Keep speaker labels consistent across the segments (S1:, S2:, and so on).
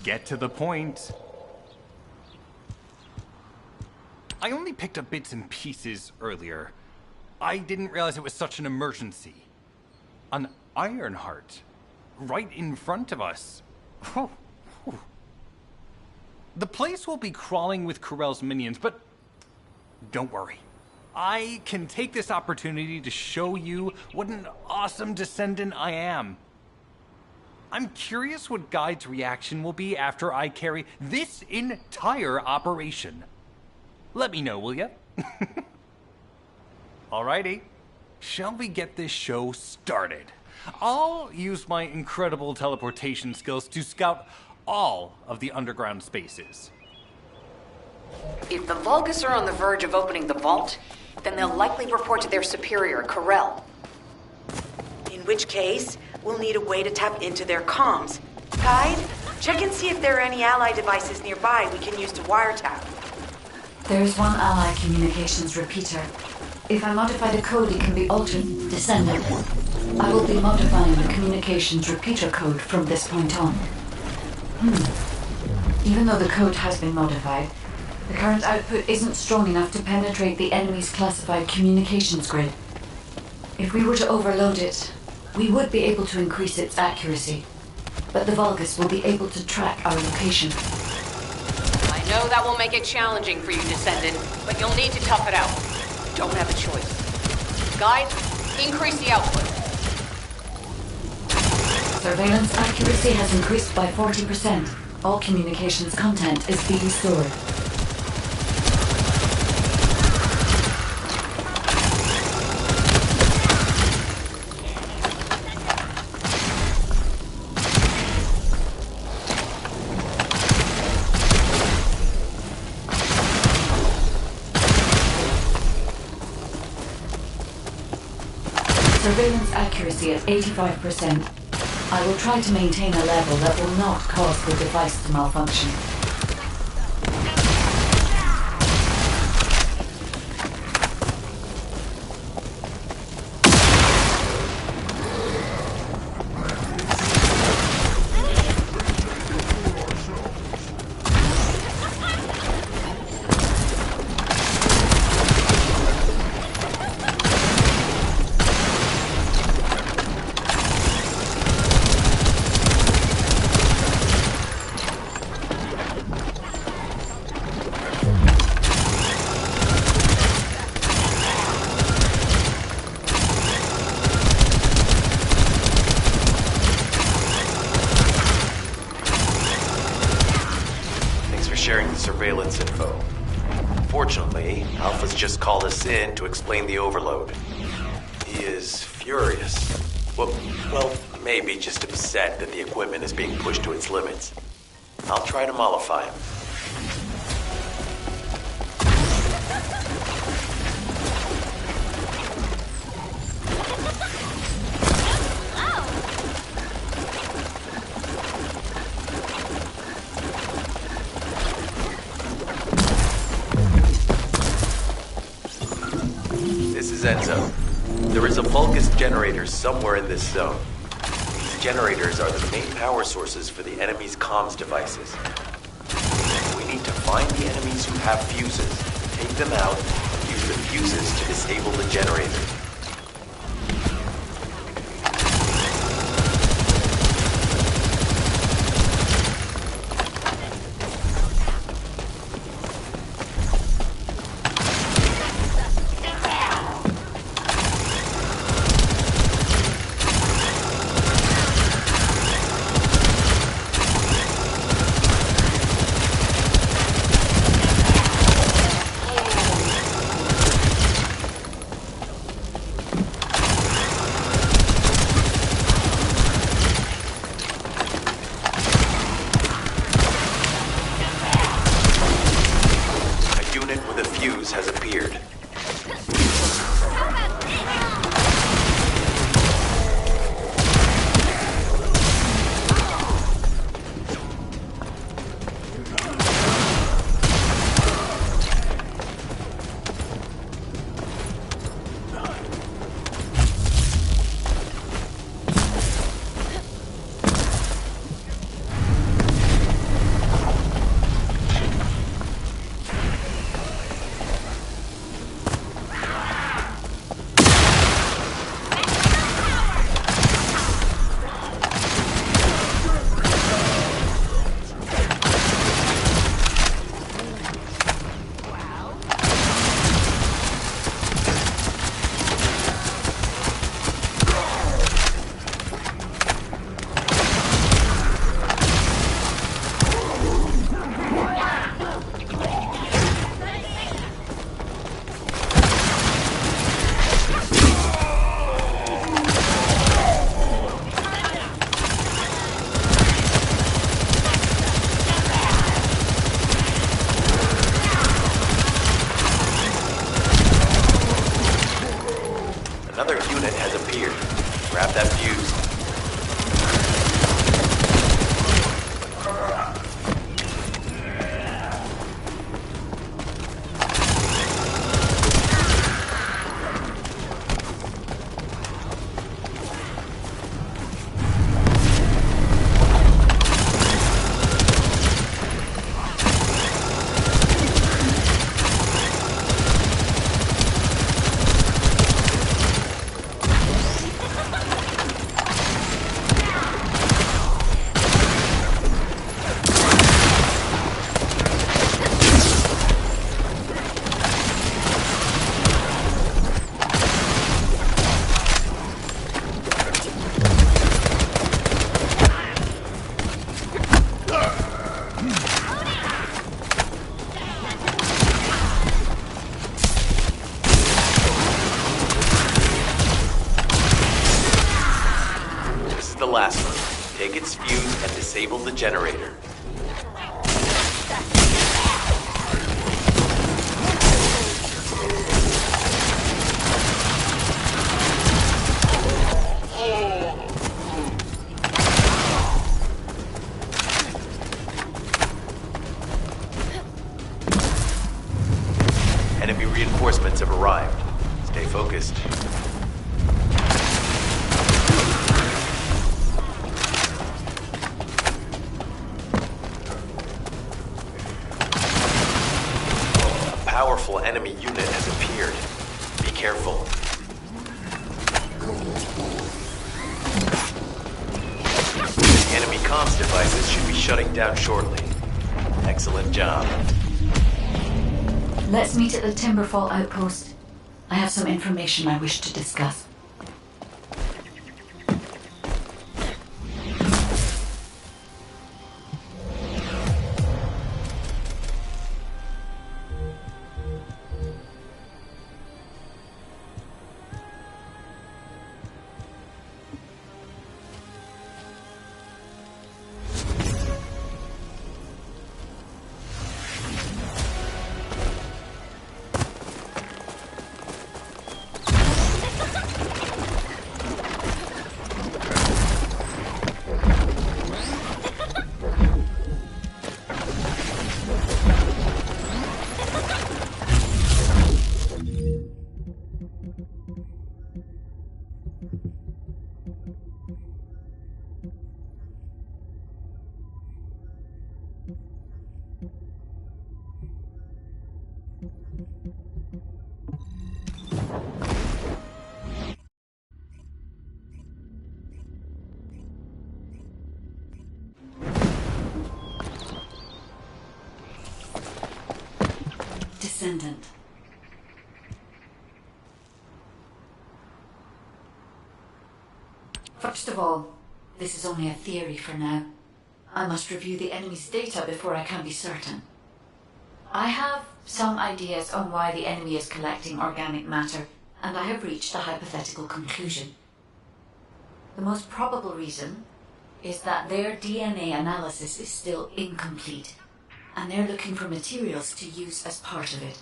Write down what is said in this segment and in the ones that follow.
S1: Get to the point. I only picked up bits and pieces earlier. I didn't realize it was such an emergency. An Ironheart. Right in front of us. Whew. Whew. The place will be crawling with Corell's minions, but don't worry. I can take this opportunity to show you what an awesome Descendant I am. I'm curious what Guide's reaction will be after I carry this entire operation. Let me know, will ya? Alrighty, shall we get this show started? I'll use my incredible teleportation skills to scout all of the underground spaces.
S2: If the Vulgus are on the verge of opening the vault, then they'll likely report to their superior, Corell. In which case, we'll need a way to tap into their comms. Guide, check and see if there are any ally devices nearby we can use to wiretap.
S3: There is one ally communications repeater. If I modify the code, it can be altered. Descendant. I will be modifying the communications repeater code from this point on. Even though the code has been modified, the current output isn't strong enough to penetrate the enemy's classified communications grid. If we were to overload it, we would be able to increase its accuracy, but the Vulgus will be able to track our location.
S2: I know that will make it challenging for you, Descendant, but you'll need to tough it out. You don't have a choice. Guide, increase the output.
S3: Surveillance accuracy has increased by 40%. All communications content is being stored. Surveillance accuracy at 85%. I will try to maintain a level that will not cause the device to malfunction.
S4: Sharing the surveillance info. Fortunately, Alpha's just called us in to explain the overload. He is furious. Well, maybe just upset that the equipment is being pushed to its limits. I'll try to mollify him. Zone. There is a Vulgus generator somewhere in this zone. These generators are the main power sources for the enemy's comms devices. We need to find the enemies who have fuses, take them out, and use the fuses to disable the generator. Take its fuse and disable the generator. Enemy reinforcements have arrived. Stay focused. A powerful enemy unit has appeared. Be careful. The enemy comms devices should be shutting down shortly. Excellent job.
S3: Let's meet at the Timberfall outpost. I have some information I wish to discuss. Descendant. First of all, this is only a theory for now. I must review the enemy's data before I can be certain. I have some ideas on why the enemy is collecting organic matter, and I have reached a hypothetical conclusion. The most probable reason is that their DNA analysis is still incomplete, and they're looking for materials to use as part of it.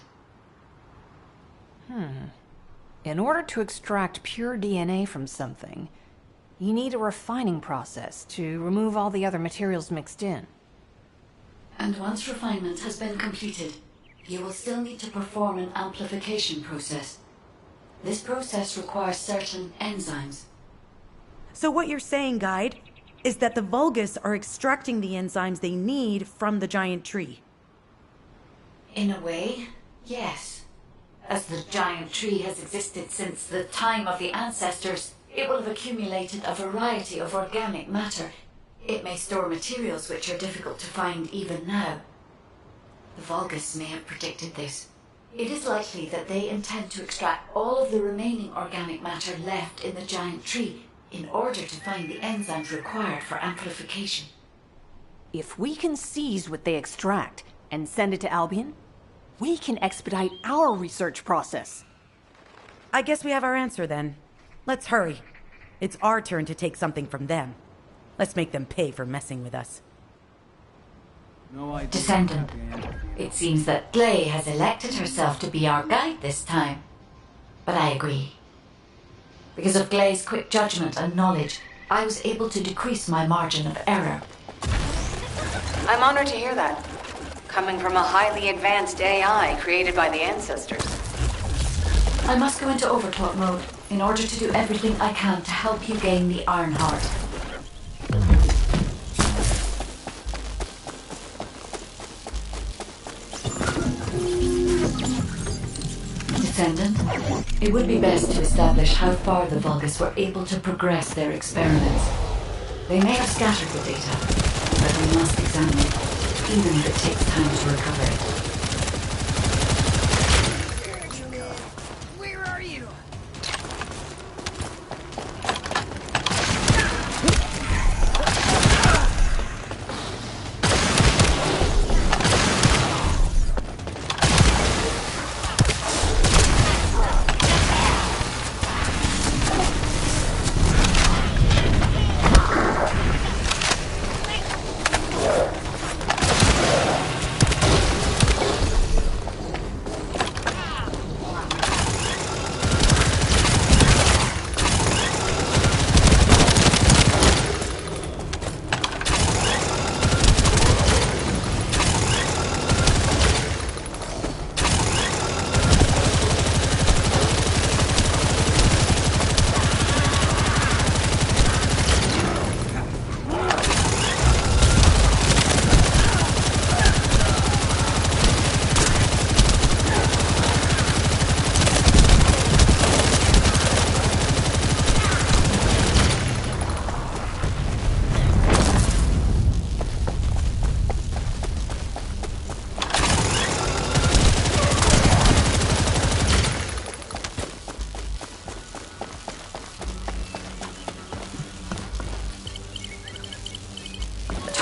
S5: In order to extract pure DNA from something, you need a refining process to remove all the other materials mixed in.
S3: And once refinement has been completed, you will still need to perform an amplification process. This process requires certain enzymes.
S6: So what you're saying, Guide, is that the Vulgus are extracting the enzymes they need from the giant tree.
S3: In a way, yes. As the giant tree has existed since the time of the ancestors, it will have accumulated a variety of organic matter. It may store materials which are difficult to find even now. The Vulgus may have predicted this. It is likely that they intend to extract all of the remaining organic matter left in the giant tree in order to find the enzymes required for amplification.
S5: If we can seize what they extract and send it to Albion, we can expedite our research process.
S6: I guess we have our answer then. Let's hurry. It's our turn to take something from them. Let's make them pay for messing with us.
S3: Descendant, it seems that Gley has elected herself to be our guide this time. But I agree. Because of Gley's quick judgment and knowledge, I was able to decrease my margin of error.
S2: I'm honored to hear that. Coming from a highly advanced AI created by the ancestors.
S3: I must go into overtalk mode in order to do everything I can to help you gain the Iron Heart. Descendant, it would be best to establish how far the Vulgus were able to progress their experiments. They may have scattered the data, but we must examine it, even if it takes time to recover it.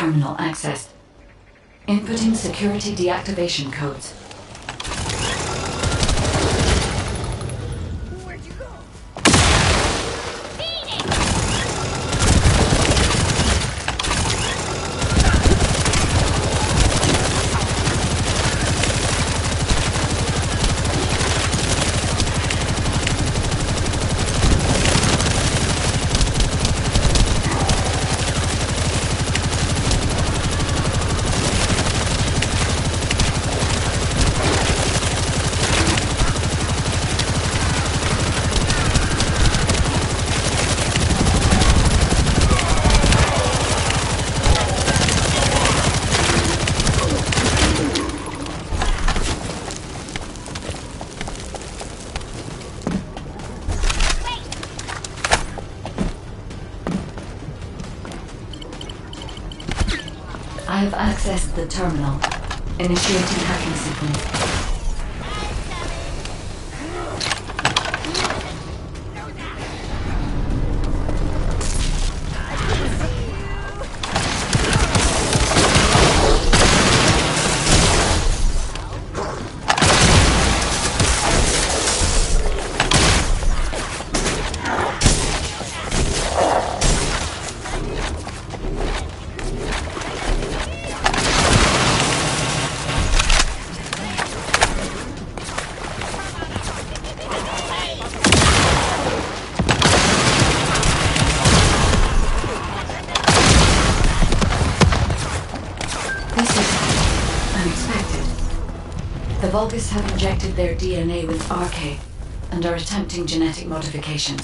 S3: terminal accessed. Inputting security deactivation codes. I have accessed the terminal. Initiating hacking sequence. The Vulgus have injected their DNA with RK and are attempting genetic modification.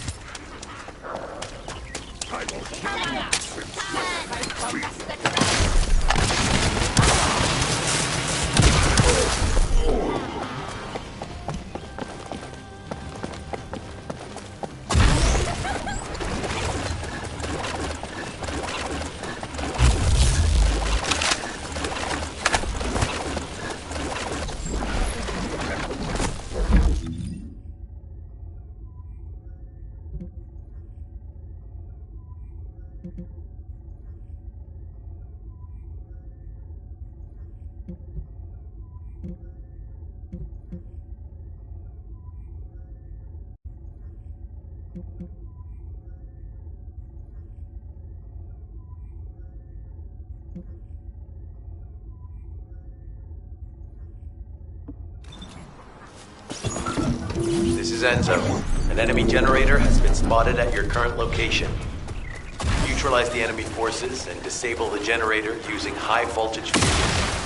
S4: This is Enzo. An enemy generator has been spotted at your current location. Neutralize the enemy forces and disable the generator using high voltage fuses.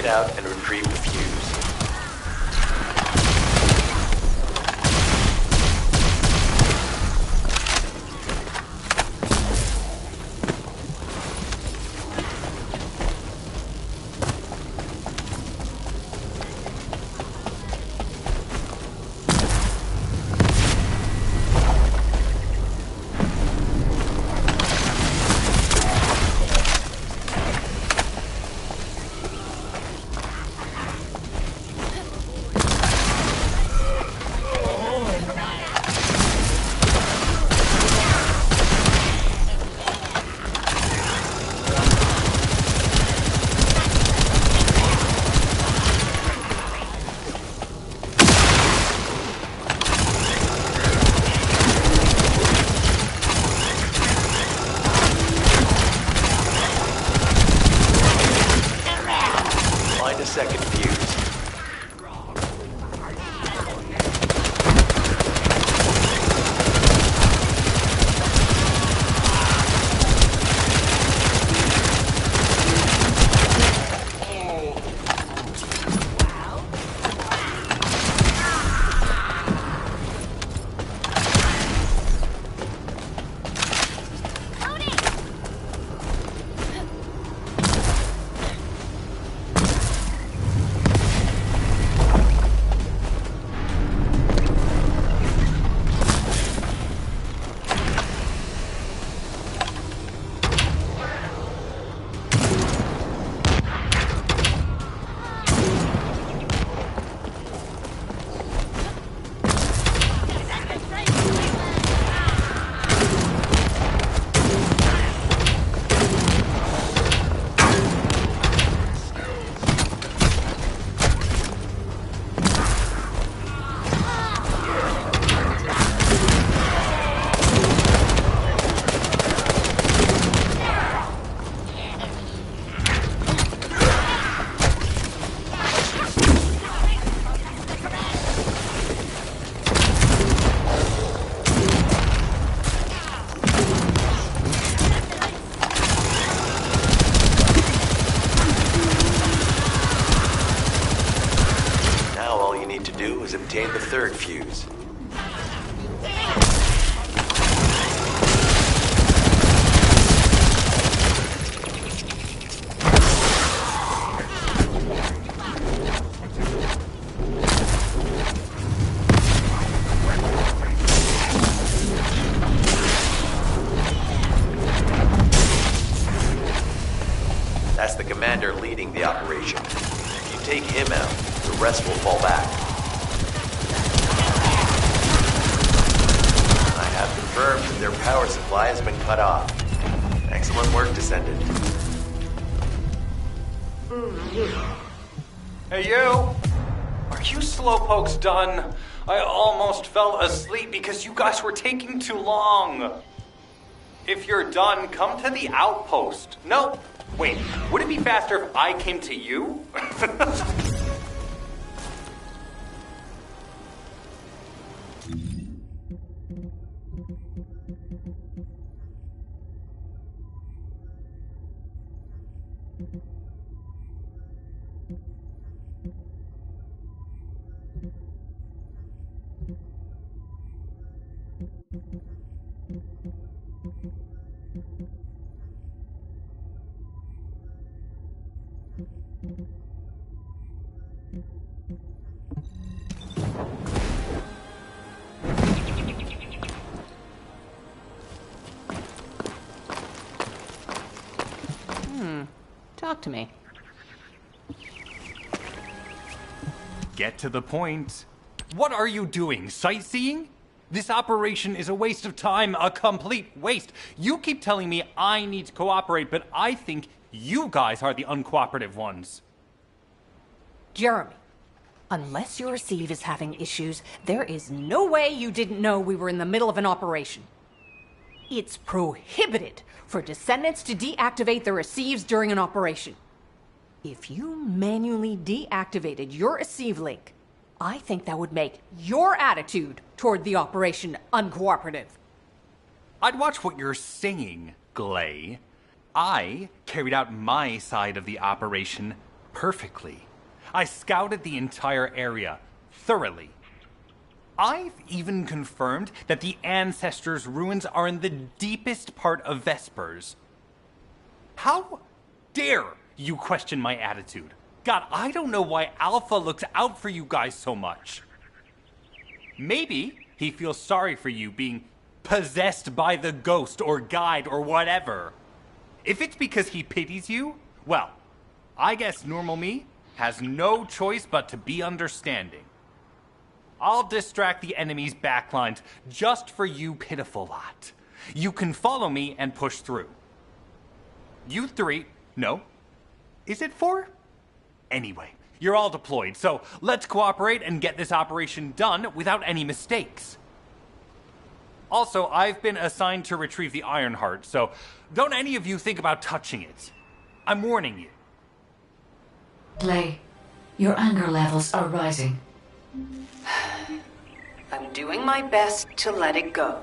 S4: Out and retrieve the fuse. Second fuse. Contain the third fuse. That's the commander leading the operation. If you take him out, the rest will fall back. I have confirmed that their power supply has been cut off. Excellent work, Descendant.
S1: Hey, you! Are you slowpokes done? I almost fell asleep because you guys were taking too long. If you're done, come to the outpost. No, wait, would it be faster if I came to you?
S5: Talk to me.
S1: Get to the point. What are you doing? Sightseeing? This operation is a waste of time, a complete waste. You keep telling me I need to cooperate, but I think you guys are the uncooperative ones.
S5: Jeremy, unless your receive is having issues, there is no way you didn't know we were in the middle of an operation. It's prohibited for Descendants to deactivate their receives during an operation. If you manually deactivated your receive link, I think that would make your attitude toward the operation uncooperative.
S1: I'd watch what you're saying, Glay. I carried out my side of the operation perfectly. I scouted the entire area thoroughly. I've even confirmed that the Ancestors' ruins are in the deepest part of Vespers. How dare you question my attitude? God, I don't know why Alpha looks out for you guys so much. Maybe he feels sorry for you being possessed by the ghost or guide or whatever. If it's because he pities you, well, I guess normal me has no choice but to be understanding. I'll distract the enemy's backlines just for you pitiful lot. You can follow me and push through. You three, no. Is it four? Anyway, you're all deployed, so let's cooperate and get this operation done without any mistakes. Also, I've been assigned to retrieve the Ironheart, so don't any of you think about touching it. I'm warning you.
S3: Glay, your anger levels are rising.
S2: I'm doing my best to let it go.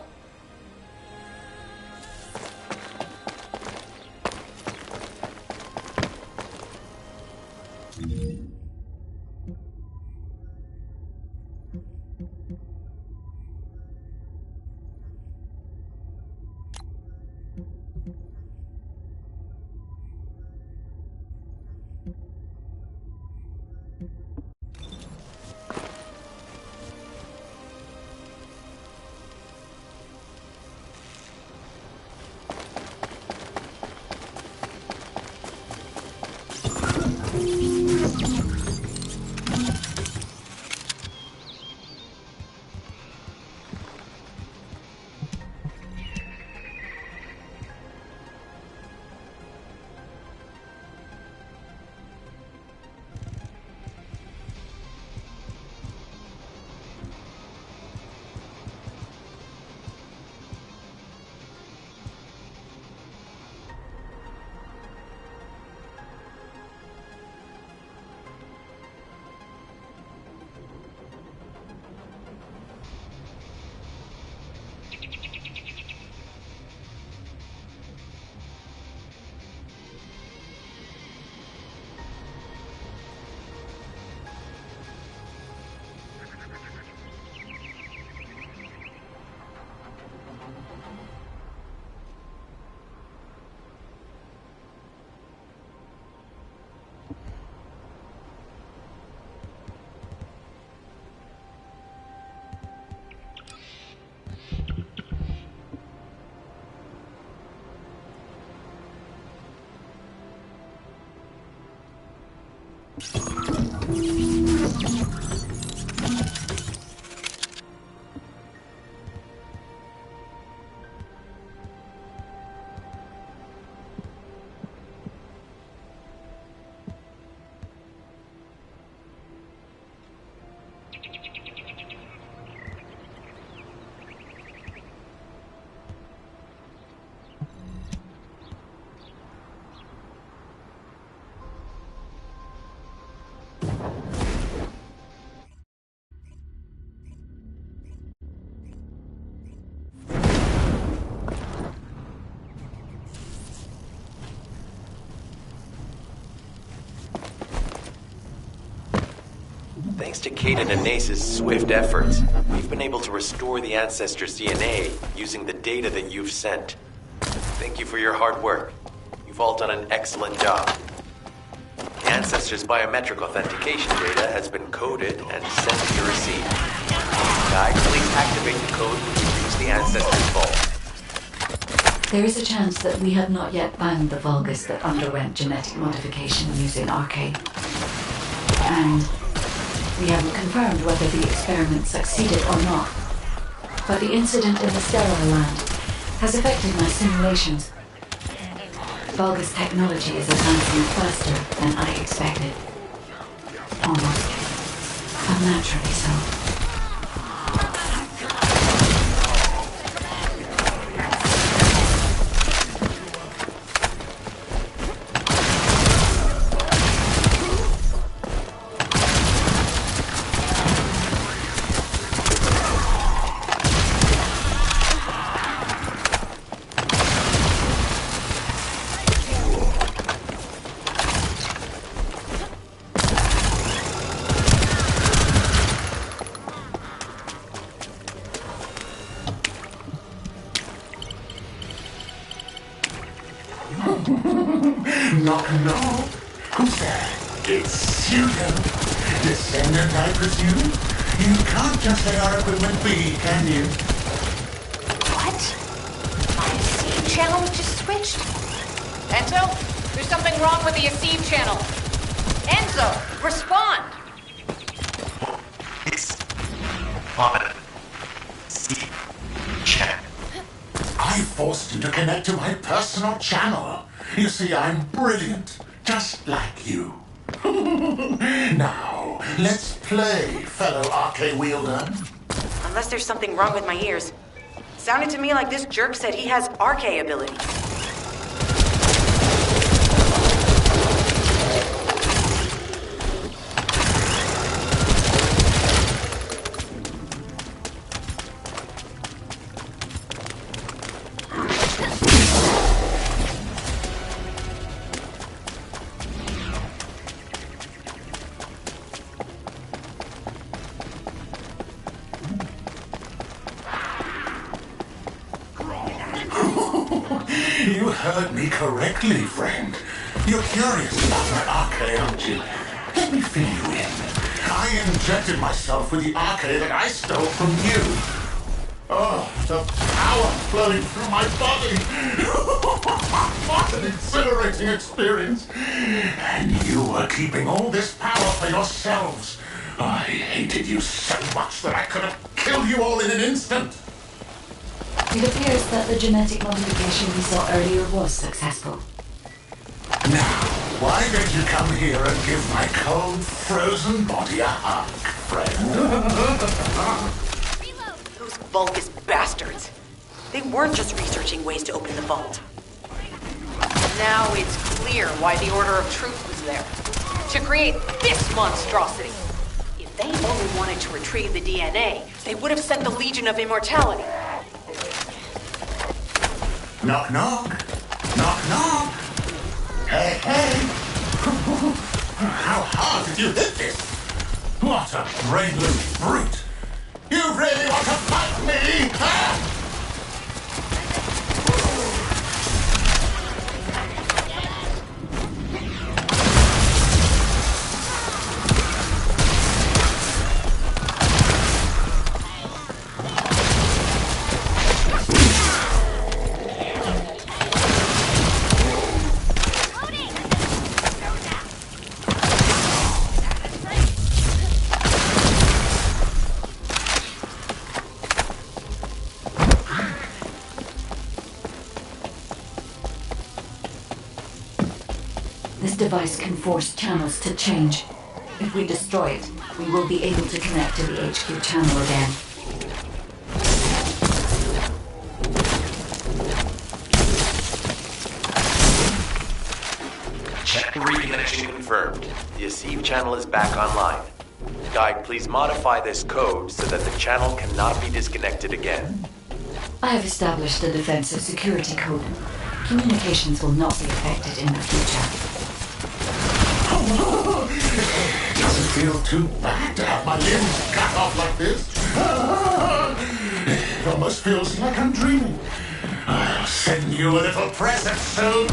S4: Thanks to Caden and Nace's swift efforts, we've been able to restore the Ancestors' DNA using the data that you've sent. Thank you for your hard work. You've all done an excellent job. The Ancestors' biometric authentication data has been coded and sent to your receipt. Guide, please activate the code when you reach the Ancestors' vault.
S3: There is a chance that we have not yet found the Vulgus that underwent genetic modification using Arcade. And we haven't confirmed whether the experiment succeeded or not. But the incident in the sterile land has affected my simulations. Vulgus technology is advancing faster than I expected. Almost unnaturally so.
S7: Knock, knock. Who's there? It's Jogando. Descendant, I presume? You can't just let our equipment be, can you?
S2: What? My receive channel just switched?
S5: Enzo, there's something wrong with the receive channel. Enzo, respond!
S7: It's on C channel. I forced you to connect to my personal channel. You see, I'm brilliant, just like you. Now, let's play, fellow arcade wielder.
S2: Unless there's something wrong with my ears. Sounded to me like this jerk said he has RK abilities.
S7: You heard me correctly, friend. You're curious about my arcade, aren't you? Let me fill you in. I injected myself with the arcade that I stole from you. Oh, the power flowing through my body. What an exhilarating experience. And you were keeping all this power for yourselves. I hated you so much that I could have killed you all in an instant.
S3: It appears that the genetic modification we saw earlier was successful.
S7: Now, why don't you come here and give my cold, frozen body a hug, friend?
S2: Those Vulgus bastards. They weren't just researching ways to open the vault.
S5: Now it's clear why the Order of Truth was there. To create this monstrosity. If they only wanted to retrieve the DNA, they would have sent the Legion of Immortality.
S7: Knock, knock. Knock, knock. Hey, hey. How hard did you hit this? What a brainless brute. You really want to fight me, huh?
S3: This device can force channels to change. If we destroy it, we will be able to connect to the HQ channel again.
S4: Check reconnection confirmed. The Asive channel is back online. Guide, please modify this code so that the channel cannot be disconnected again.
S3: I have established a defensive security code. Communications will not be affected in the future.
S7: Doesn't feel too bad to have my limbs cut off like this. It almost feels like I'm dreaming. I'll send you a little present soon.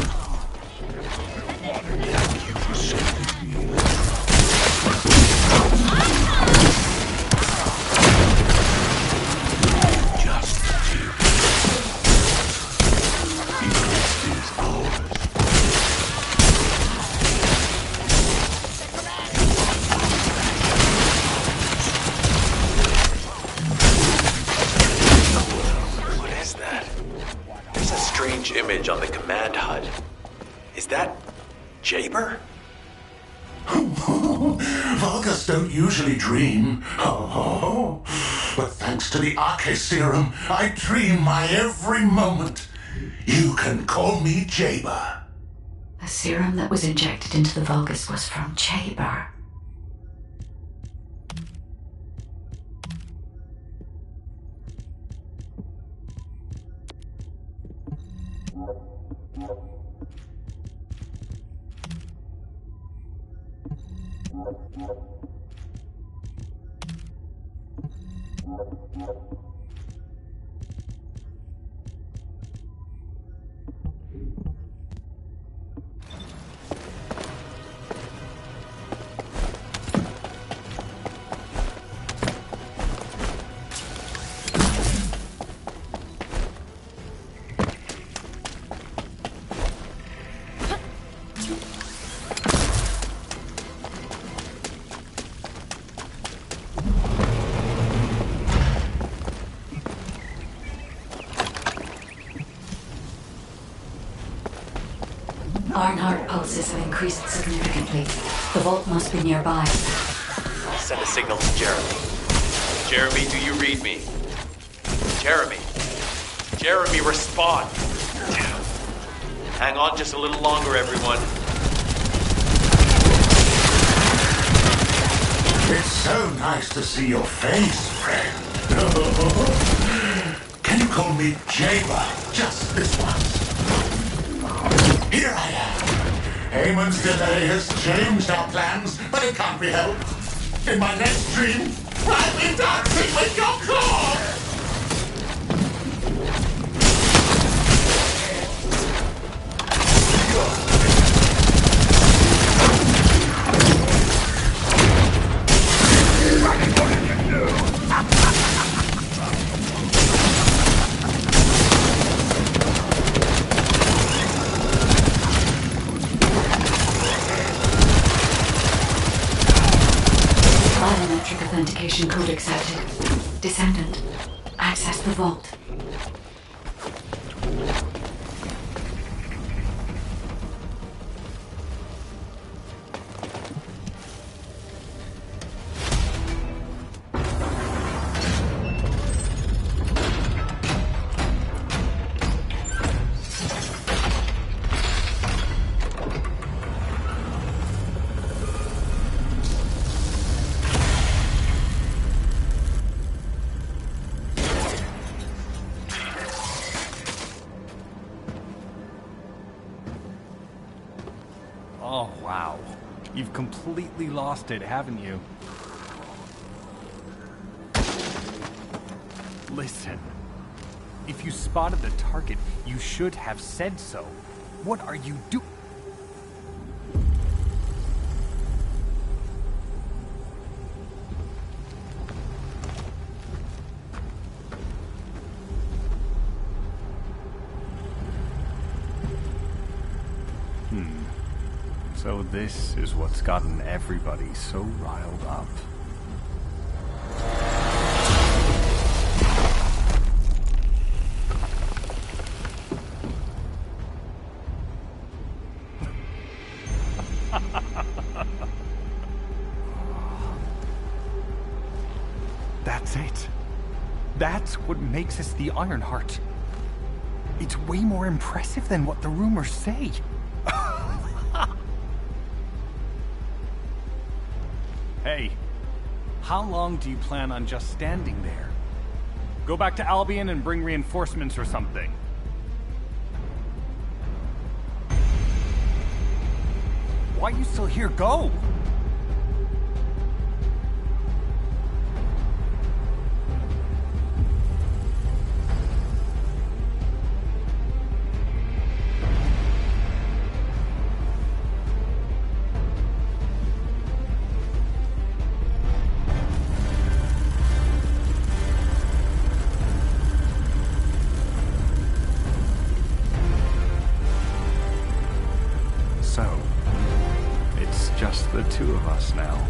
S4: Image on the command HUD. Is that Jaber?
S7: Vulgus don't usually dream. Oh, but thanks to the Arche serum, I dream my every moment. You can call me Jaber.
S3: The serum that was injected into the Vulgus was from Jaber. Ironheart pulses have increased significantly. The vault must be nearby.
S4: Send a signal to Jeremy. Jeremy, do you read me? Jeremy. Jeremy, respond. Hang on just a little longer, everyone.
S7: It's so nice to see your face, friend. Can you call me Jaber just this once? Here I am. Eamon's delay has changed our plans, but it can't be helped. In my next dream, I'll be dancing with your claw!
S3: Biometric authentication code accepted. Descendant, access the vault.
S1: Oh, wow. You've completely lost it, haven't you? Listen. If you spotted the target, you should have said so. What are you doing? So this is what's gotten everybody so riled up. That's it. That's what makes us the Ironheart. It's way more impressive than what the rumors say. Hey, how long do you plan on just standing there? Go back to Albion and bring reinforcements or something. Why are you still here? Go! now.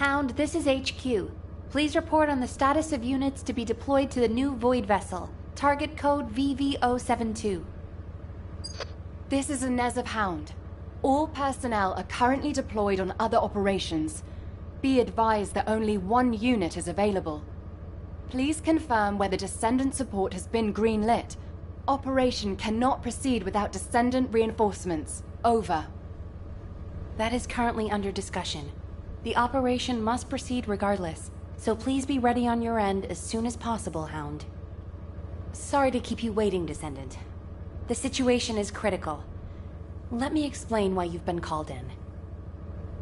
S8: Hound, this is HQ. Please report on the status of units to be deployed to the new Void vessel. Target code VV072. This is Inez of Hound. All personnel are currently deployed on other operations. Be advised that only one unit is available. Please confirm whether Descendant support has been greenlit. Operation cannot proceed without Descendant reinforcements. Over.
S3: That is currently under discussion. The operation must proceed regardless, so please be ready on your end as soon as possible, Hound. Sorry to keep you waiting, Descendant. The situation is critical. Let me explain why you've been called in.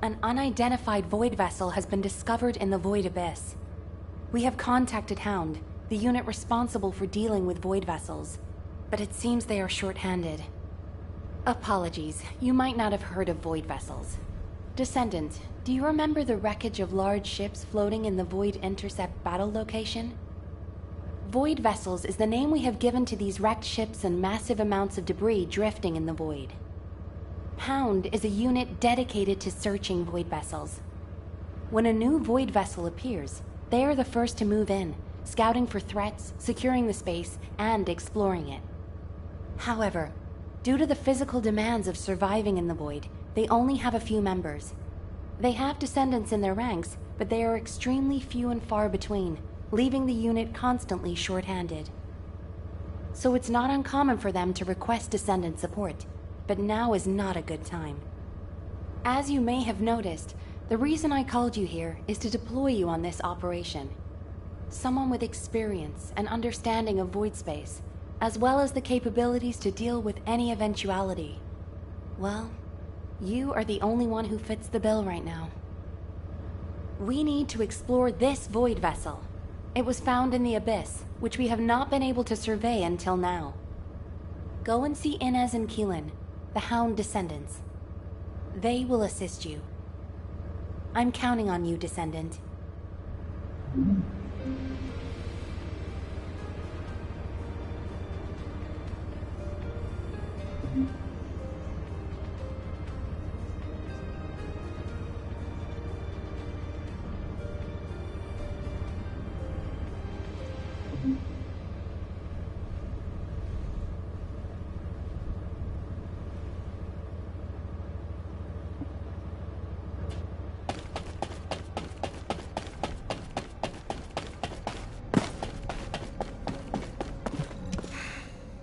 S3: An unidentified Void vessel has been discovered in the Void Abyss. We have contacted Hound, the unit responsible for dealing with Void vessels, but it seems they are short-handed. Apologies, you might not have heard of Void vessels. Descendant, do you remember the wreckage of large ships floating in the Void Intercept battle location? Void vessels is the name we have given to these wrecked ships and massive amounts of debris drifting in the Void. Hound is a unit dedicated to searching Void vessels. When a new Void vessel appears, they are the first to move in, scouting for threats, securing the space, and exploring it. However, due to the physical demands of surviving in the Void, they only have a few members. They have descendants in their ranks, but they are extremely few and far between, leaving the unit constantly short-handed. So it's not uncommon for them to request descendant support, but now is not a good time. As you may have noticed, the reason I called you here is to deploy you on this operation. Someone with experience and understanding of void space, as well as the capabilities to deal with any eventuality. Well, you are the only one who fits the bill right now. We need to explore this Void vessel. It was found in the Abyss, which we have not been able to survey until now. Go and see Inez and Keelan, the Hound descendants. They will assist you. I'm counting on you, Descendant.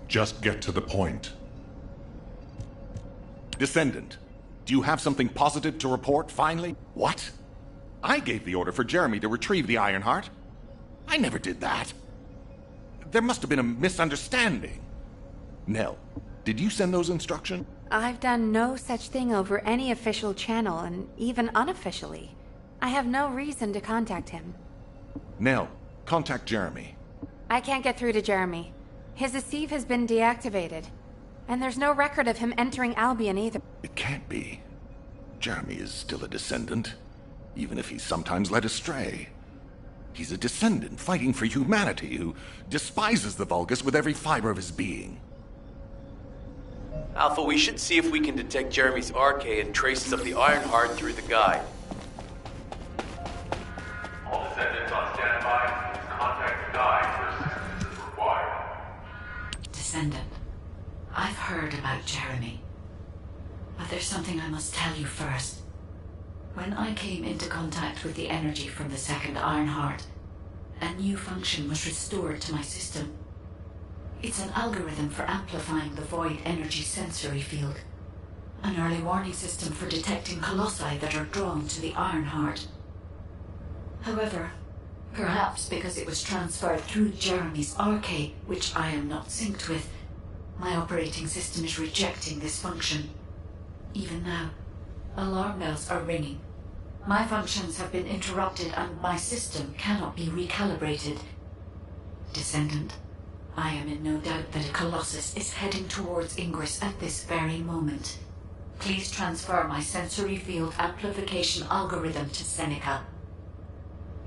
S7: Just get to the point.
S9: Descendant, do you have something positive to report, finally? What? I gave the order for Jeremy to retrieve the Ironheart. I never did that. There must have been a misunderstanding. Nell, did you send those instructions?
S3: I've done no such thing over any official channel, and even unofficially. I have no reason to contact him.
S9: Nell, contact Jeremy.
S3: I can't get through to Jeremy. His receive has been deactivated, and there's no record of him entering Albion either.
S9: It can't be. Jeremy is still a descendant, even if he's sometimes led astray. He's a descendant fighting for humanity who despises the Vulgus with every fiber of his being.
S4: Alpha, we should see if we can detect Jeremy's arcade and traces of the Ironheart through the guide.
S10: All descendants on standby. Please contact the guide for assistance as required.
S3: Descendant, I've heard about Jeremy. But there's something I must tell you first. When I came into contact with the energy from the second Ironheart, a new function was restored to my system. It's an algorithm for amplifying the void energy sensory field. An early warning system for detecting colossi that are drawn to the Ironheart. However, perhaps because it was transferred through Jeremy's arcade, which I am not synced with, my operating system is rejecting this function. Even now, alarm bells are ringing. My functions have been interrupted and my system cannot be recalibrated. Descendant, I am in no doubt that a Colossus is heading towards Ingress at this very moment. Please transfer my sensory field amplification algorithm to Seneca.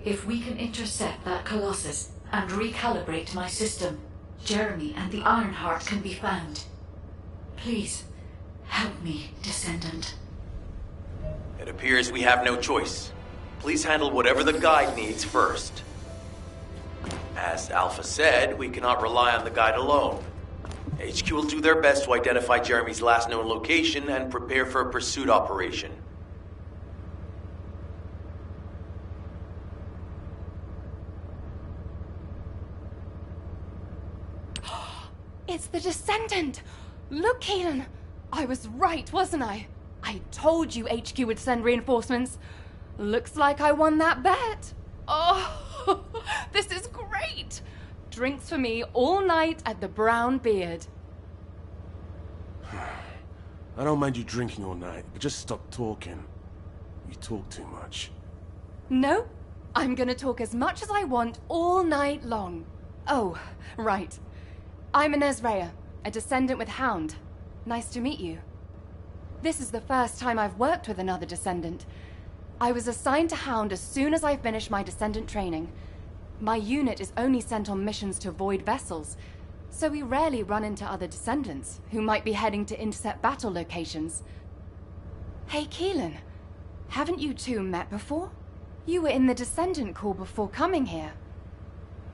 S3: If we can intercept that Colossus and recalibrate my system, Jeremy and the Ironheart can be found. Please, help me, Descendant.
S4: It appears we have no choice. Please handle whatever the guide needs first. As Alpha said, we cannot rely on the guide alone. HQ will do their best to identify Jeremy's last known location and prepare for a pursuit operation.
S8: It's the Descendant! Look, Keelan! I was right, wasn't I? I told you HQ would send reinforcements. Looks like I won that bet. Oh, this is great! Drinks for me all night at the Brown Beard.
S11: I don't mind you drinking all night, but just stop talking. You talk too much.
S8: No, I'm gonna talk as much as I want all night long. Oh, right. I'm Inez Rhea, a Descendant with Hound. Nice to meet you. This is the first time I've worked with another Descendant. I was assigned to Hound as soon as I finished my Descendant training. My unit is only sent on missions to Void vessels, so we rarely run into other Descendants who might be heading to intercept battle locations. Hey, Keelan, haven't you two met before? You were in the Descendant Corps before coming here.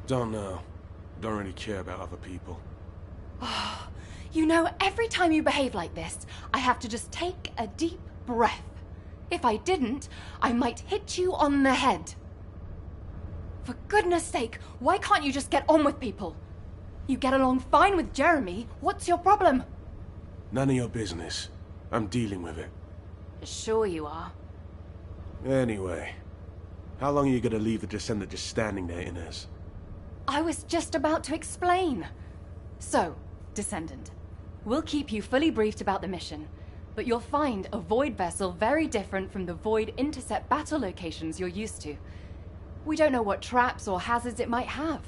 S11: Don't know. Don't really care about other people.
S8: Oh, you know, every time you behave like this, I have to just take a deep breath. If I didn't, I might hit you on the head. For goodness sake, why can't you just get on with people? You get along fine with Jeremy. What's your problem?
S11: None of your business. I'm dealing with it.
S8: Sure you are.
S11: Anyway, how long are you gonna leave the Descendant just standing there, Inez?
S8: I was just about to explain. So, Descendant, we'll keep you fully briefed about the mission, but you'll find a Void vessel very different from the Void intercept battle locations you're used to. We don't know what traps or hazards it might have,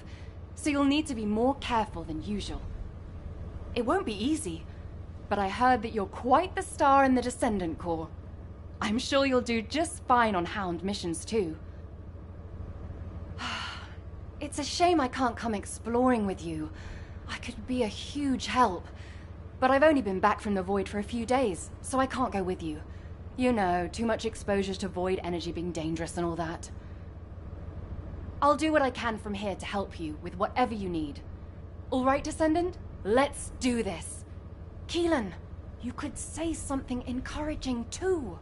S8: so you'll need to be more careful than usual. It won't be easy, but I heard that you're quite the star in the Descendant Corps. I'm sure you'll do just fine on Hound missions too. It's a shame I can't come exploring with you. I could be a huge help. But I've only been back from the Void for a few days, so I can't go with you. You know, too much exposure to Void energy being dangerous and all that. I'll do what I can from here to help you with whatever you need. All right, Descendant? Let's do this. Keelan, you could say something encouraging too.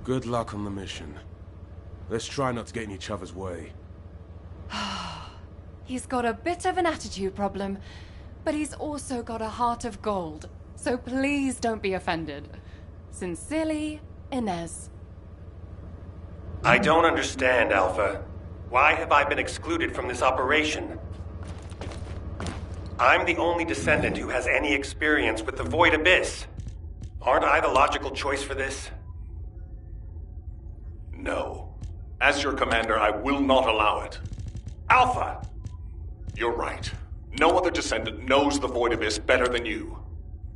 S11: Good luck on the mission. Let's try not to get in each other's way.
S8: He's got a bit of an attitude problem, but he's also got a heart of gold, so please don't be offended. Sincerely, Inez.
S12: I don't understand, Alpha. Why have I been excluded from this operation? I'm the only Descendant who has any experience with the Void Abyss. Aren't I the logical choice for this?
S9: No. As your commander, I will not allow it.
S12: Alpha!
S9: You're right. No other Descendant knows the Void Abyss better than you.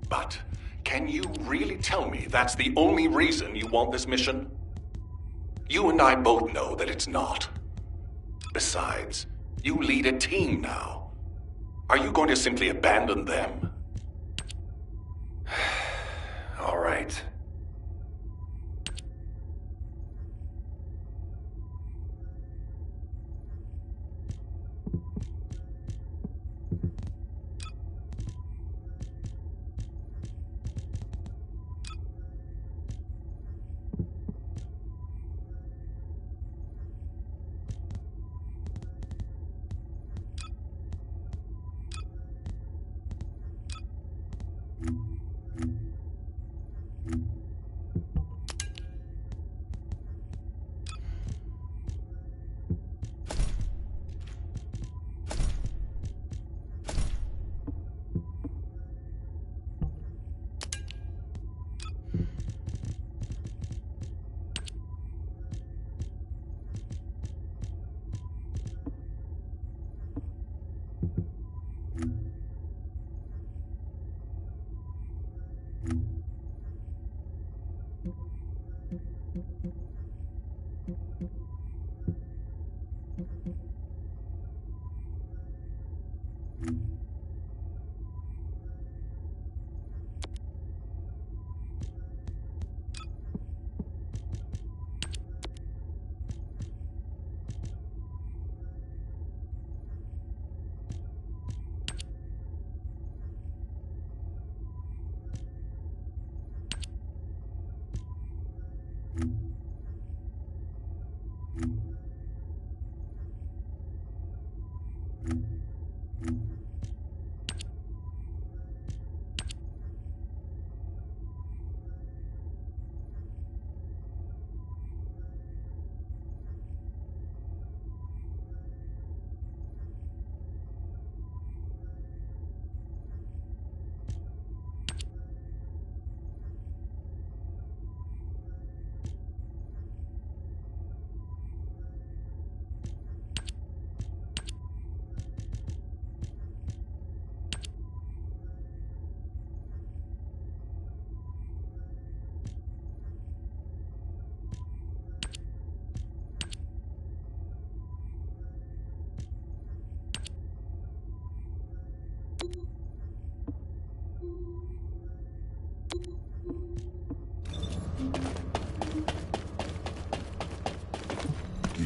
S9: But can you really tell me that's the only reason you want this mission? You and I both know that it's not. Besides, you lead a team now. Are you going to simply abandon them?
S12: All right.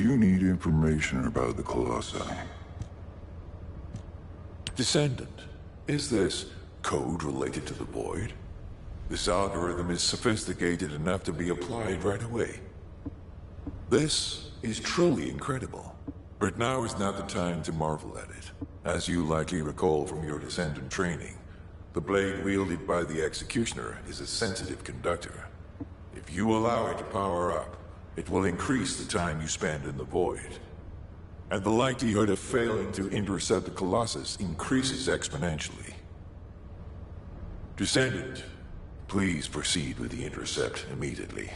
S13: you need information about the Colossi?
S14: Descendant, is this code related to the Void? This algorithm is sophisticated enough to be applied right away. This is truly incredible. But now is not the time to marvel at it. As you likely recall from your Descendant training, the blade wielded by the Executioner is a sensitive conductor. If you allow it to power up, it will increase the time you spend in the Void. And the likelihood of failing to intercept the Colossus increases exponentially. Descendant, please proceed with the intercept immediately.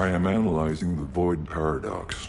S14: I am analyzing the void paradox.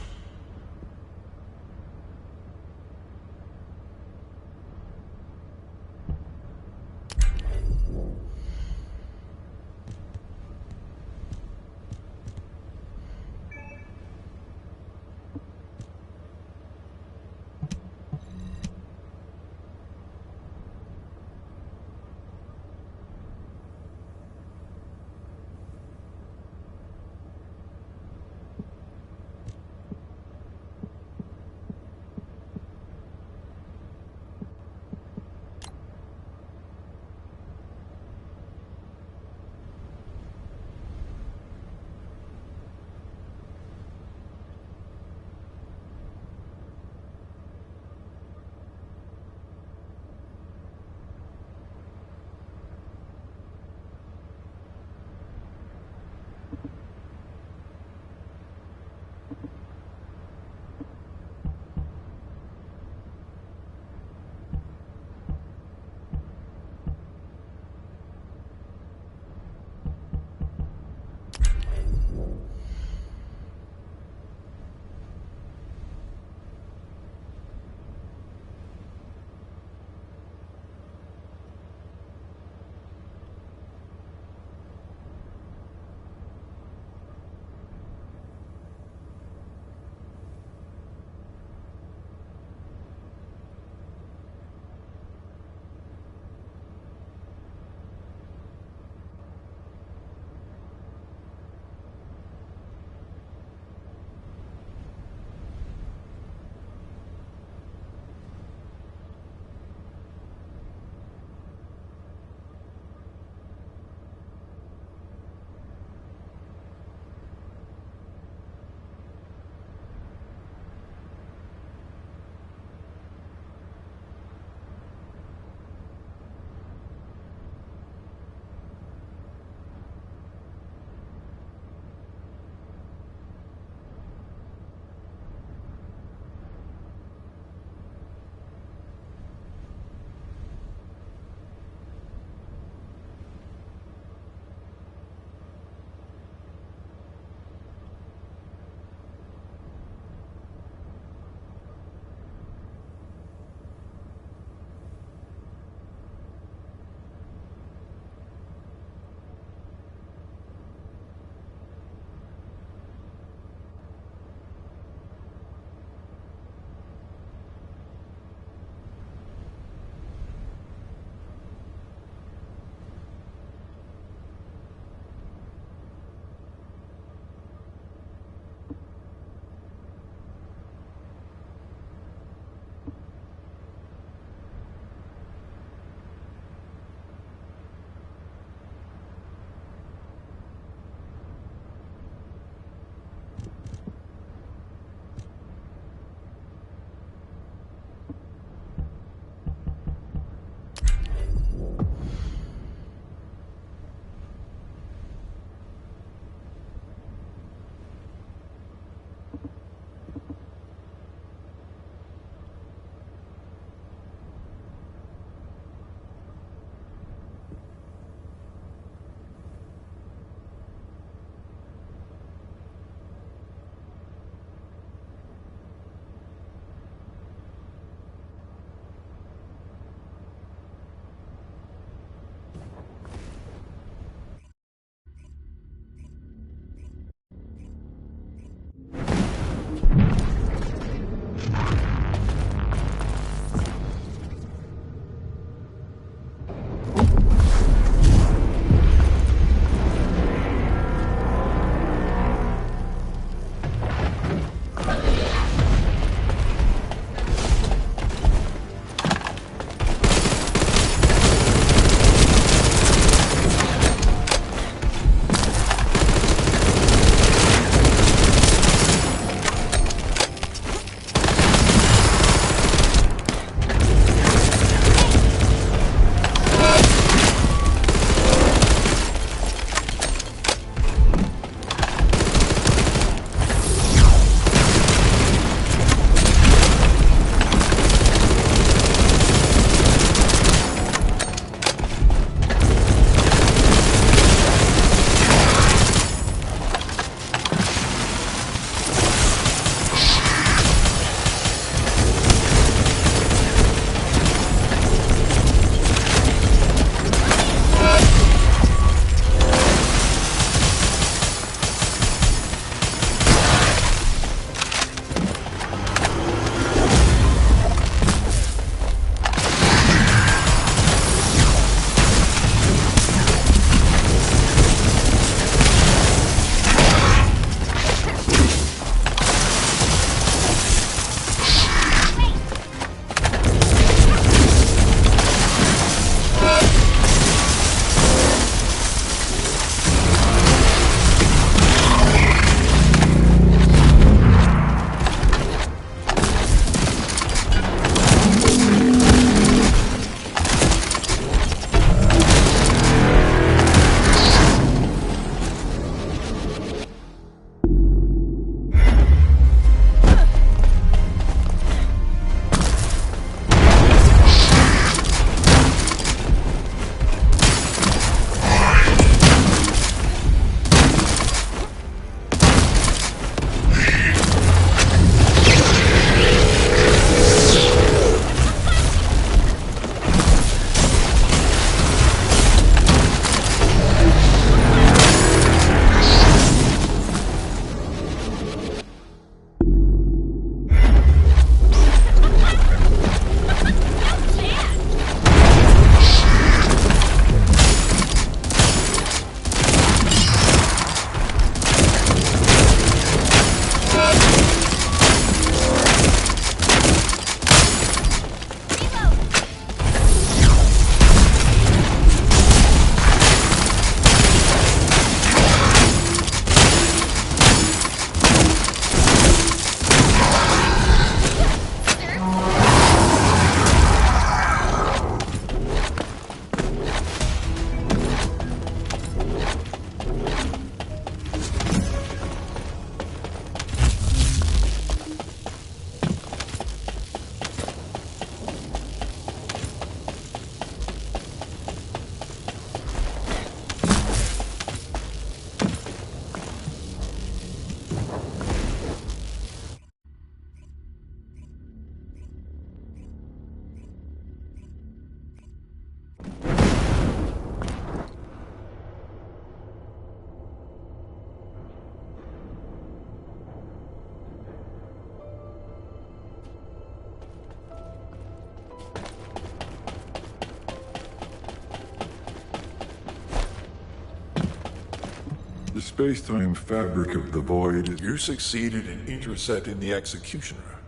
S14: The space-time fabric of the void. You succeeded in intercepting the executioner.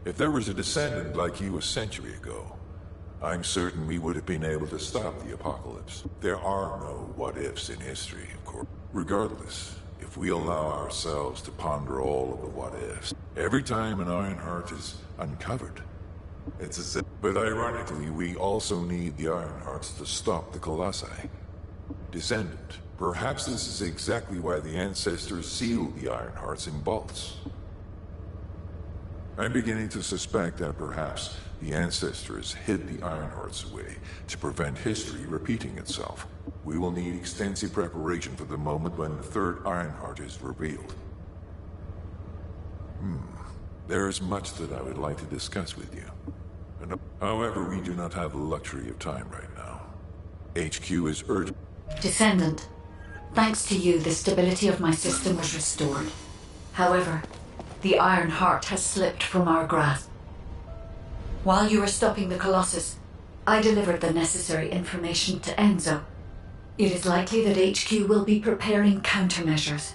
S14: If there was a descendant like you a century ago, I'm certain we would have been able to stop the apocalypse. There are no what-ifs in history, of course. Regardless, if we allow ourselves to ponder all of the what-ifs, every time an Ironheart is uncovered, it's as if... But ironically, we also need the Ironhearts to stop the Colossi. Descendant, perhaps this is exactly why the ancestors sealed the Ironhearts in vaults. I'm beginning to suspect that perhaps the ancestors hid the Ironhearts away to prevent history repeating itself. We will need extensive preparation for the moment when the third Ironheart is revealed. There is much that I would like to discuss with you. However, we do not have the luxury of time right now. HQ is urgent.
S3: Descendant, thanks to you, the stability of my system was restored. However, the Iron Heart has slipped from our grasp. While you were stopping the Colossus, I delivered the necessary information to Enzo. It is likely that HQ will be preparing countermeasures.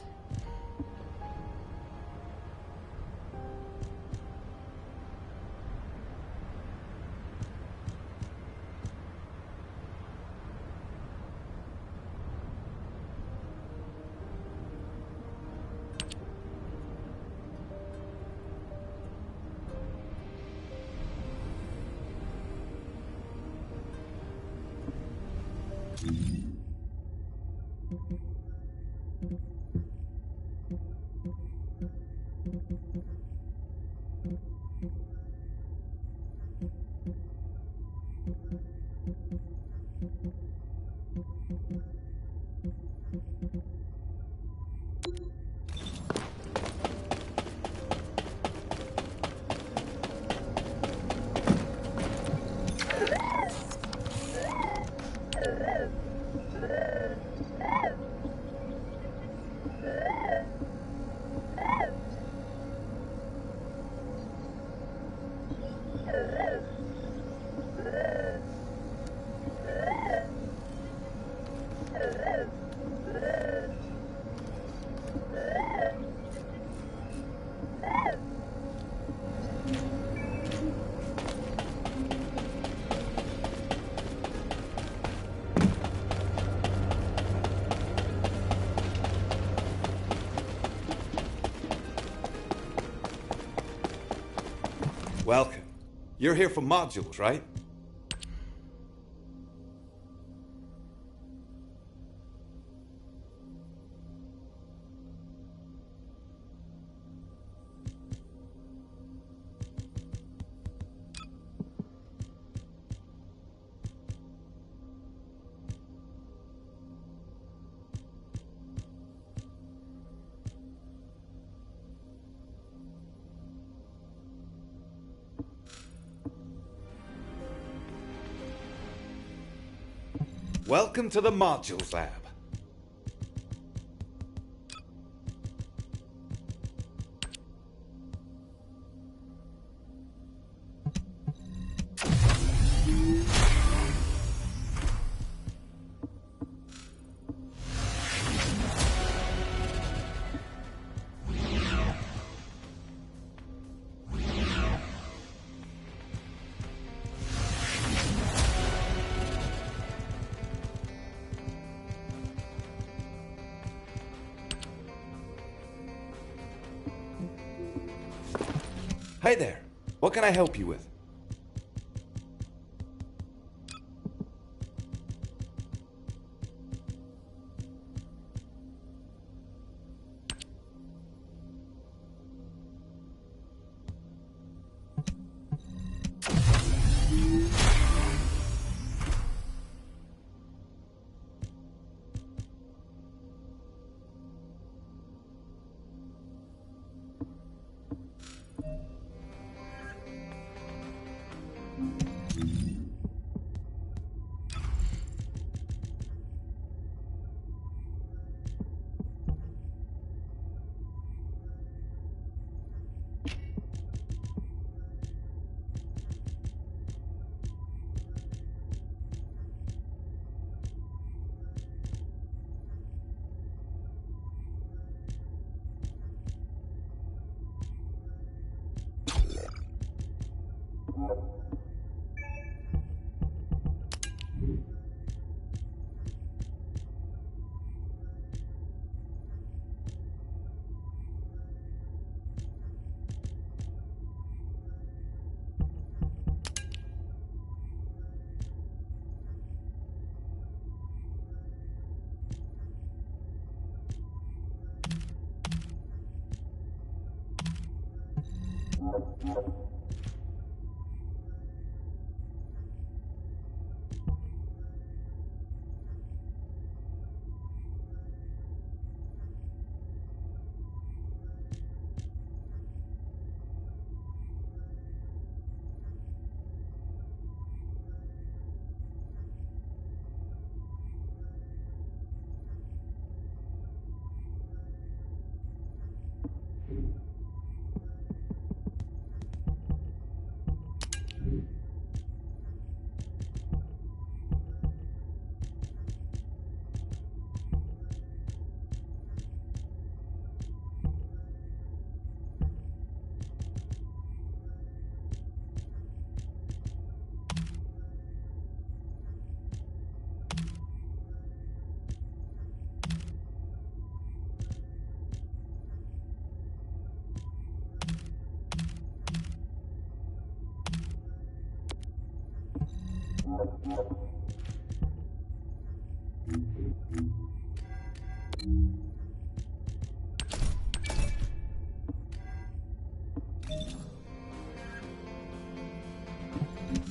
S15: Welcome. You're here for modules, right? Welcome to the Modules Lab. Hi there. What can I help you with?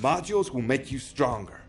S15: Modules will make you stronger.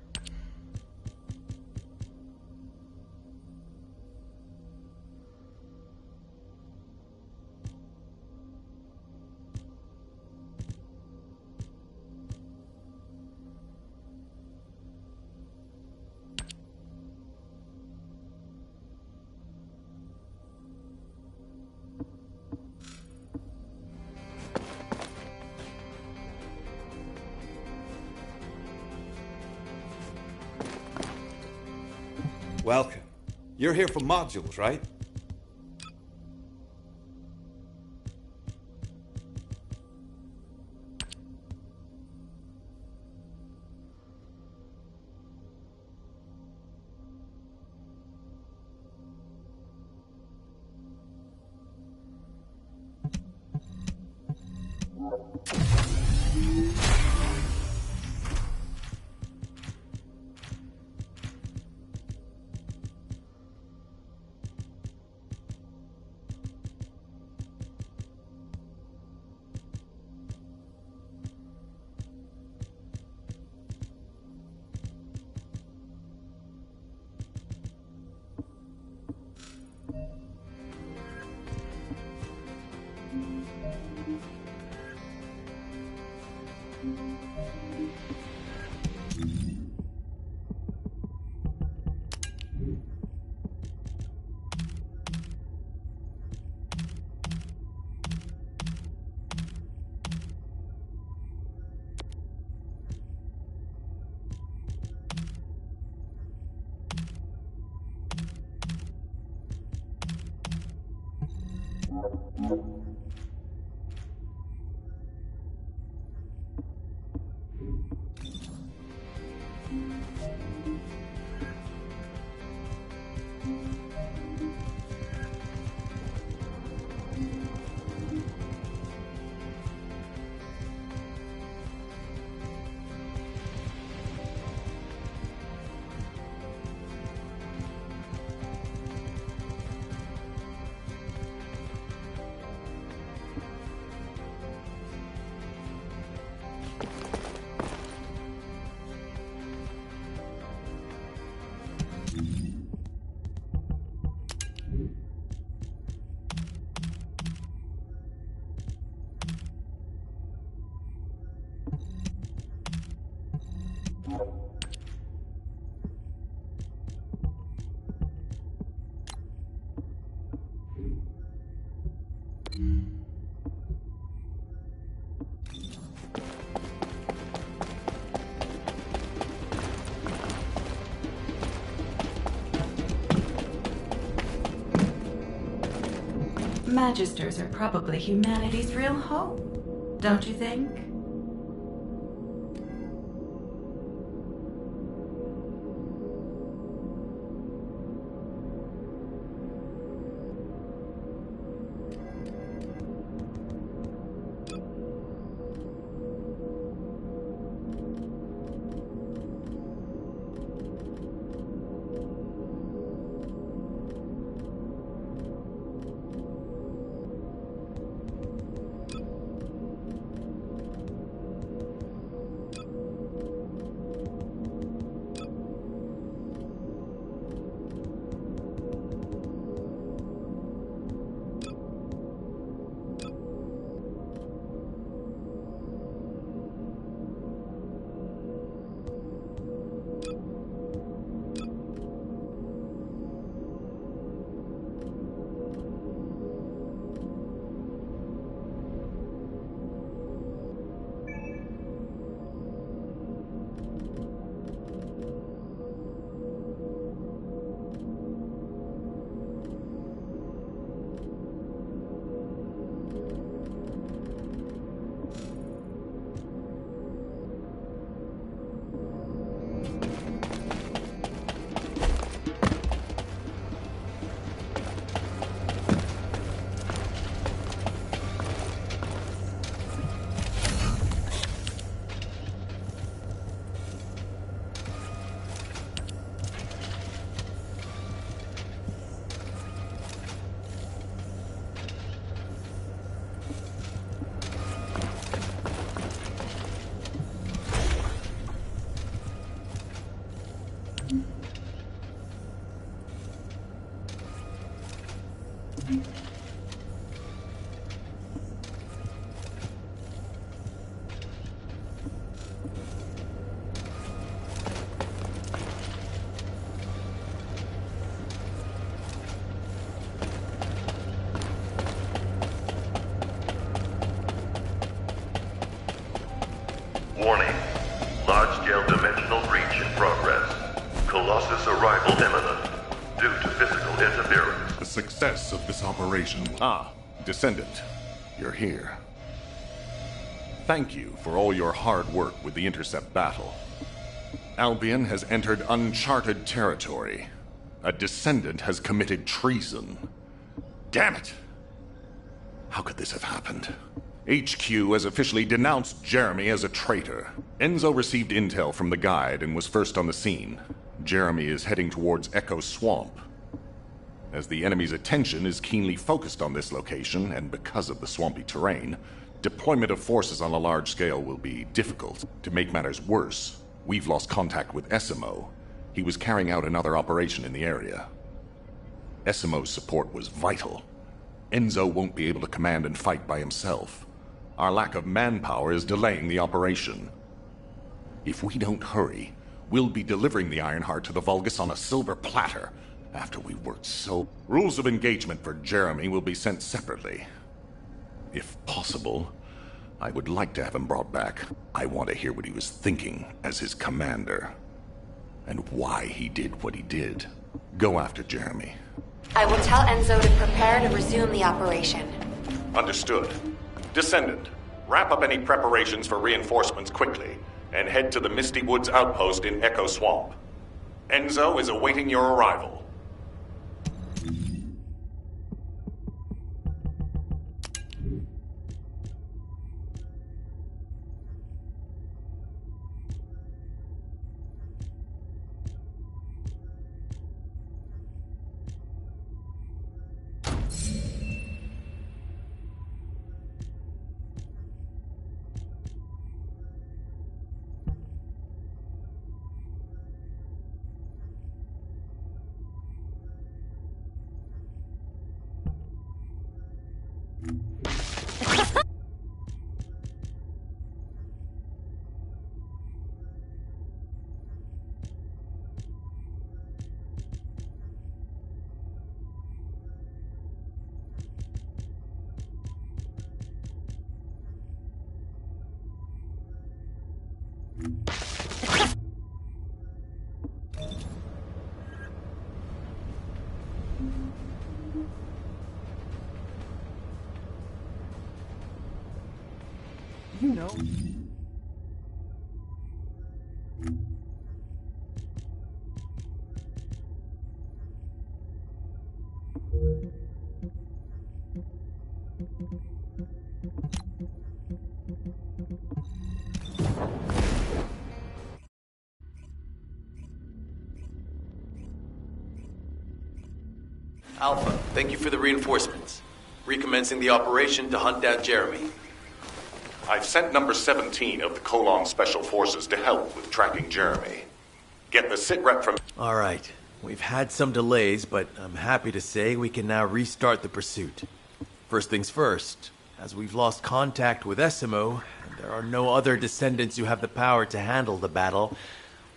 S15: Welcome. You're here for modules, right?
S16: Magisters are probably humanity's real hope, don't you think?
S10: Warning. Large-scale dimensional breach in progress. Colossus arrival imminent. Due to physical interference.
S9: The success of this operation. Ah, Descendant. You're here. Thank you for all your hard work with the intercept battle. Albion has entered uncharted territory. A Descendant has committed treason. Damn it! How could this have happened? HQ has officially denounced Jeremy as a traitor. Enzo received intel from the guide and was first on the scene. Jeremy is heading towards Echo Swamp. As the enemy's attention is keenly focused on this location, and because of the swampy terrain, deployment of forces on a large scale will be difficult. To make matters worse, we've lost contact with Essimo. He was carrying out another operation in the area. Essimo's support was vital. Enzo won't be able to command and fight by himself. Our lack of manpower is delaying the operation. If we don't hurry, we'll be delivering the Ironheart to the Vulgus on a silver platter after we've worked so... Rules of engagement for Jeremy will be sent separately. If possible, I would like to have him brought back. I want to hear what he was thinking as his commander, and why he did what he did. Go after Jeremy.
S2: I will tell Enzo to prepare to resume the operation.
S9: Understood. Descendant, wrap up any preparations for reinforcements quickly, and head to the Misty Woods outpost in Echo Swamp. Enzo is awaiting your arrival.
S1: You know.
S4: Alpha, thank you for the reinforcements. Recommencing the operation to hunt down Jeremy.
S9: I've sent number 17 of the Colon Special Forces to help with tracking Jeremy. Get the sitrep from...
S15: All right. We've had some delays, but I'm happy to say we can now restart the pursuit. First things first, as we've lost contact with Essimo, and there are no other Descendants who have the power to handle the battle,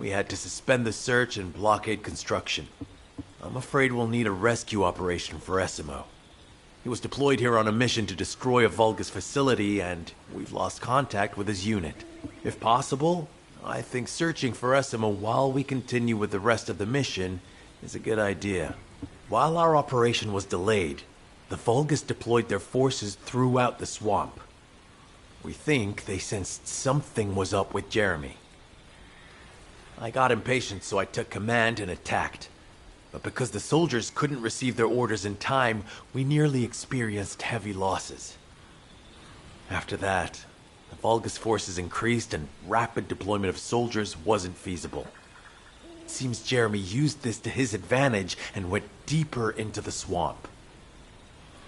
S15: we had to suspend the search and blockade construction. I'm afraid we'll need a rescue operation for Essimo. He was deployed here on a mission to destroy a Vulgus facility, and we've lost contact with his unit. If possible, I think searching for Essimo while we continue with the rest of the mission is a good idea. While our operation was delayed, the Vulgus deployed their forces throughout the swamp. We think they sensed something was up with Jeremy. I got impatient, so I took command and attacked. But because the soldiers couldn't receive their orders in time, we nearly experienced heavy losses. After that, the Vulgus forces increased and rapid deployment of soldiers wasn't feasible. It seems Jeremy used this to his advantage and went deeper into the swamp.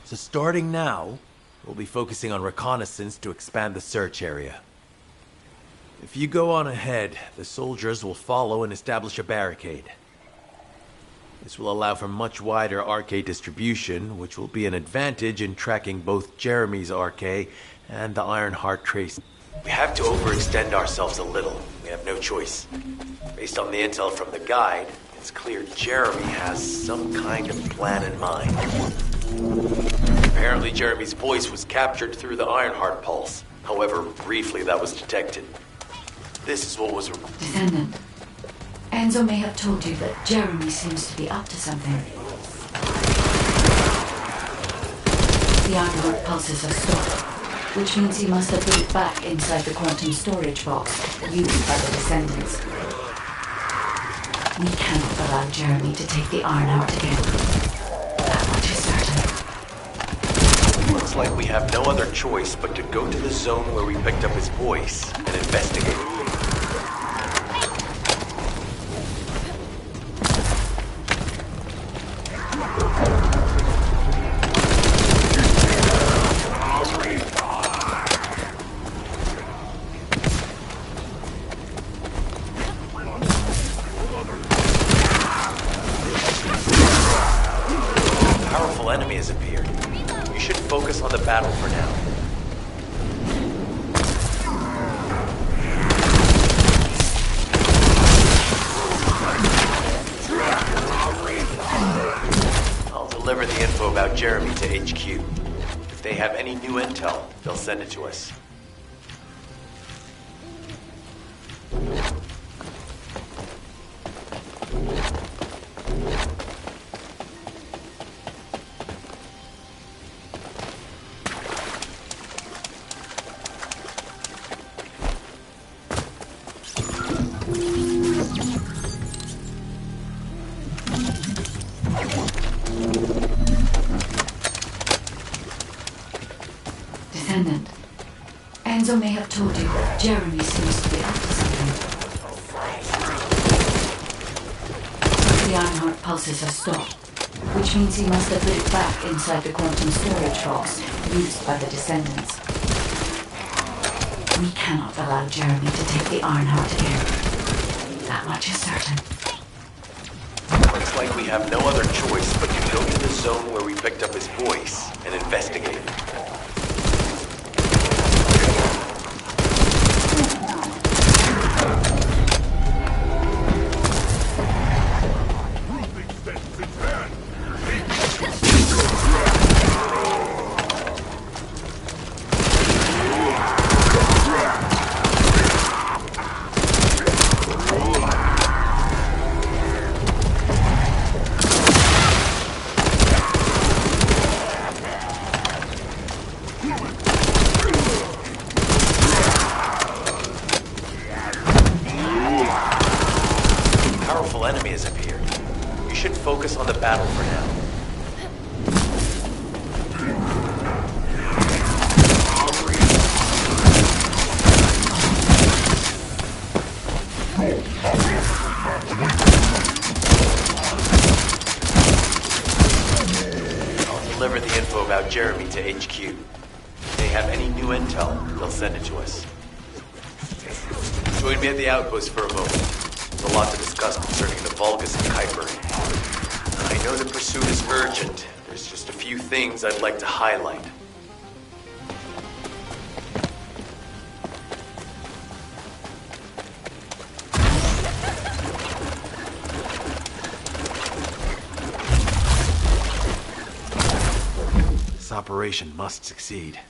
S15: So starting now, we'll be focusing on reconnaissance to expand the search area. If you go on ahead, the soldiers will follow and establish a barricade. This will allow for much wider RK distribution, which will be an advantage in tracking both Jeremy's RK and the Ironheart trace. We have to overextend ourselves a little. We have no choice. Based on the intel from the guide, it's clear Jeremy has some kind of plan in mind. Apparently Jeremy's voice was captured through the Ironheart pulse. However, briefly that was detected. This is what was...
S3: Descendant, Enzo may have told you that Jeremy seems to be up to something. The Ironheart pulses are stopped, which means he must have put it back inside the quantum storage box used by the Descendants. We cannot allow Jeremy to take the Ironheart again. That much is certain.
S4: Looks like we have no other choice but to go to the zone where we picked up his voice and investigate. Enemy has appeared. You should focus on the battle for now. I'll deliver the info about Jeremy to HQ. If they have any new intel, they'll send it to us.
S3: Descendant, Enzo may have told you that Jeremy seems to be up to something. The Ironheart pulses are stopped, which means he must have put it back inside the quantum storage box used by the Descendants. We cannot allow Jeremy to take the Ironheart again. That much is certain.
S4: Looks like we have no other choice but to go to the zone where we picked up his voice and investigate. Enemy has appeared. You should focus on the battle for now. I'll deliver the info about Jeremy to HQ. If they have any new intel, they'll send it to us. Join me at the outpost for a moment. There's a lot to discuss concerning the Vulgus and Kuiper. I know the pursuit is urgent. There's just a few things I'd like to highlight.
S15: This operation must succeed.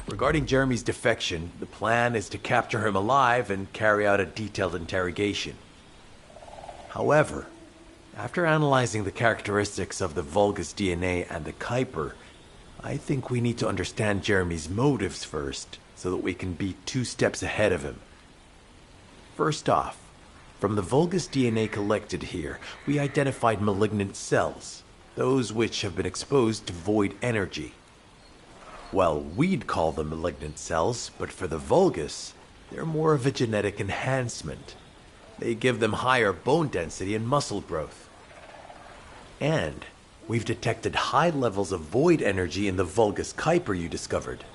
S15: Regarding Jeremy's defection, the plan is to capture him alive and carry out a detailed interrogation. However, after analyzing the characteristics of the Vulgus DNA and the Kuiper, I think we need to understand Jeremy's motives first, so that we can be 2 steps ahead of him. First off, from the Vulgus DNA collected here, we identified malignant cells, those which have been exposed to void energy. Well, we'd call them malignant cells, but for the Vulgus, they're more of a genetic enhancement. They give them higher bone density and muscle growth. And we've detected high levels of void energy in the Vulgus Kuiper you discovered.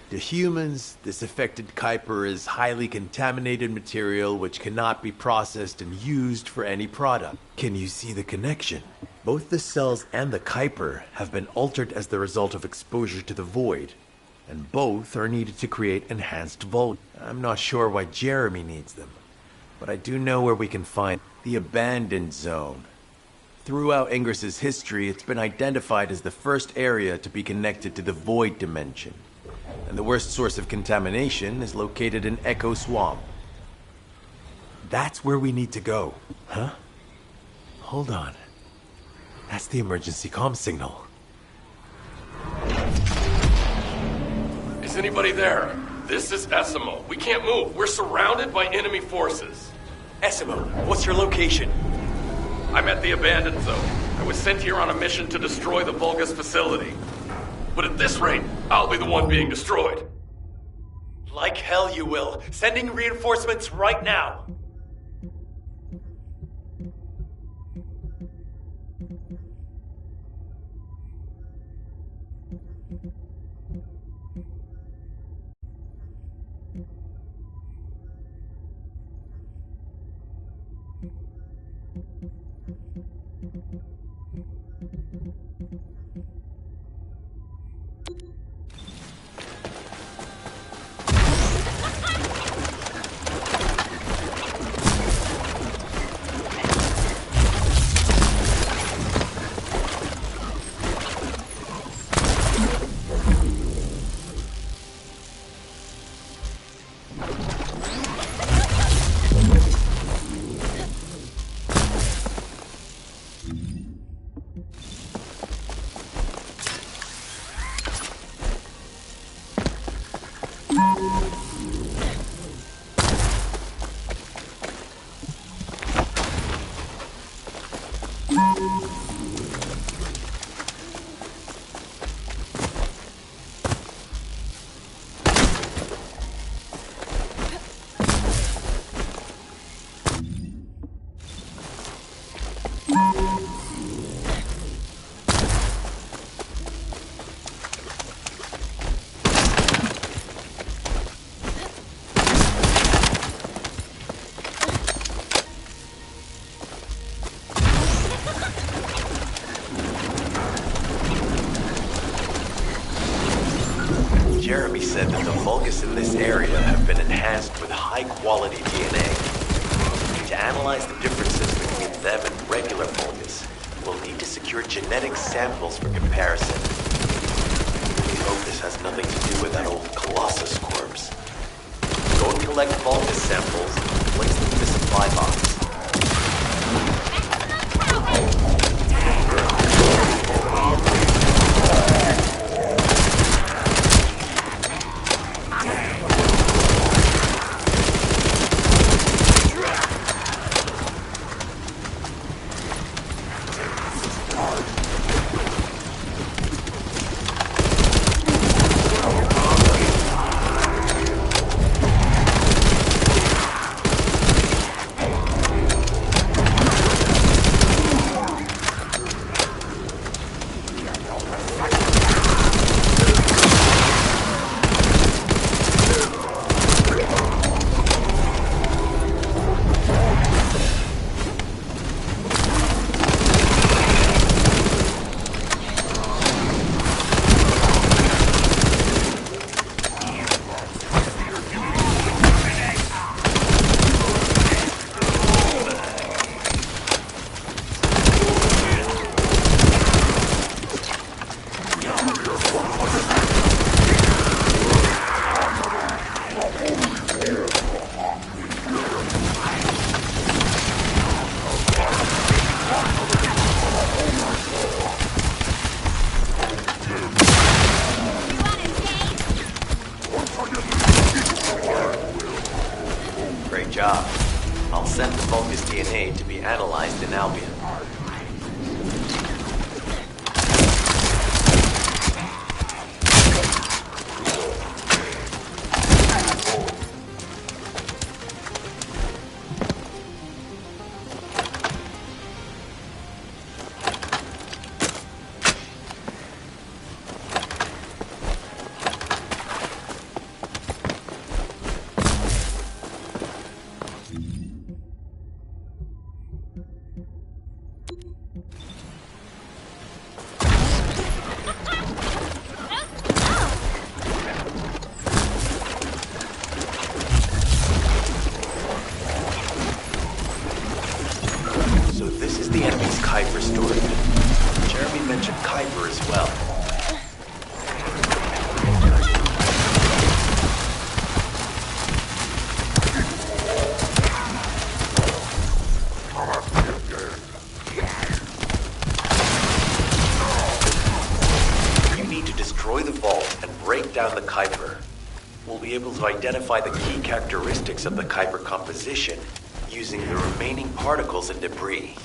S15: To humans, this affected Kuiper is highly contaminated material which cannot be processed and used for any product. Can you see the connection? Both the cells and the Kuiper have been altered as the result of exposure to the void, and both are needed to create enhanced Vulg. I'm not sure why Jeremy needs them, but I do know where we can find the Abandoned Zone. Throughout Ingris's history, it's been identified as the first area to be connected to the Void Dimension, and the worst source of contamination is located in Echo Swamp. That's where we need to go, huh? Hold on. That's the emergency comm signal.
S17: Is anybody there? This is Essimo. We can't move. We're surrounded by enemy forces.
S15: Essimo, what's your location?
S17: I'm at the Abandoned Zone. I was sent here on a mission to destroy the Vulgus facility. But at this rate, I'll be the one being destroyed.
S15: Like hell you will. Sending reinforcements right now.
S4: Jeremy said that the Vulgus in this area have been enhanced with high-quality DNA. To analyze the differences between them and regular Vulgus, we'll need to secure genetic samples for comparison. We hope this has nothing to do with that old Colossus corpse. Go and collect Vulgus samples and place them in the supply box. I'll send the Vulgus DNA to be analyzed in Albion. Kuiper as well. You need to destroy the vault and break down the Kuiper. We'll be able to identify the key characteristics of the Kuiper composition using the remaining particles and debris.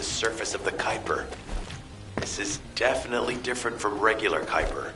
S4: Surface of the Kuiper. This is definitely different from regular Kuiper.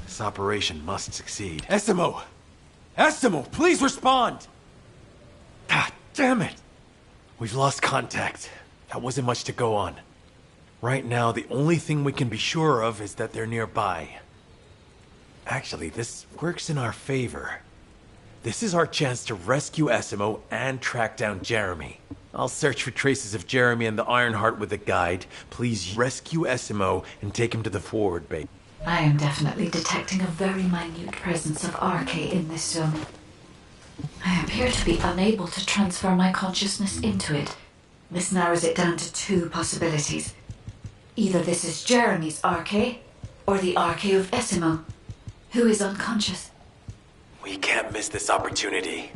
S4: This operation must succeed.
S15: Essimo! Essimo, please respond! God damn it! We've lost contact. That wasn't much to go on. Right now, the only thing we can be sure of is that they're nearby. Actually, this works in our favor. This is our chance to rescue Essimo and track down Jeremy. I'll search for traces of Jeremy and the Ironheart with a guide. Please rescue Essimo and take him to the forward bay.
S3: I am definitely detecting a very minute presence of RK in this zone. I appear to be unable to transfer my consciousness into it. This narrows it down to two possibilities. Either this is Jeremy's RK, or the RK of Essimo, who is unconscious.
S4: We can't miss this opportunity.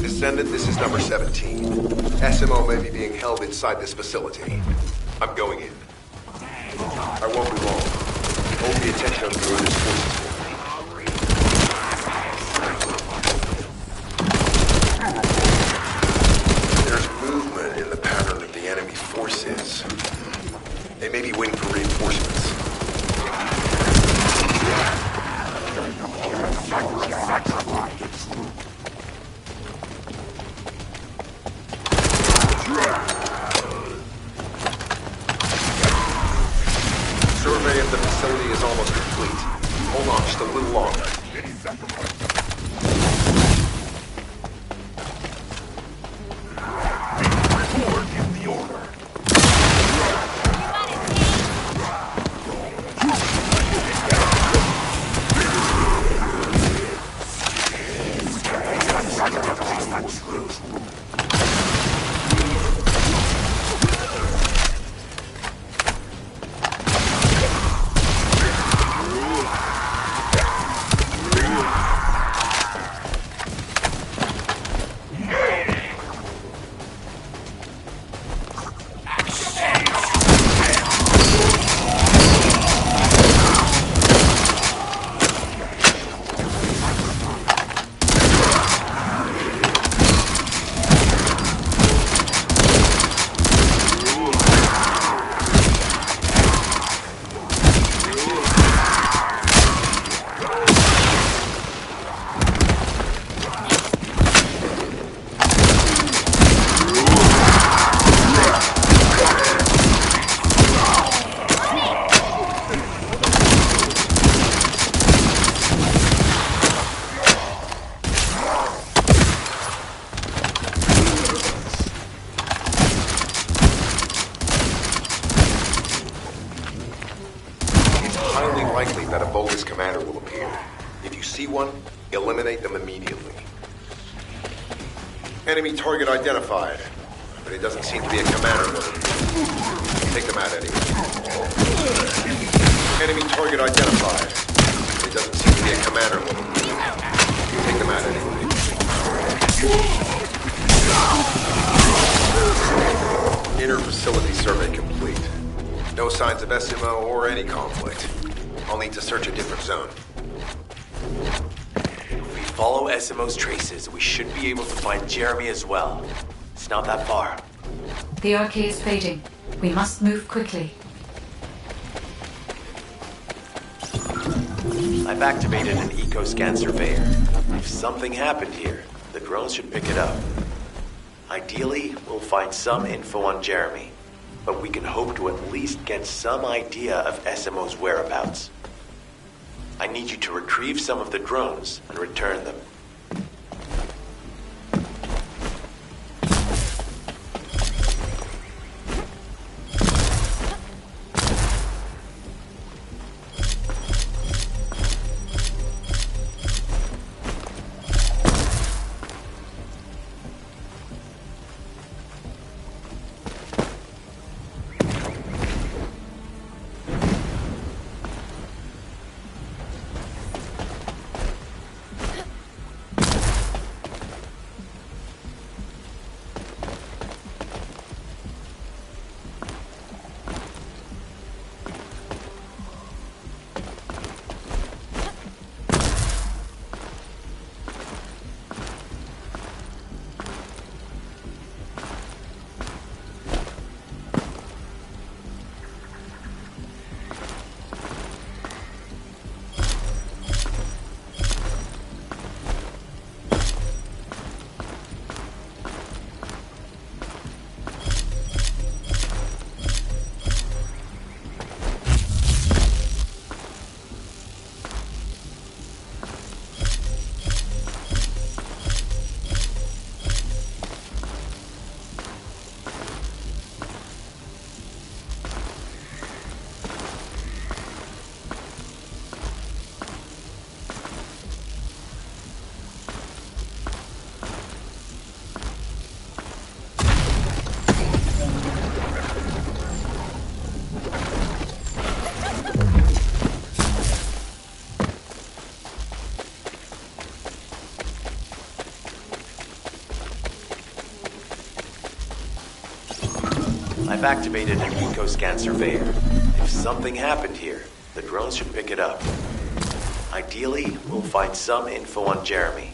S18: Descendant, this is number 17. Essimo may be being held inside this facility. I'm going in. I won't be long. Hold the attention of the Earth's forces for me. There's movement in the pattern of the enemy forces. They may be waiting for reinforcements. The facility is almost complete. Hold on just a little longer. Enemy target identified, but it doesn't seem to be a commander mode. Take them out anyway. Enemy target identified, but it doesn't seem to be a commander mode. Take them out anyway. Inner facility survey complete. No signs of SMO or any conflict. I'll need to search a different zone.
S4: Follow SMO's traces, we should be able to find Jeremy as well. It's not that far.
S3: The RK is fading. We must move quickly.
S4: I've activated an eco-scan surveyor. If something happened here, the drones should pick it up. Ideally, we'll find some info on Jeremy, but we can hope to at least get some idea of SMO's whereabouts. I need you to retrieve some of the drones and return them. I've activated an eco-scan surveyor. If something happened here, the drones should pick it up. Ideally, we'll find some info on Jeremy,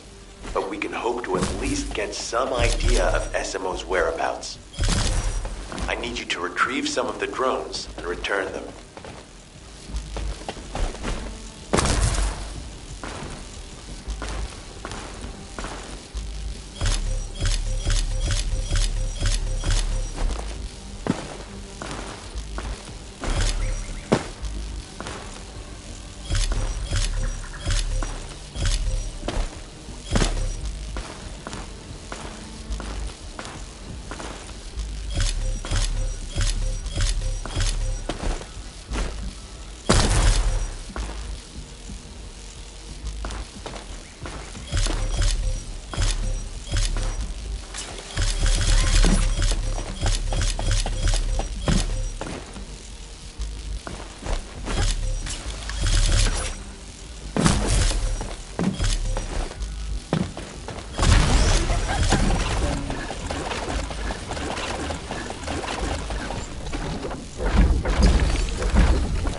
S4: but we can hope to at least get some idea of SMO's whereabouts. I need you to retrieve some of the drones and return them.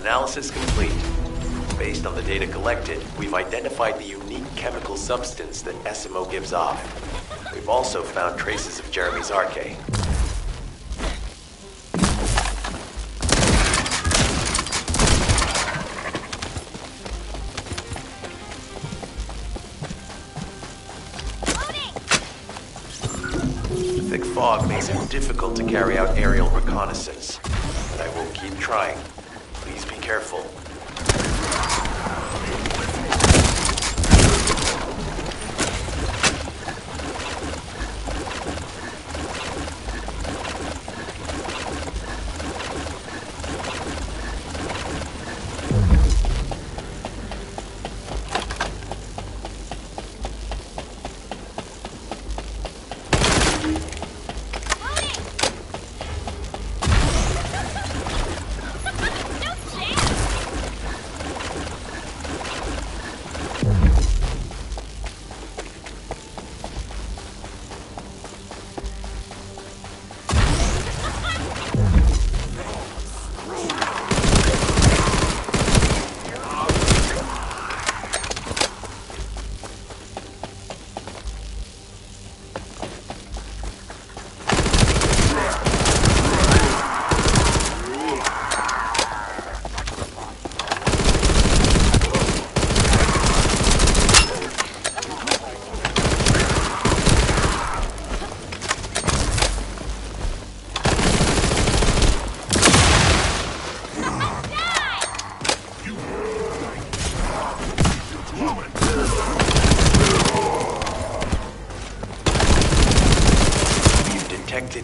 S4: Analysis complete. Based on the data collected, we've identified the unique chemical substance that SMO gives off. We've also found traces of Jeremy's arcade. Thick fog makes it difficult to carry out aerial reconnaissance, but I will keep trying. Please be careful.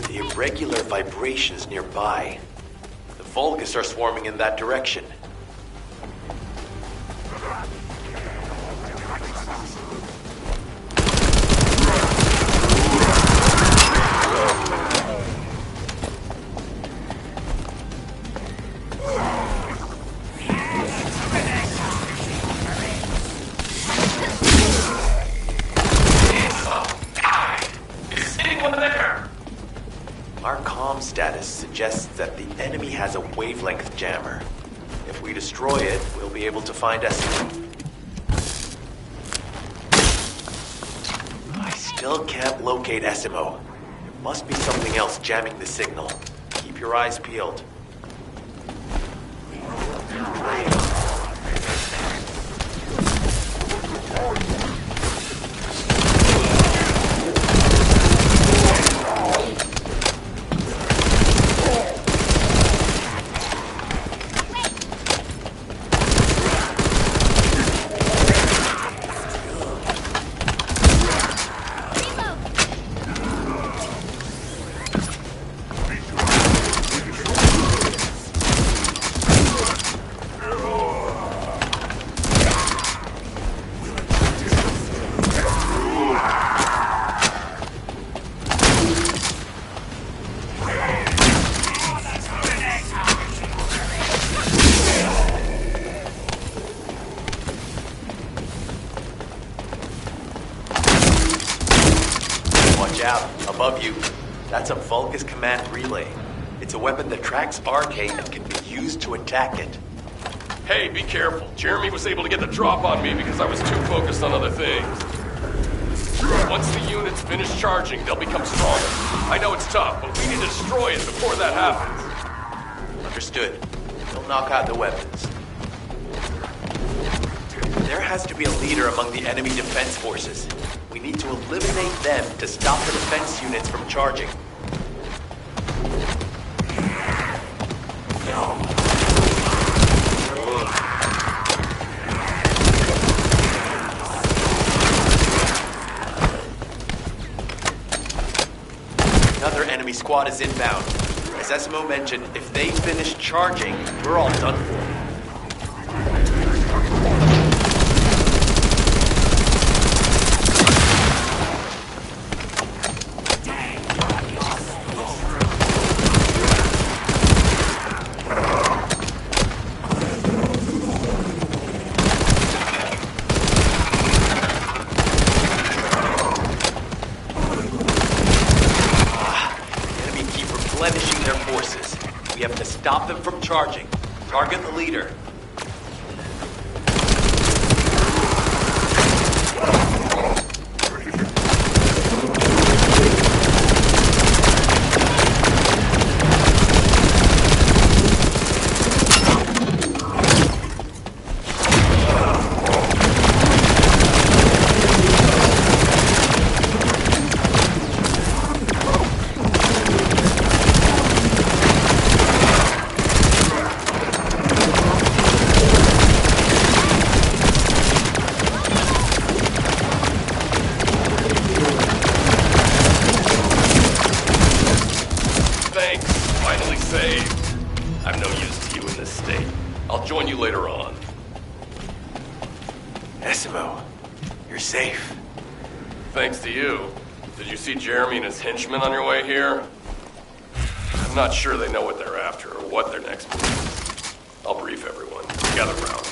S4: Irregular vibrations nearby. The Vulgus are swarming in that direction. Status suggests that the enemy has a wavelength jammer. If we destroy it, we'll be able to find SMO. I still can't locate SMO. There must be something else jamming the signal. Keep your eyes peeled. Above you. That's a Vulgus command relay. It's a weapon that tracks arcade and can be used to attack it.
S17: Hey, be careful. Jeremy was able to get the drop on me because I was too focused on other things. Once the units finish charging, they'll become stronger. I know it's tough, but we need to destroy it before that happens.
S4: Understood. We'll knock out the weapons. There has to be a leader among the enemy defense forces. We need to eliminate them to stop the defense units from charging. Another enemy squad is inbound. As SMO mentioned, if they finish charging, we're all done for. Replenishing their forces. We have to stop them from charging. Target the leader.
S17: Jeremy and his henchmen on your way here? I'm not sure they know what they're after or what their next move is. I'll brief everyone. Gather round.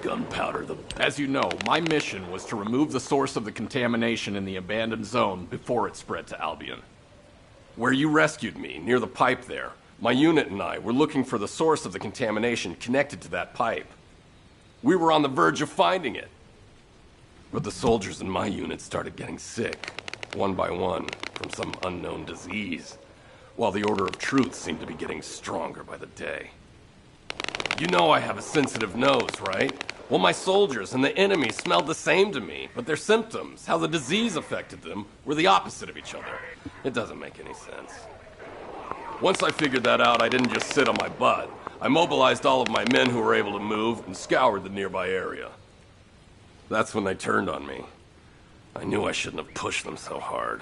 S17: gunpowder. As you know, my mission was to remove the source of the contamination in the abandoned zone before it spread to Albion. Where you rescued me, near the pipe there, my unit and I were looking for the source of the contamination connected to that pipe. We were on the verge of finding it. But the soldiers in my unit started getting sick, one by one, from some unknown disease, while the Order of Truth seemed to be getting stronger by the day. You know I have a sensitive nose, right? Well, my soldiers and the enemy smelled the same to me, but their symptoms, how the disease affected them, were the opposite of each other. It doesn't make any sense. Once I figured that out, I didn't just sit on my butt. I mobilized all of my men who were able to move and scoured the nearby area. That's when they turned on me. I knew I shouldn't have pushed them so hard.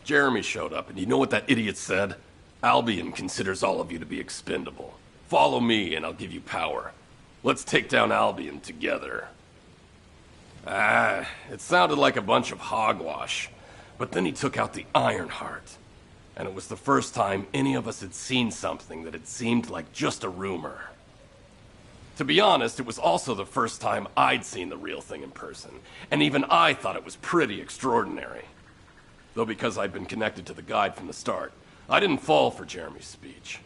S17: Jeremy showed up, and you know what that idiot said? Albion considers all of you to be expendable. Follow me, and I'll give you power. Let's take down Albion together. It sounded like a bunch of hogwash. But then he took out the Ironheart. And it was the first time any of us had seen something that had seemed like just a rumor. To be honest, it was also the first time I'd seen the real thing in person, and even I thought it was pretty extraordinary. Though because I'd been connected to the guide from the start, I didn't fall for Jeremy's speech.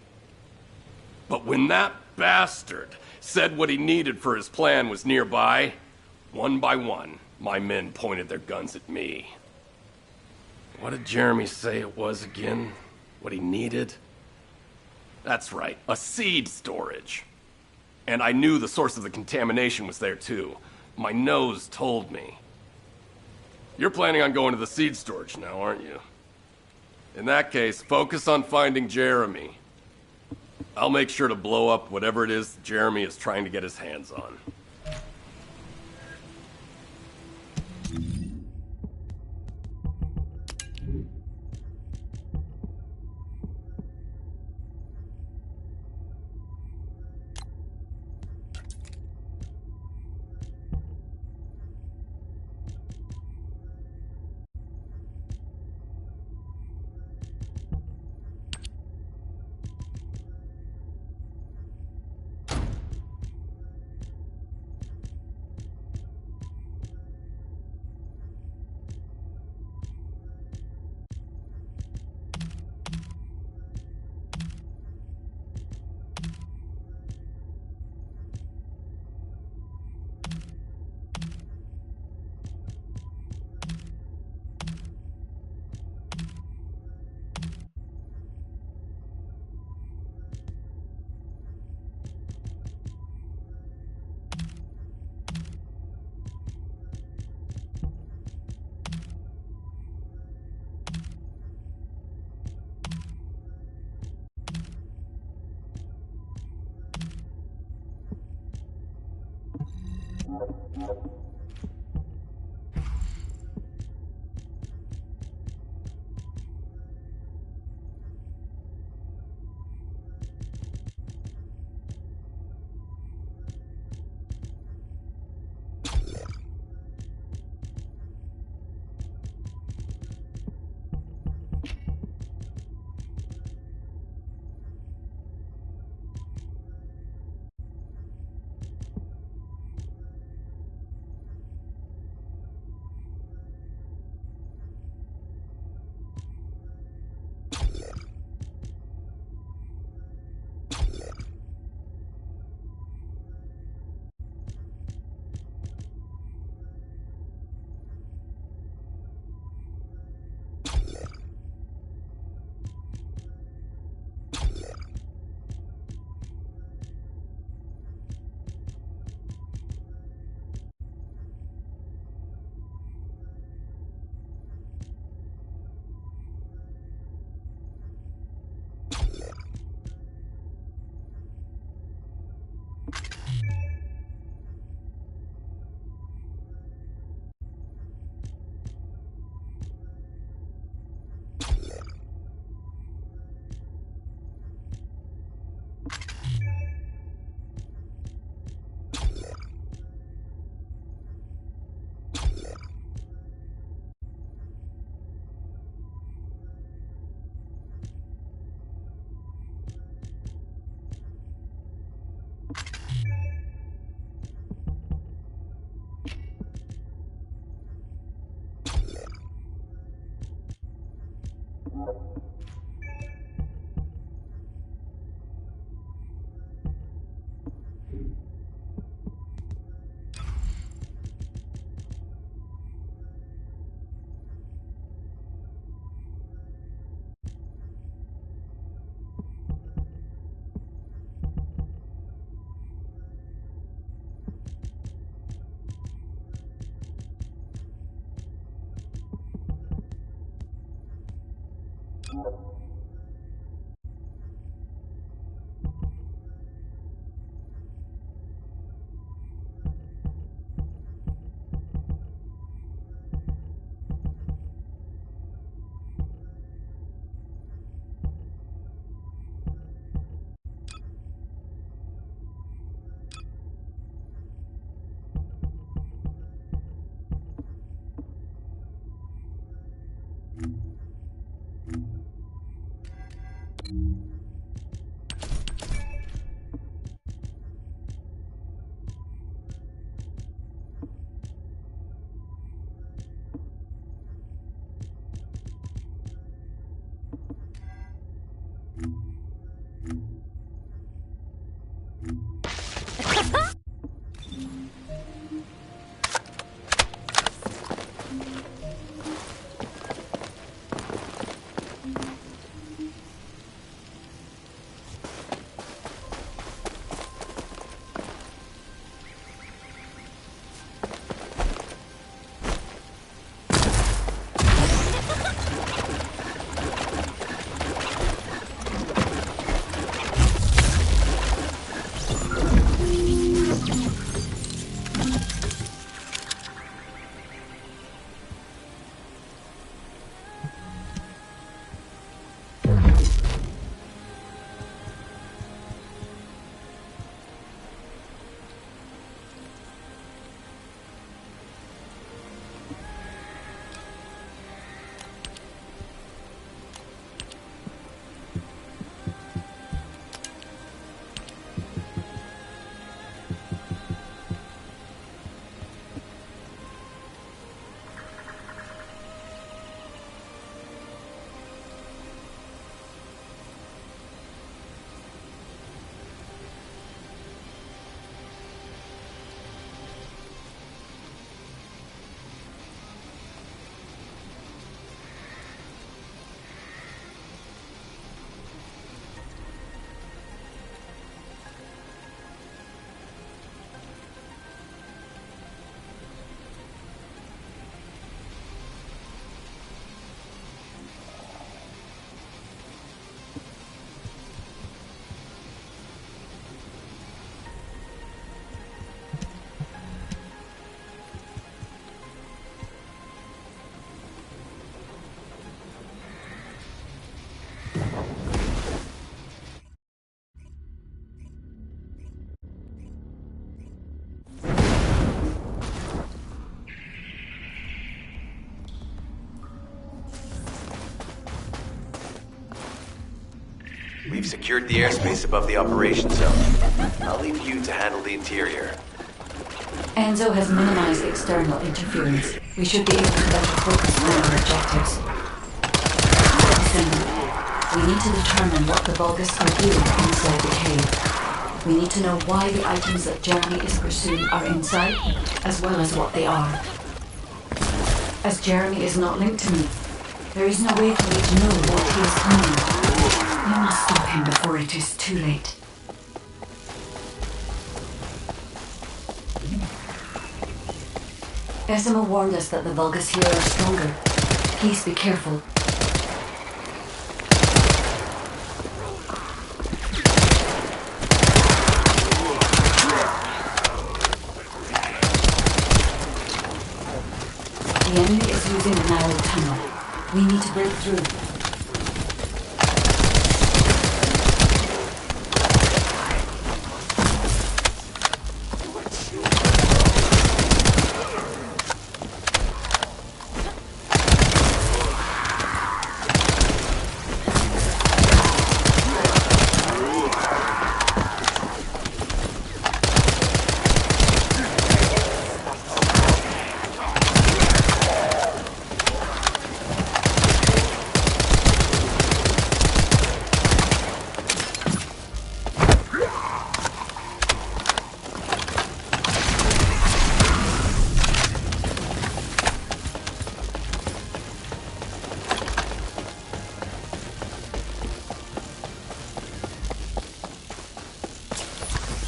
S17: But when that bastard said what he needed for his plan was nearby, one by one, my men pointed their guns at me. What did Jeremy say it was again? What he needed? That's right, a seed storage. And I knew the source of the contamination was there too. My nose told me. You're planning on going to the seed storage now, aren't you? In that case, focus on finding Jeremy. I'll make sure to blow up whatever it is Jeremy is trying to get his hands on.
S4: We've secured the airspace above the operation zone. I'll leave you to handle the interior.
S3: Enzo has minimized external interference. We should be able to better focus on our objectives. Descendant, we need to determine what the Vulgus are doing inside the cave. We need to know why the items that Jeremy is pursuing are inside, as well as what they are. As Jeremy is not linked to me, there is no way for me to know what he is planning. We must stop him before it is too late. Esima warned us that the Vulgus here are stronger. Please be careful. The enemy is using a narrow tunnel. We need to break through.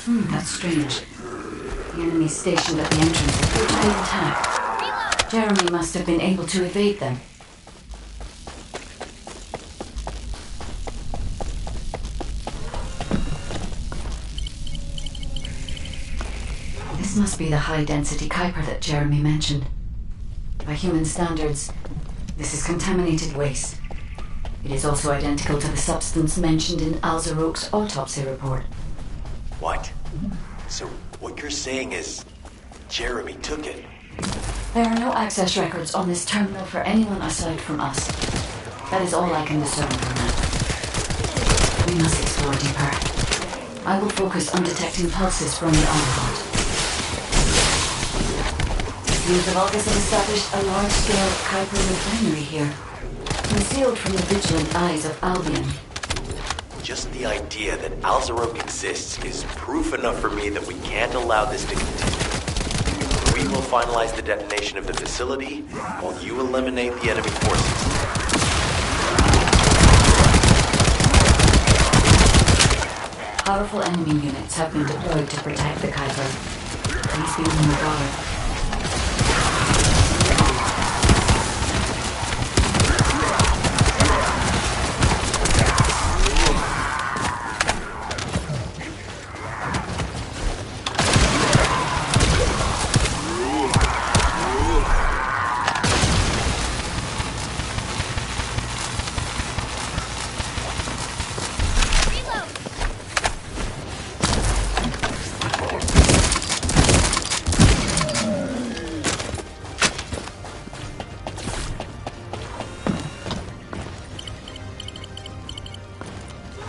S3: That's strange. The enemies stationed at the entrance appear to be intact. Jeremy must have been able to evade them. This must be the high-density Kuiper that Jeremy mentioned. By human standards, this is contaminated waste. It is also identical to the substance mentioned in Alzarok's autopsy report.
S4: What? So what you're saying is Jeremy took it?
S3: There are no access records on this terminal for anyone aside from us. That is all I can discern from that. We must explore deeper. I will focus on detecting pulses from the Ironheart. The Vulgus have established a large-scale Kuiper refinery here, concealed from the vigilant eyes of Albion.
S4: Just the idea that Alzarok exists is proof enough for me that we can't allow this to continue. We will finalize the detonation of the facility while you eliminate the enemy forces.
S3: Powerful enemy units have been deployed to protect the Kuiper. Please be on your guard.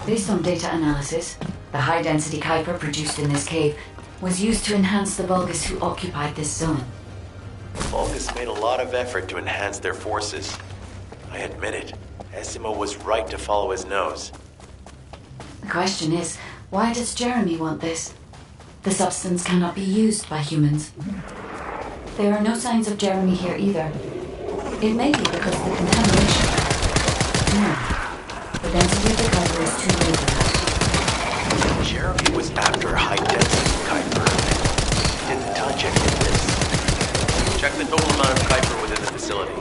S3: Based on data analysis, the high-density Kuiper produced in this cave was used to enhance the Vulgus who occupied this zone.
S4: Vulgus made a lot of effort to enhance their forces. I admit it. Essimo was right to follow his nose.
S3: The question is, why does Jeremy want this? The substance cannot be used by humans. There are no signs of Jeremy here either. It may be because of the contamination. No. The density of the Kuiper is too low for that.
S4: Jeremy was after high-density Kuiper. He didn't touch any of this. Check the total amount of Kuiper within the facility.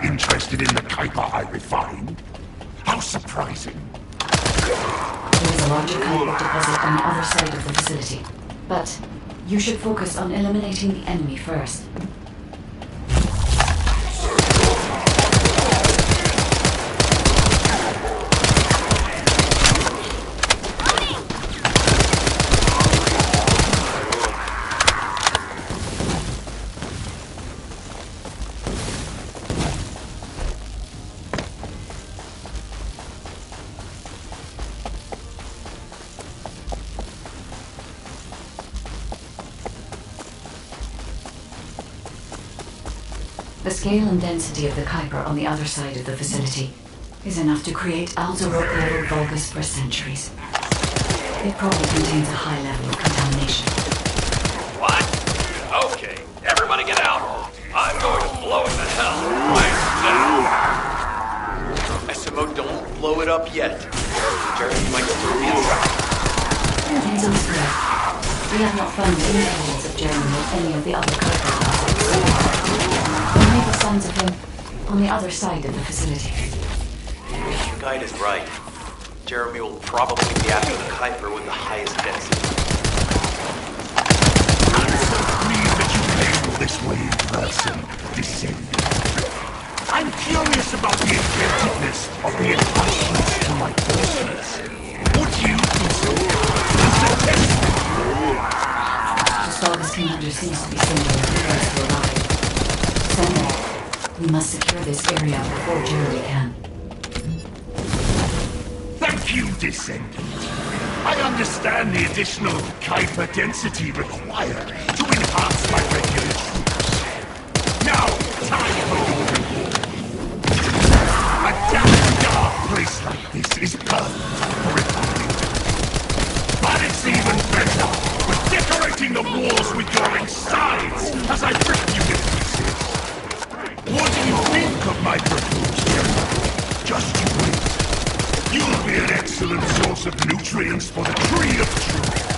S7: Interested in the Kuiper I refined? How surprising.
S3: There is a larger Kuiper deposit on the other side of the facility. But you should focus on eliminating the enemy first. The scale and density of the Kuiper on the other side of the facility is enough to create Alzarok-level Vulgus for centuries. It probably contains a high level of contamination.
S17: What? Okay, everybody get out. I'm going to blow it to hell right now.
S4: Essimo, don't blow it up yet. Jeremy might still be inside.
S3: Hazel is correct. We have not found any evidence of Jeremy or any of the other Kuiper concepts. There may be signs of him on the other side of the facility.
S4: Your guide is right. Jeremy will probably be after the Kuiper with the highest density.
S7: I'm so pleased that you came this way in person, Descendant. I'm curious about the effectiveness of the enhancements to my forces. Would you consider as a test?
S3: The Vulgus commander seems to be sending the first to arrive. Descendant, we must secure this area before Jeremy can.
S7: Thank you, Descendant. I understand the additional Kuiper density required to enhance my regular troops. Now, time for your reward. This is perfect for refining. But it's even better for decorating the walls with your insides as I rip you to pieces. What do you think of my proposal? Just you wait. You'll be an excellent source of nutrients for the tree of truth.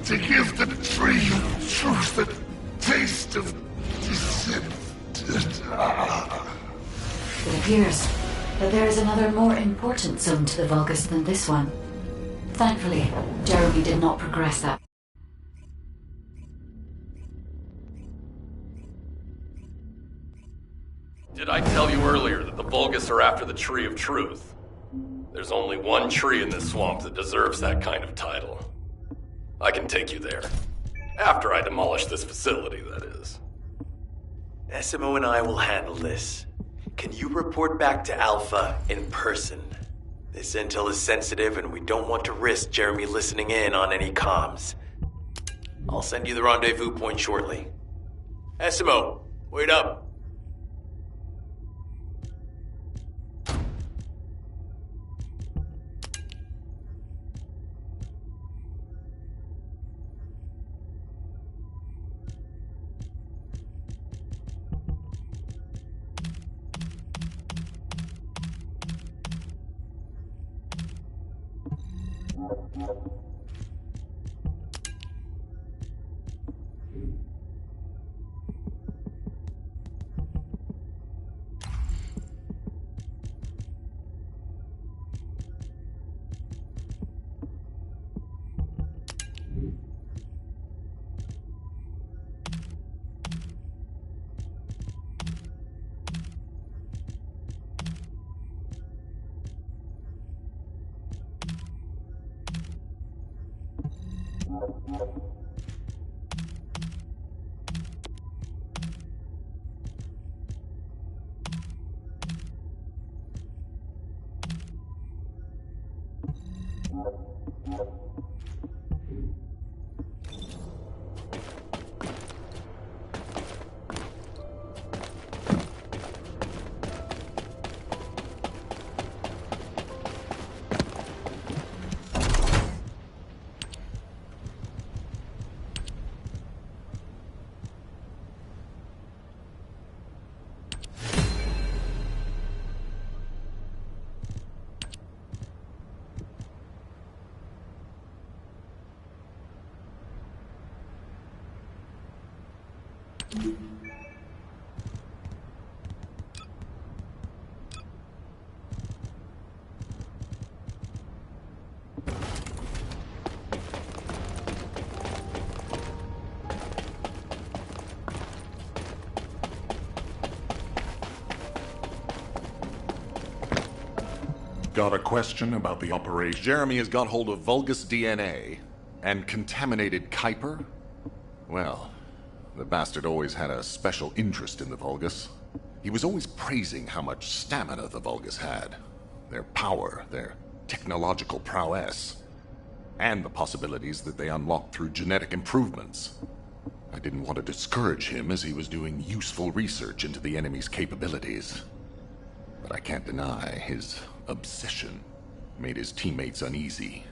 S7: To give the tree of truth the taste of Descendant.
S3: It appears that there is another more important zone to the Vulgus than this one. Thankfully, Jeremy did not progress that.
S17: Did I tell you earlier that the Vulgus are after the Tree of Truth? There's only one tree in this swamp that deserves that kind of title. I can take you there. After I demolish this facility, that is.
S15: SMO and I will handle this. Can you report back to Alpha in person? This intel is sensitive and we don't want to risk Jeremy listening in on any comms. I'll send you the rendezvous point shortly. SMO, wait up.
S9: Got a question about the operation? Jeremy has got hold of Vulgus DNA and contaminated Kuiper? Well, the bastard always had a special interest in the Vulgus. He was always praising how much stamina the Vulgus had, their power, their technological prowess, and the possibilities that they unlocked through genetic improvements. I didn't want to discourage him as he was doing useful research into the enemy's capabilities. But I can't deny his obsession made his teammates uneasy.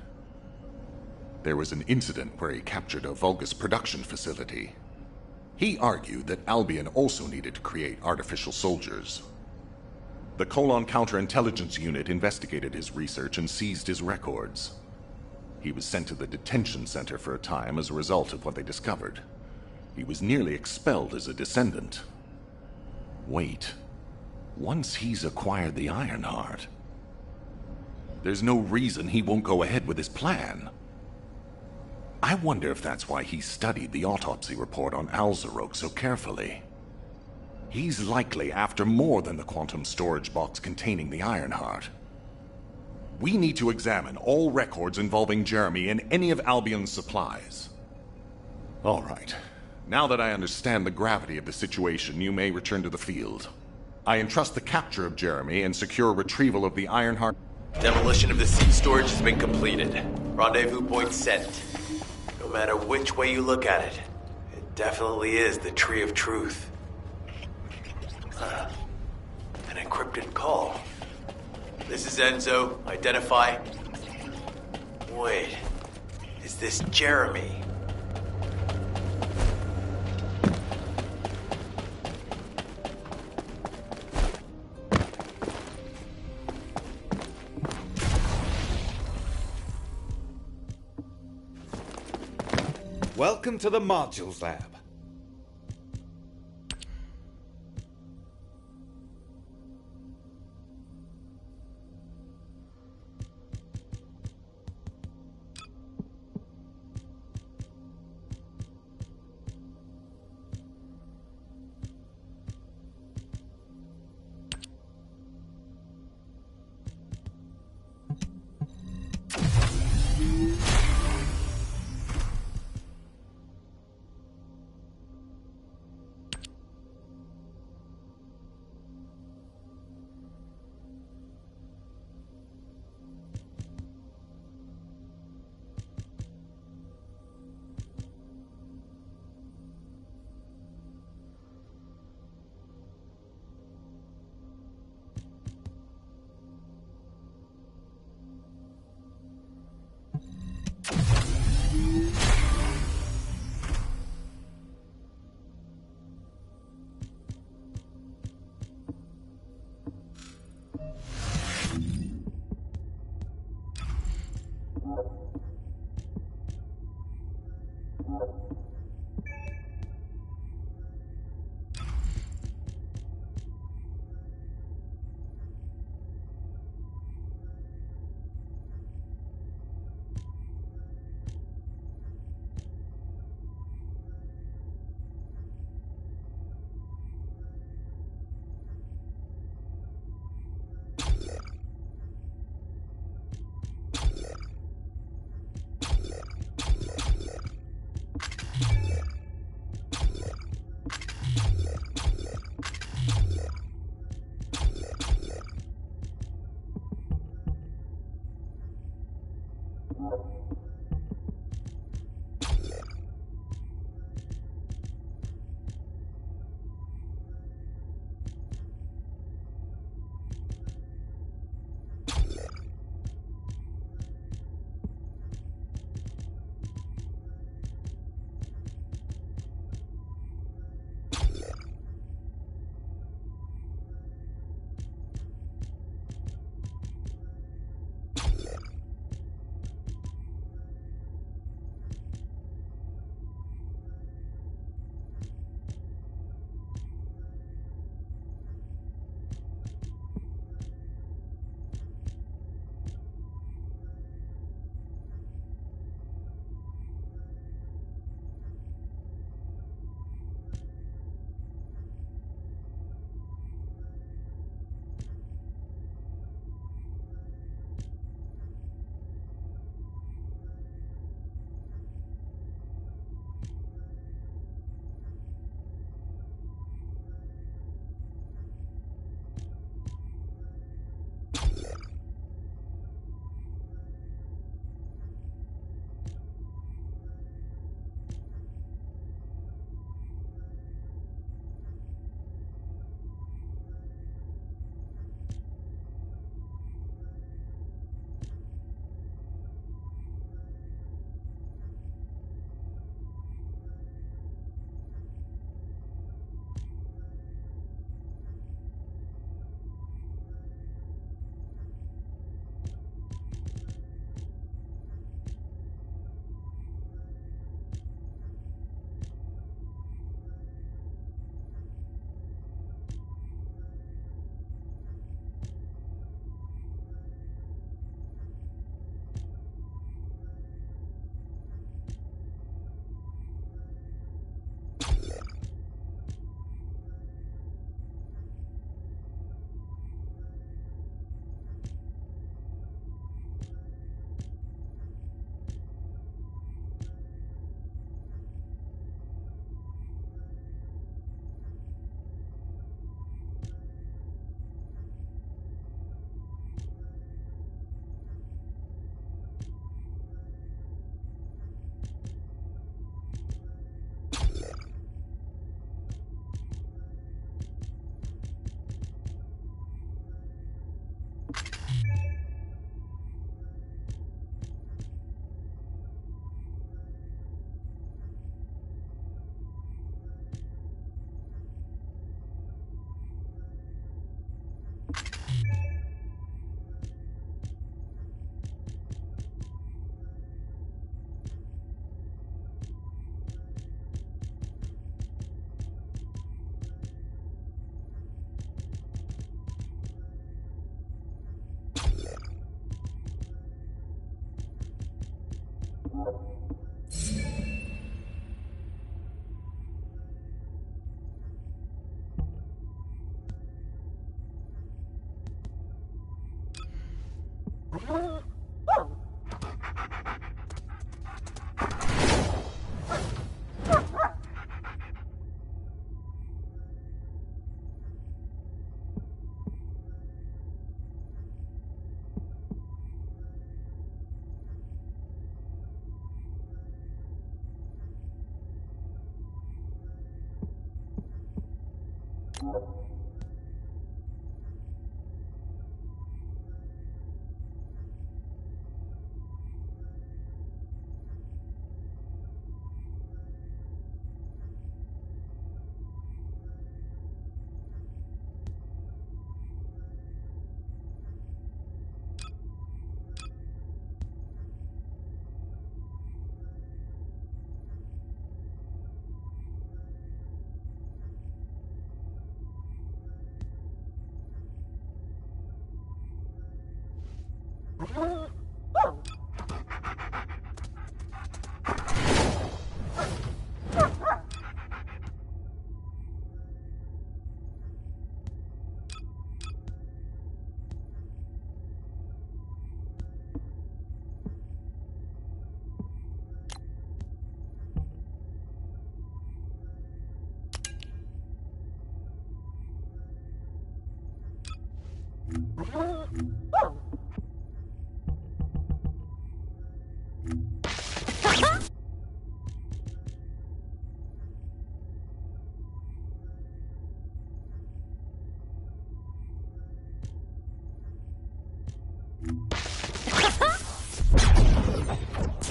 S9: There was an incident where he captured a Vulgus production facility. He argued that Albion also needed to create artificial soldiers. The Colon Counterintelligence Unit investigated his research and seized his records. He was sent to the detention center for a time as a result of what they discovered. He was nearly expelled as a Descendant. Wait. Once he's acquired the Ironheart, there's no reason he won't go ahead with his plan. I wonder if that's why he studied the autopsy report on Alzarok so carefully. He's likely after more than the quantum storage box containing the Ironheart. We need to examine all records involving Jeremy and any of Albion's supplies. All right. Now that I understand the gravity of the situation, you may return to the field. I entrust the capture of Jeremy and secure retrieval of the Ironheart.
S15: Demolition of the seed storage has been completed. Rendezvous point set. No matter which way you look at it, it definitely is the Tree of Truth. An encrypted call. This is Enzo. Identify. Wait. Is this Jeremy?
S19: Welcome to the Modules Lab.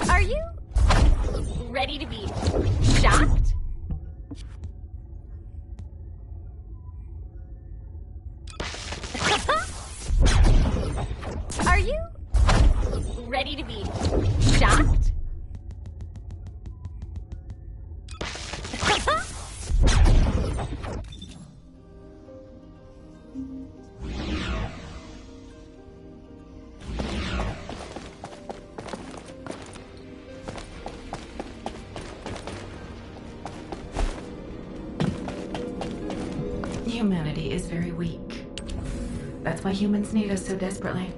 S8: Are you ready to be shocked? Are you ready to be shocked?
S16: Humanity is very weak. That's why humans need us so desperately.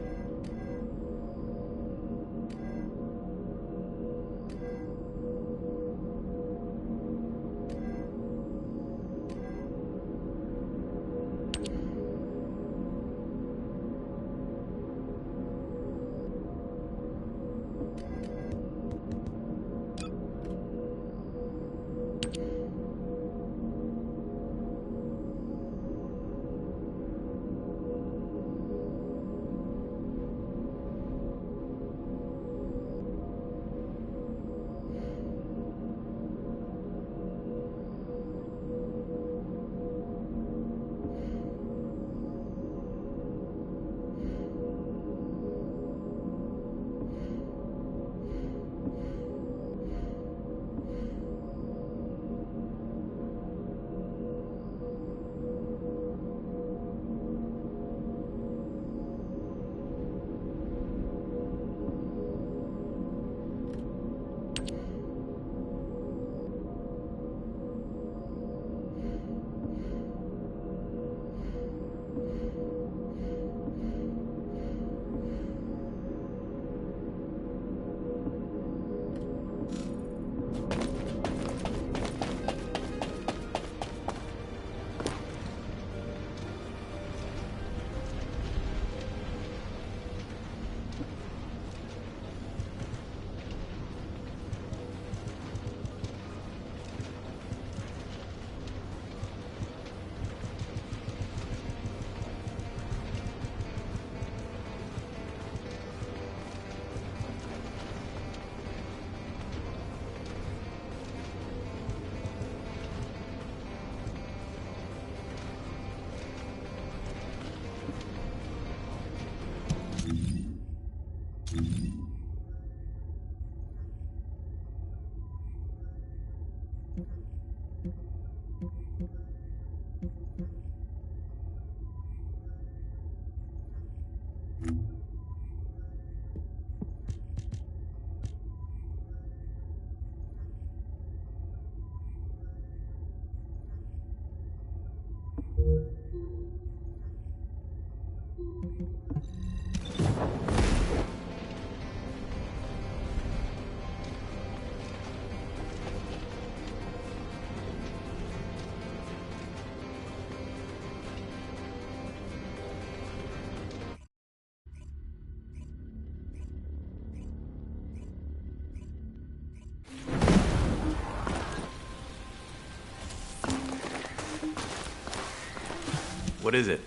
S15: What is it?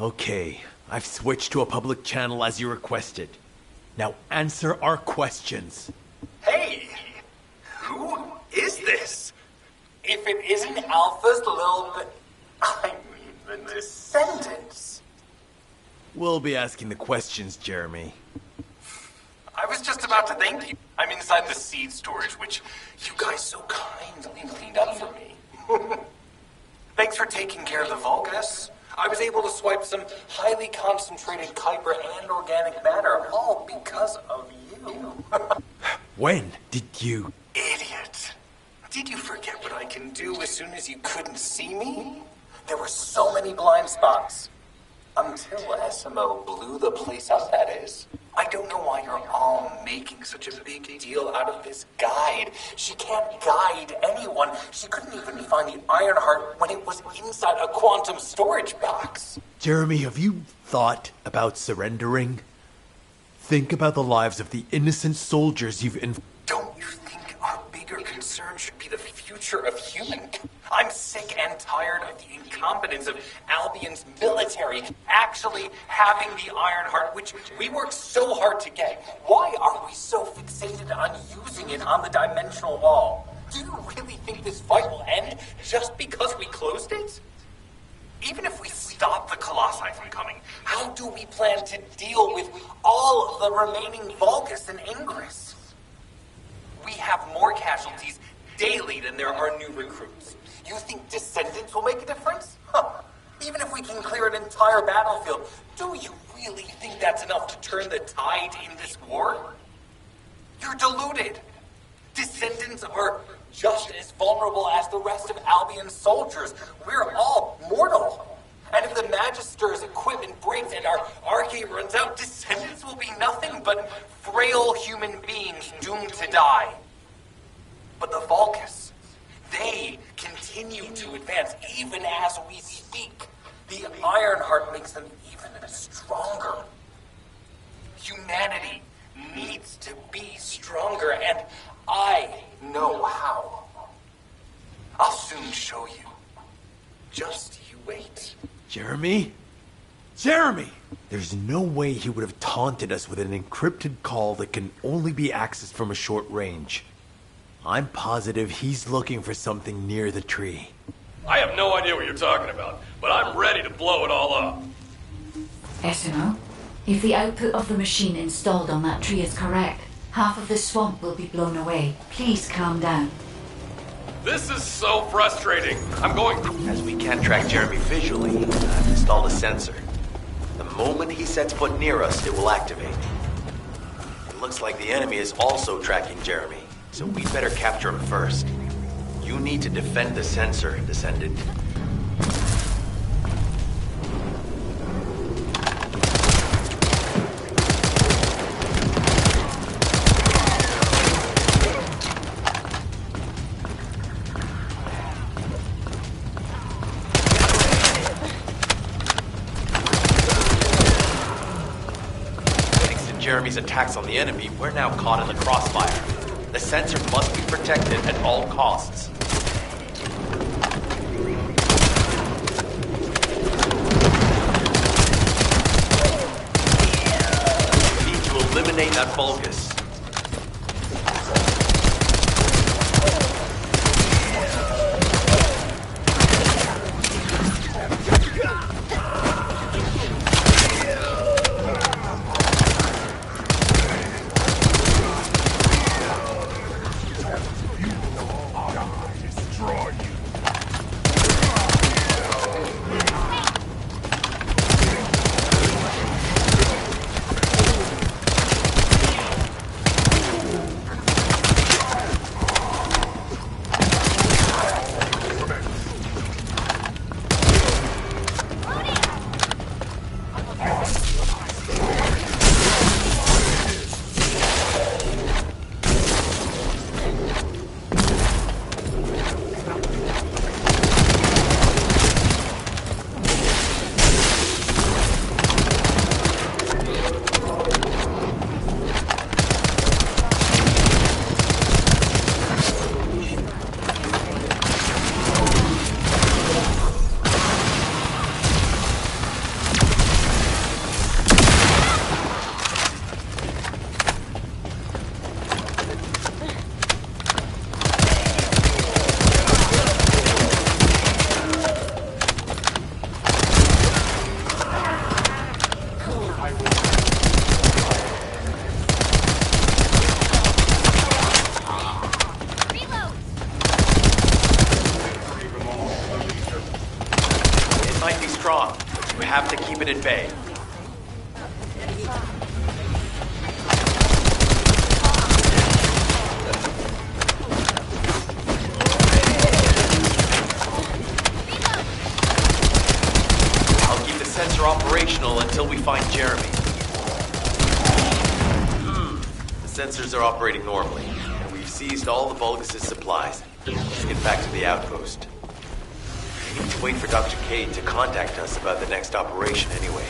S15: Okay, I've switched to a public channel as you requested. Now answer our questions.
S1: Hey! Who is this? If it isn't Alpha's little bit... I mean, the Descendants.
S15: We'll be asking the questions, Jeremy.
S1: I was just about to thank you. I'm inside the seed storage, which you guys so kindly cleaned up for me. Thanks for taking care of the Vulgus. I was able to swipe some highly concentrated Kuiper and organic matter, all because of you.
S15: When did you...
S1: Idiot. Did you forget what I can do as soon as you couldn't see me? There were so many blind spots. Until SMO blew the place up, that is. I don't know why you're all making such a big deal out of this guide. She can't guide anyone. She couldn't even find the Ironheart when it was inside a quantum storage box.
S15: Jeremy, have you thought about surrendering? Think about the lives of the innocent soldiers you've
S1: Don't you think our bigger concern should be the future of humankind? I'm sick and tired of the incompetence of Albion's military actually having the Ironheart, which we worked so hard to get. Why are we so fixated on using it on the dimensional wall? Do you really think this fight will end just because we closed it? Even if we stop the Colossi from coming, how do we plan to deal with all of the remaining Vulgus and Ingress? We have more casualties daily than there are new recruits. You think Descendants will make a difference? Huh. Even if we can clear an entire battlefield, do you really think that's enough to turn the tide in this war? You're deluded. Descendants are just as vulnerable as the rest of Albion's soldiers. We're all mortal. And if the Magister's equipment breaks and our arcade runs out, Descendants will be nothing but frail human beings doomed to die. But the Vulgus, they continue to advance even as we speak. The Ironheart makes them even stronger. Humanity needs to be stronger, and I know how. I'll soon show you. Just you wait.
S15: Jeremy? Jeremy! There's no way he would have taunted us with an encrypted call that can only be accessed from a short range. I'm positive he's looking for something near the tree.
S17: I have no idea what you're talking about, but I'm ready to blow it all up.
S3: SMO, if the output of the machine installed on that tree is correct, half of the swamp will be blown away. Please calm down.
S17: This is so frustrating. I'm going...
S4: As we can't track Jeremy visually, I've installed a sensor. The moment he sets foot near us, it will activate. It looks like the enemy is also tracking Jeremy, so we'd better capture him first. You need to defend the sensor, Descendant. Thanks to Jeremy's attacks on the enemy, we're now caught in the crossfire. The sensor must be protected at all costs. We need to eliminate that Vulgus.
S15: It might be strong, but you have to keep it at bay. I'll keep the sensor operational until we find Jeremy. The sensors are operating normally, and we've seized all the Vulgus' supplies. Let's get back to the outpost. We need to wait for Dr. Cade to contact us about the next operation anyway.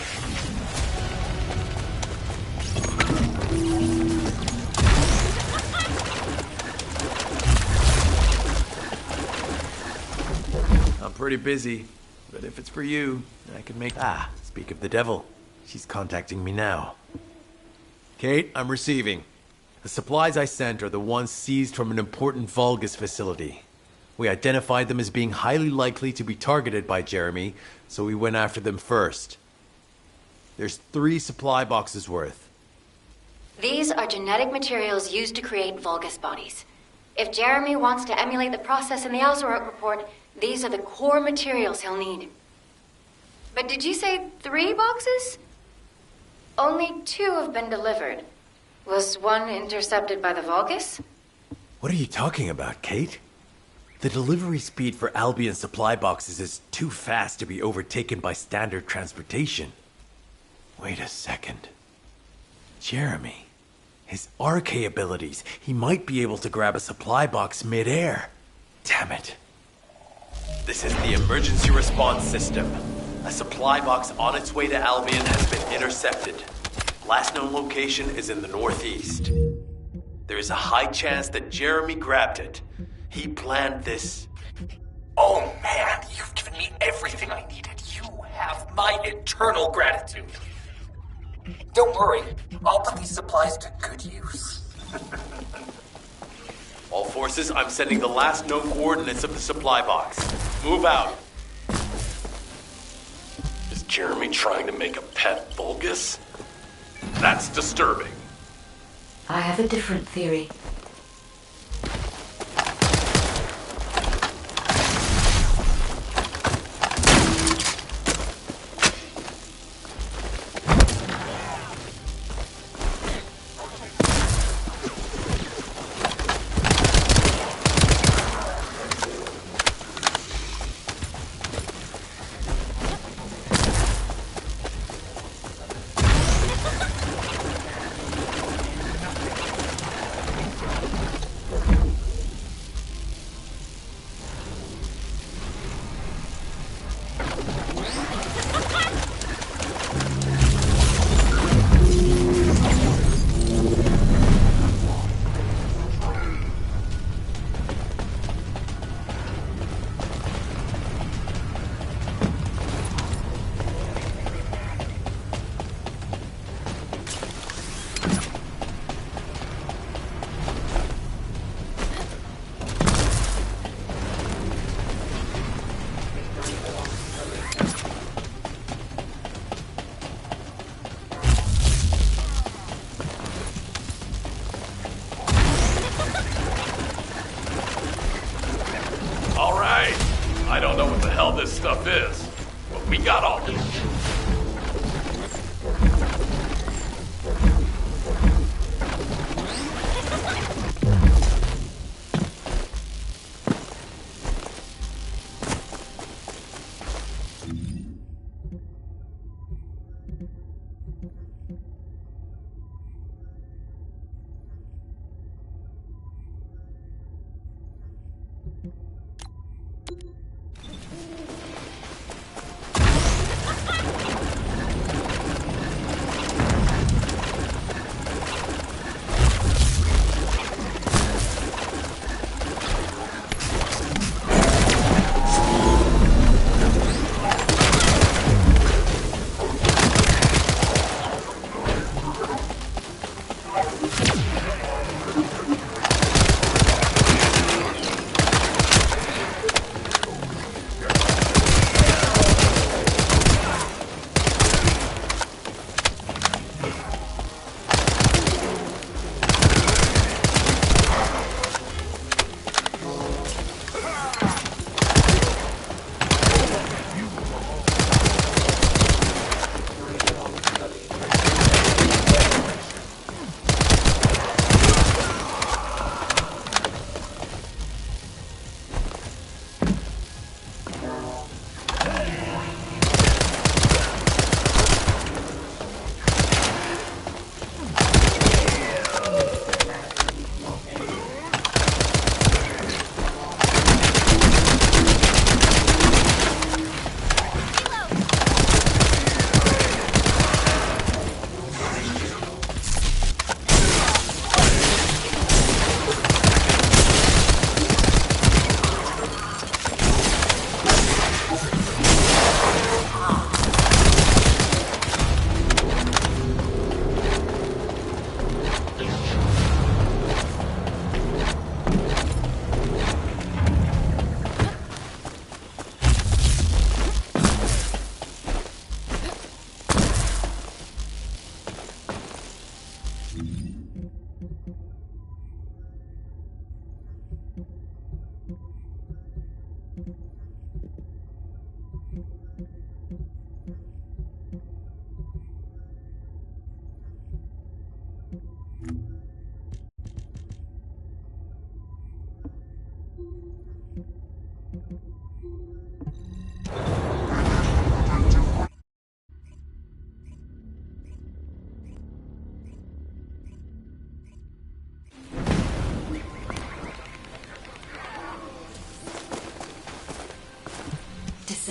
S15: I'm pretty busy, but if it's for you, I can make... Ah, speak of the devil. She's contacting me now. Kate, I'm receiving. The supplies I sent are the ones seized from an important Vulgus facility. We identified them as being highly likely to be targeted by Jeremy, so we went after them first. There's 3 supply boxes worth.
S20: These are genetic materials used to create Vulgus bodies. If Jeremy wants to emulate the process in the Alzarok report, these are the core materials he'll need. But did you say 3 boxes? Only 2 have been delivered. Was one intercepted by the Vulgus?
S15: What are you talking about, Kate? The delivery speed for Albion supply boxes is too fast to be overtaken by standard transportation. Wait a second. Jeremy. His RK abilities. He might be able to grab a supply box mid-air. Damn it. This is the emergency response system. A supply box on its way to Albion has been intercepted. Last known location is in the northeast. There is a high chance that Jeremy grabbed it. He planned this.
S21: Oh man, you've given me everything I needed. You have my eternal gratitude. Don't worry, I'll put these supplies to good use.
S15: All forces, I'm sending the last known coordinates of the supply box. Move out.
S17: Is Jeremy trying to make a pet Vulgus? That's disturbing.
S3: I have a different theory.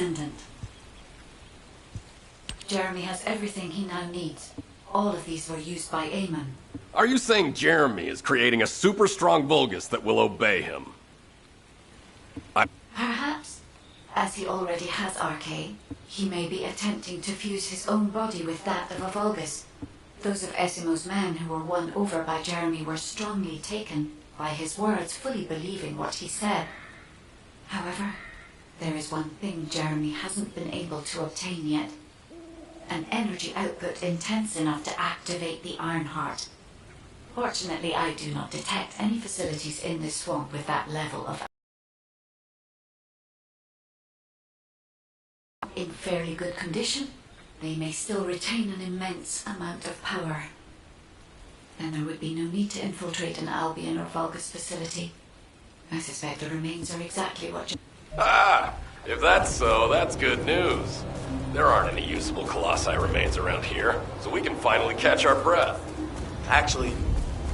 S3: Descendant. Jeremy has everything he now needs. All of these were used by Eamon.
S17: Are you saying Jeremy is creating a super strong Vulgus that will obey him?
S3: Perhaps, as he already has RK, he may be attempting to fuse his own body with that of a Vulgus. Those of Esimo's men who were won over by Jeremy were strongly taken by his words, fully believing what he said. However, there is one thing Jeremy hasn't been able to obtain yet. An energy output intense enough to activate the Ironheart. Fortunately, I do not detect any facilities in this swamp with that level of... In fairly good condition, they may still retain an immense amount of power. Then there would be no need to infiltrate an Albion or Vulgus facility. I suspect the remains are exactly what...
S17: Ah! If that's so, that's good news. There aren't any usable Colossi remains around here, so we can finally catch our breath.
S15: Actually,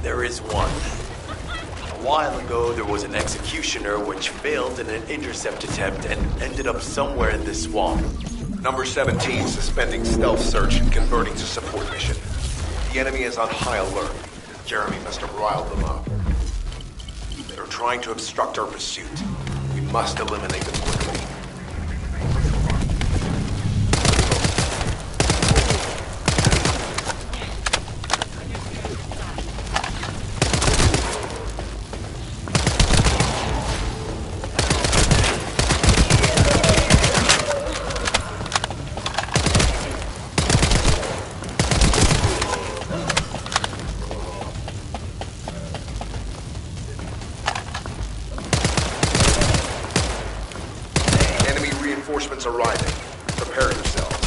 S15: there is one. A while ago, there was an executioner which failed in an intercept attempt and ended up somewhere in this swamp.
S18: Number 17 suspending stealth search and converting to support mission. The enemy is on high alert. Jeremy must have riled them up. They're trying to obstruct our pursuit. We must eliminate them quickly. Reinforcements arriving. Prepare yourselves.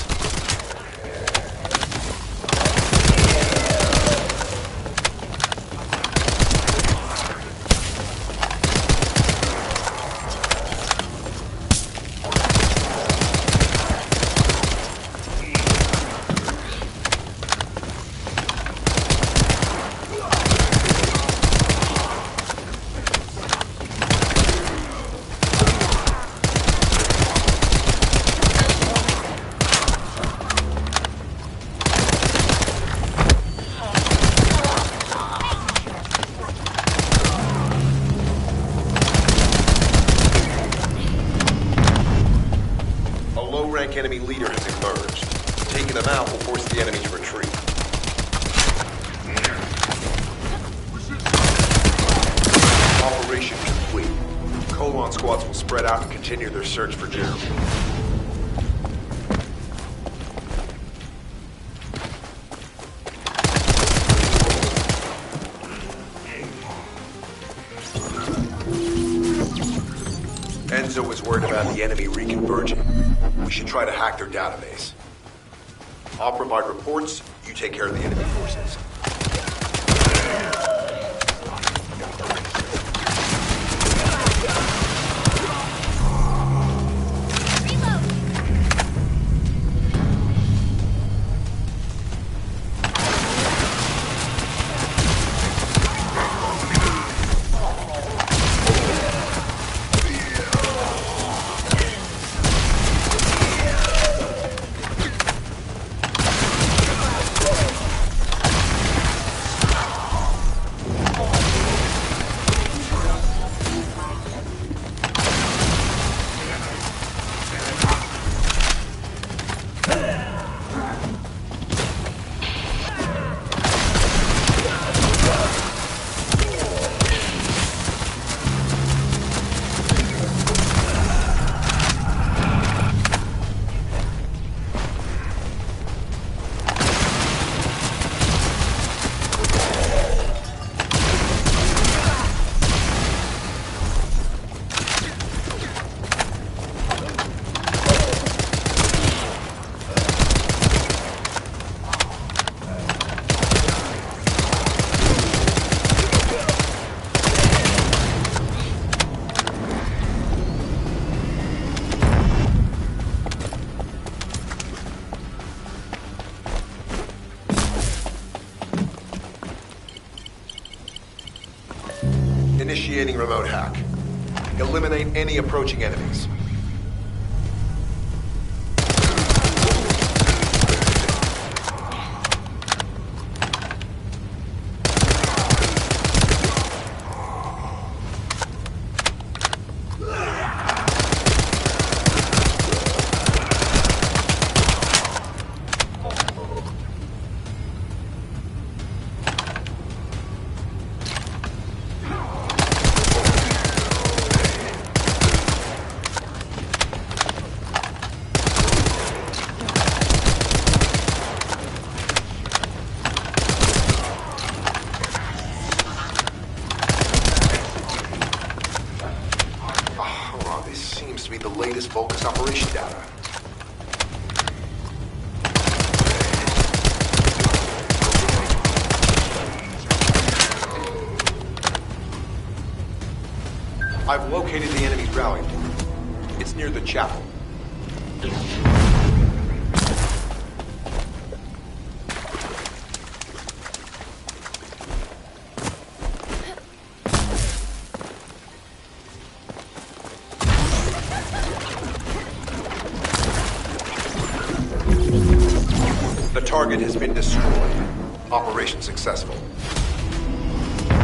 S18: Enemy leader has emerged. Taking them out will force the enemy to retreat. Operation complete. Colon squads will spread out and continue their search for Jeremy. Enzo is worried about the enemy reconverging. We should try to hack their database. I'll provide reports, you take care of the enemy forces. Initiating remote hack. Eliminate any approaching enemies. this Vulgus operation data. I've located the enemy's rally point. It's near the chapel. The target has been destroyed. Operation successful.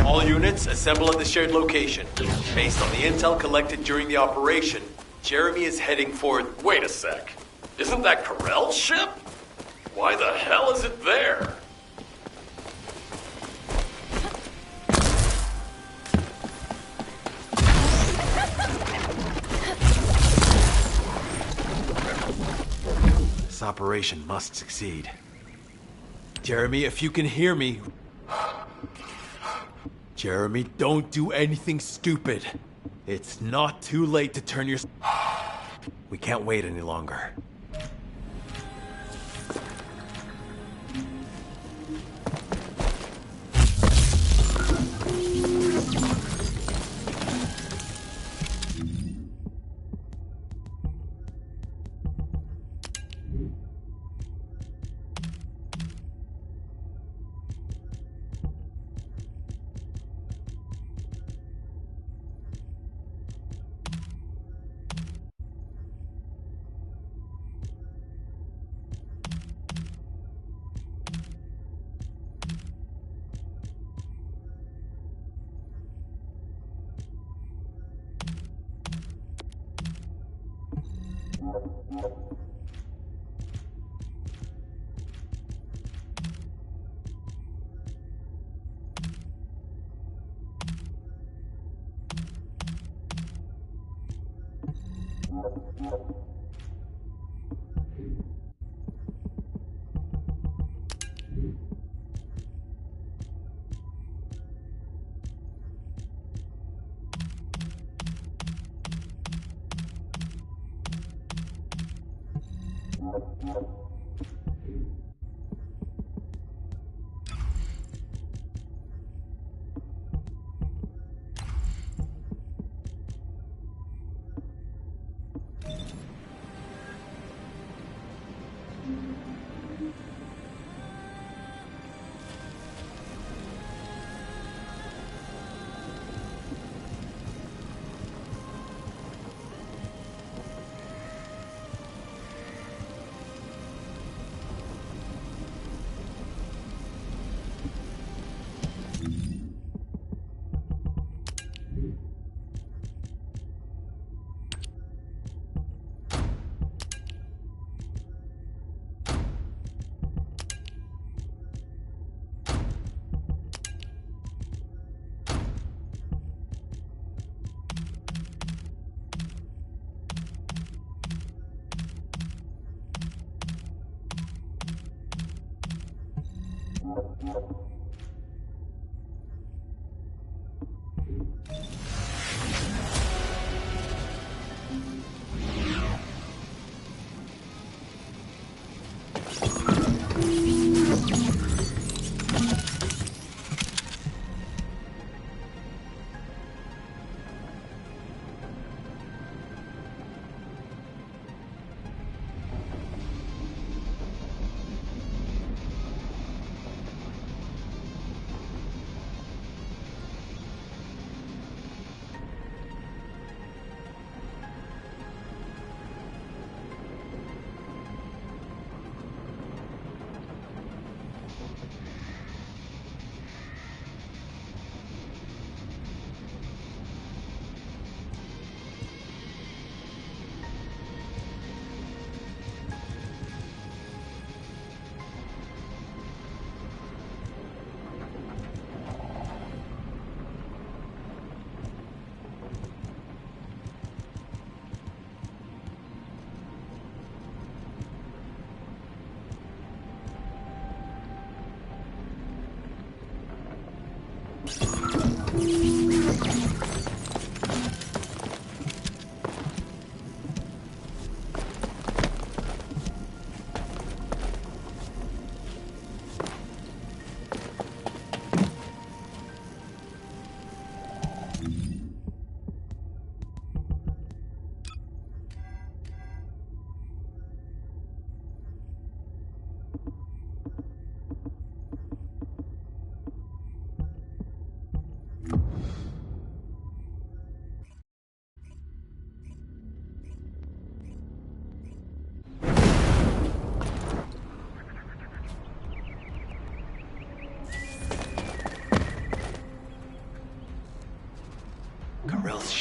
S15: All units assemble at the shared location. Based on the intel collected during the operation, Jeremy is heading for...
S17: Wait a sec. Isn't that Corell's ship? Why the hell is it there?
S15: This operation must succeed. Jeremy, if you can hear me... Jeremy, don't do anything stupid. It's not too late to turn your... We can't wait any longer.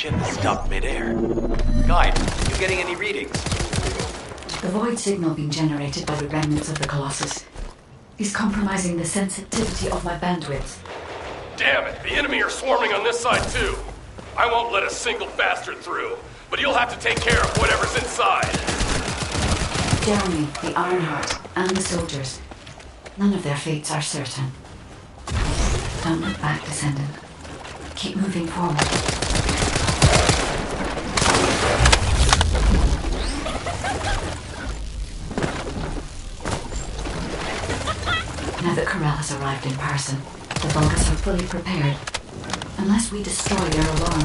S4: ship is stuck midair. Guide, you getting any readings?
S3: The void signal being generated by the remnants of the Colossus is compromising the sensitivity of my bandwidth.
S17: Damn it, the enemy are swarming on this side too. I won't let a single bastard through, but you'll have to take care of whatever's inside.
S3: Jeremy, the Ironheart, and the soldiers. None of their fates are certain. Don't look back, Descendant. Keep moving forward. Now that Corell has arrived in person, the Vulgus are fully prepared. Unless we destroy their alarm,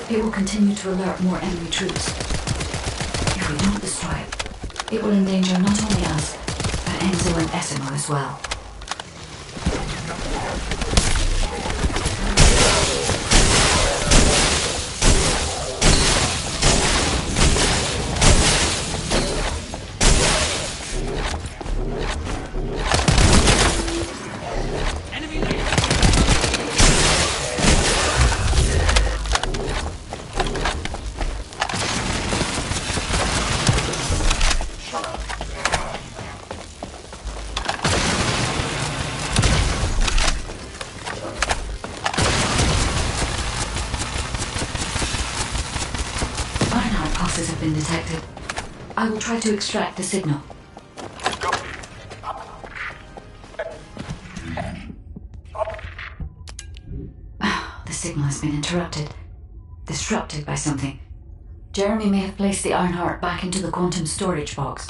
S3: it will continue to alert more enemy troops. If we don't destroy it, it will endanger not only us, but Enzo and Essimo as well. Have been detected. I will try to extract the signal. The signal has been interrupted. Disrupted by something. Jeremy may have placed the Ironheart back into the quantum storage box.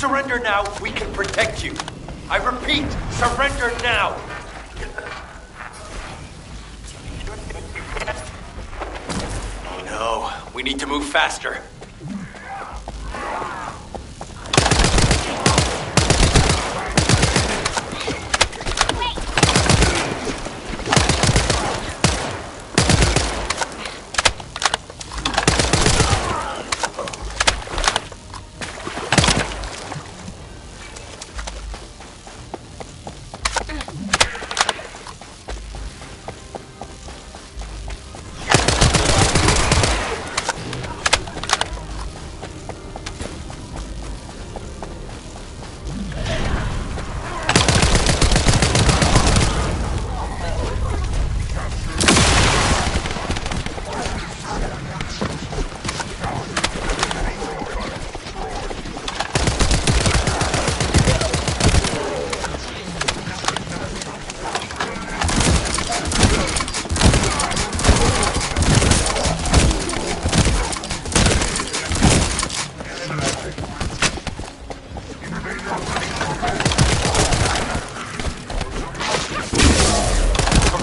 S4: Surrender now, we can protect you. I repeat, surrender now. no. We need to move faster.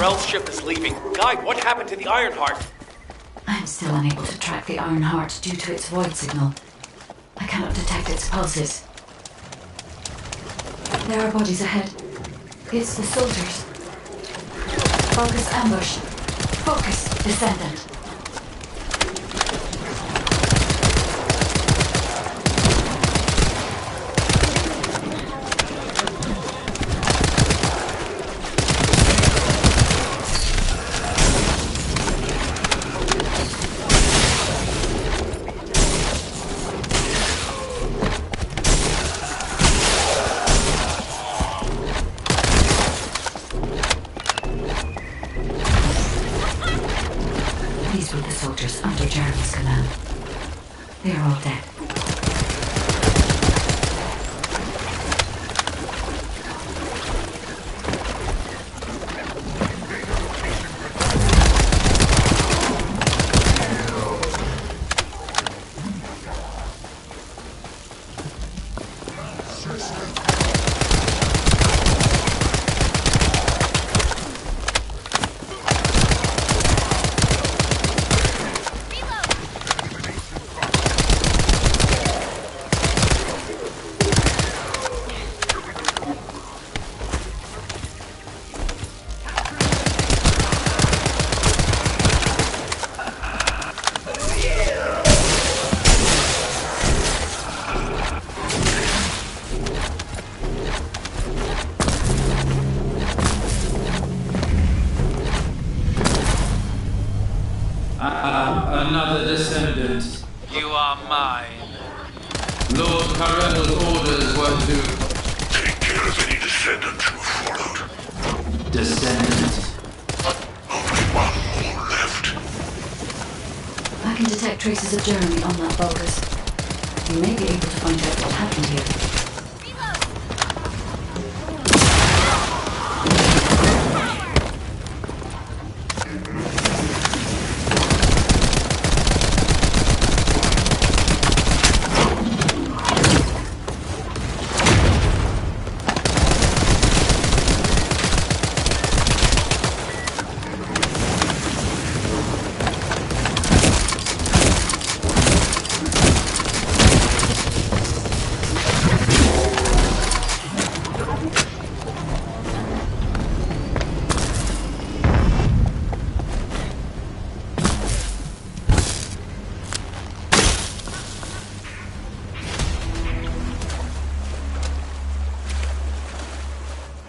S4: Corell's ship is leaving. Guide, what happened to the Ironheart?
S3: I'm still unable to track the Ironheart due to its void signal. I cannot detect its pulses. There are bodies ahead. It's the soldiers. Focus ambush. Focus Descendant. These were the soldiers under Jeremy's command. They are all dead.
S6: Another Descendant.
S22: You are mine.
S6: Lord Carell's orders were to...
S7: Take care of any Descendants who have followed.
S6: Descendant.
S7: Only one more left.
S3: I can detect traces of Jeremy on that Vulgus. You may be able to find out what happened here.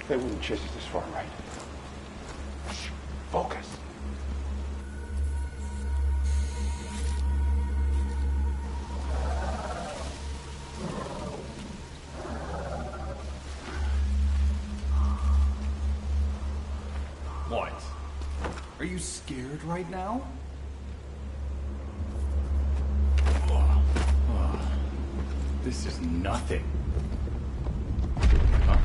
S7: They wouldn't chase us this far, right? Focus.
S1: What? Are you scared right now? This is nothing. Huh?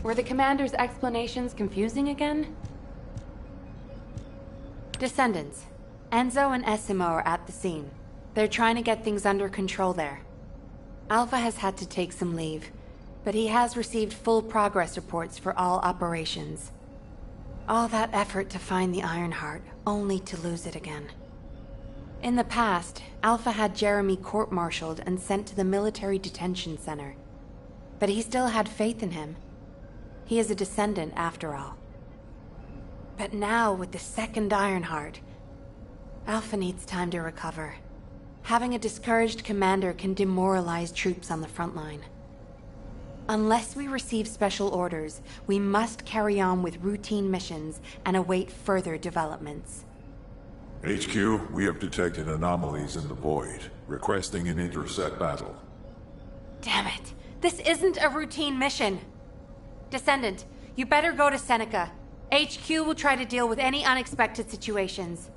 S8: Were the commander's explanations confusing again? Descendants. Enzo and Essimo are at the scene. They're trying to get things under control there. Alpha has had to take some leave, but he has received full progress reports for all operations. All that effort to find the Ironheart, only to lose it again. In the past, Alpha had Jeremy court-martialed and sent to the military detention center. But he still had faith in him. He is a Descendant, after all. But now, with the second Ironheart, Alpha needs time to recover. Having a discouraged commander can demoralize troops on the front line. Unless we receive special orders, we must carry on with routine missions and await further developments.
S14: HQ, we have detected anomalies in the Void, requesting an intercept battle.
S8: Damn it! This isn't a routine mission! Descendant, you better go to Seneca. HQ will try to deal with any unexpected situations.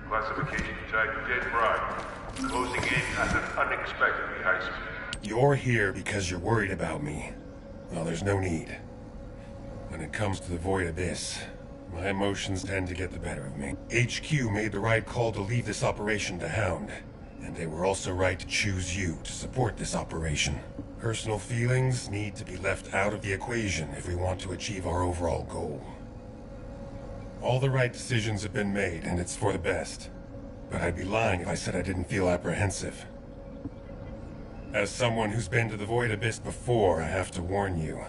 S10: Classification tag dead bright. Closing in at an unexpectedly high speed.
S12: You're here because you're worried about me. Well, there's no need. When it comes to the Void Abyss, my emotions tend to get the better of me. HQ made the right call to leave this operation to Hound, and they were also right to choose you to support this operation. Personal feelings need to be left out of the equation if we want to achieve our overall goal. All the right decisions have been made, and it's for the best. but I'd be lying if I said I didn't feel apprehensive. As someone who's been to the Void Abyss before, I have to warn you.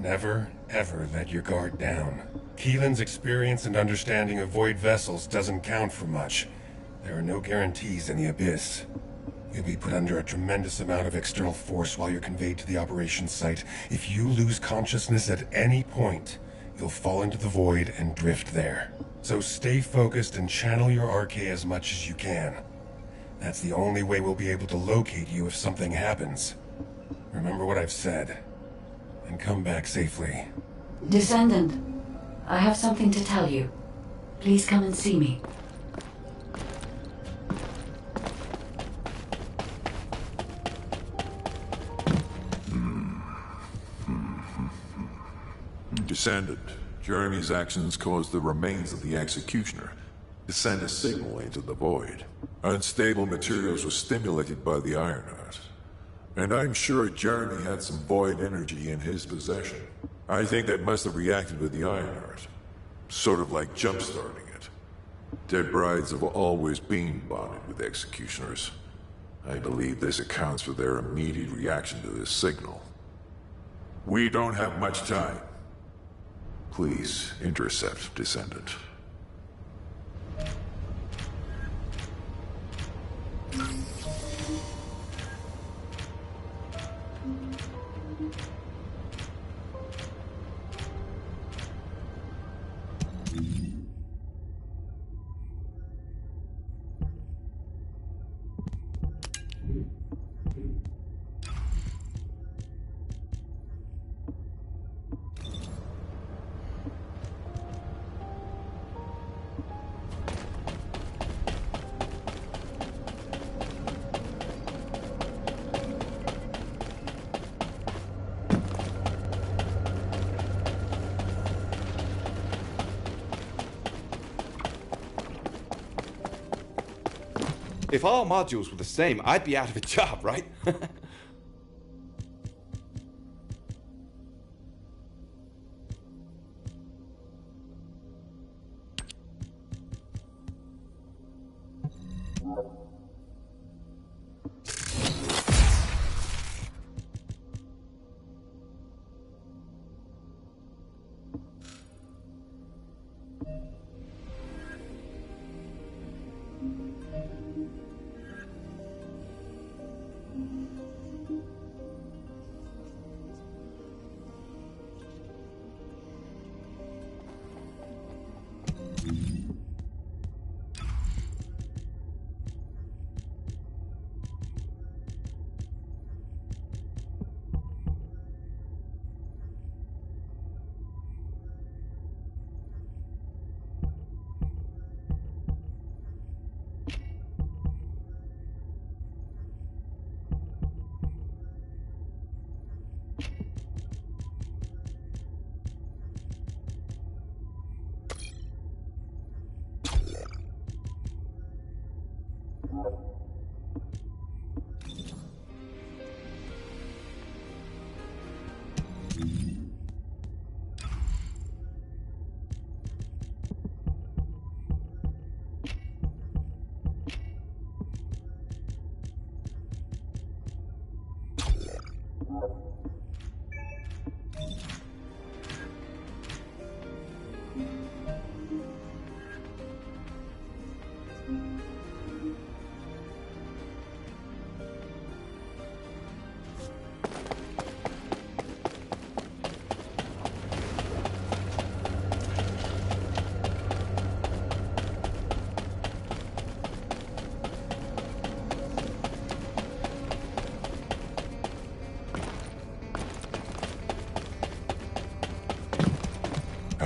S12: Never, ever let your guard down. Keelan's experience and understanding of Void vessels doesn't count for much. There are no guarantees in the Abyss. You'll be put under a tremendous amount of external force while you're conveyed to the operations site. If you lose consciousness at any point, you'll fall into the Void and drift there. So stay focused and channel your RK as much as you can. That's the only way we'll be able to locate you if something happens. Remember what I've said, and come back safely.
S3: Descendant, I have something to tell you. Please come and see me.
S14: Descendant, Jeremy's actions caused the remains of the executioner to send a signal into the void. Unstable materials were stimulated by the Ironheart. And I'm sure Jeremy had some void energy in his possession. I think that must have reacted with the Ironheart. Sort of like jump-starting it. Dead brides have always been bonded with executioners. I believe this accounts for their immediate reaction to this signal. We don't have much time. Please intercept Descendant.
S19: If all modules were the same, I'd be out of a job, right?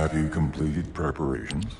S14: Have you completed preparations?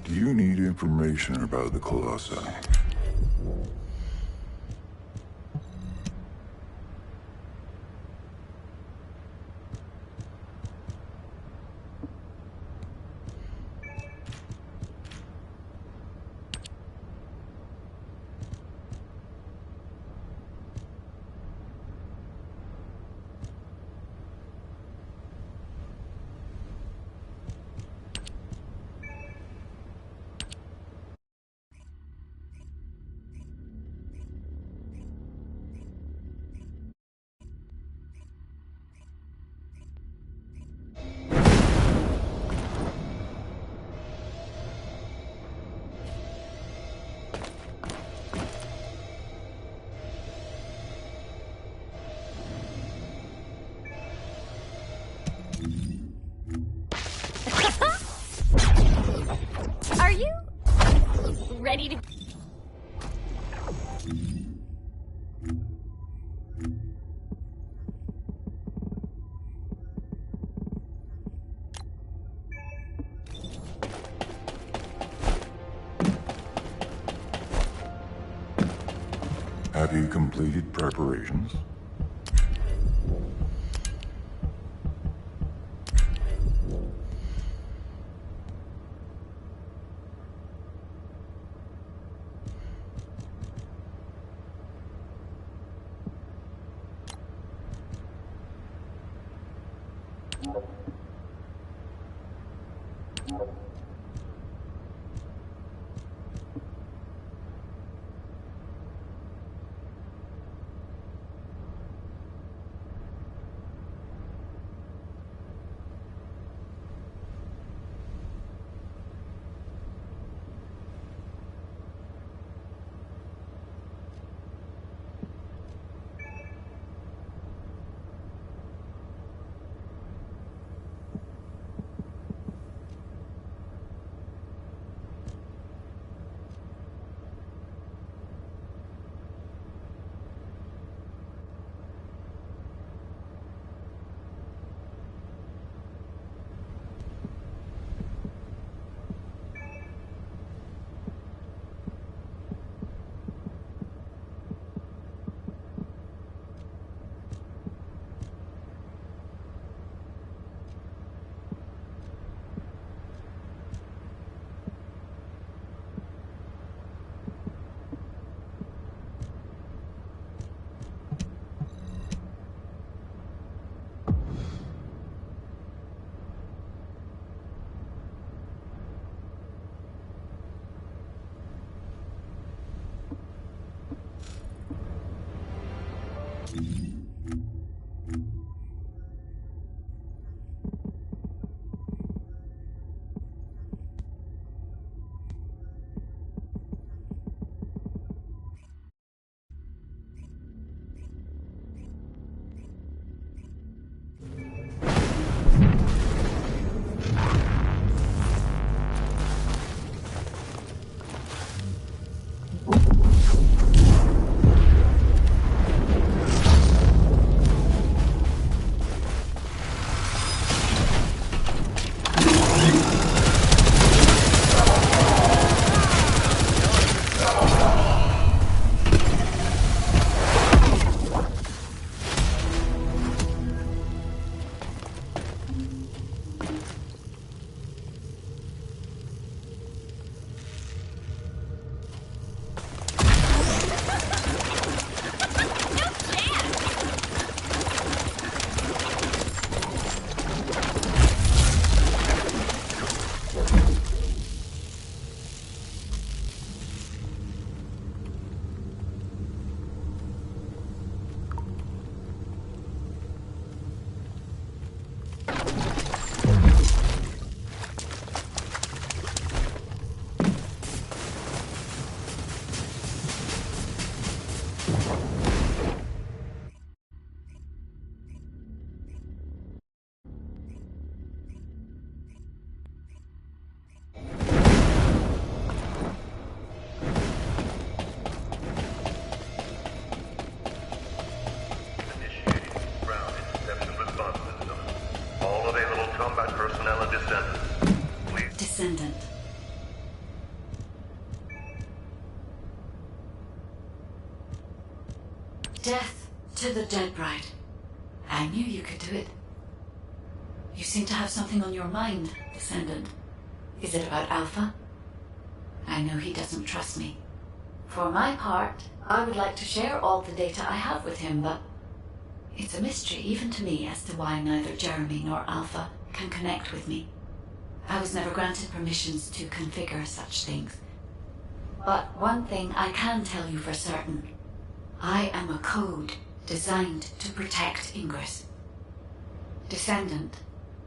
S13: Do you need information about the Colossi?
S5: Are you ready to...
S13: Have you completed preparations?
S3: Descendant. Death to the dead bride. I knew you could do it. You seem to have something on your mind, Descendant. Is it about Alpha? I know he doesn't trust me. For my part, I would like to share all the data I have with him, but it's a mystery even to me as to why neither Jeremy nor Alpha can connect with me. I was never granted permissions to configure such things. But one thing I can tell you for certain. I am a code designed to protect Ingress. Descendant,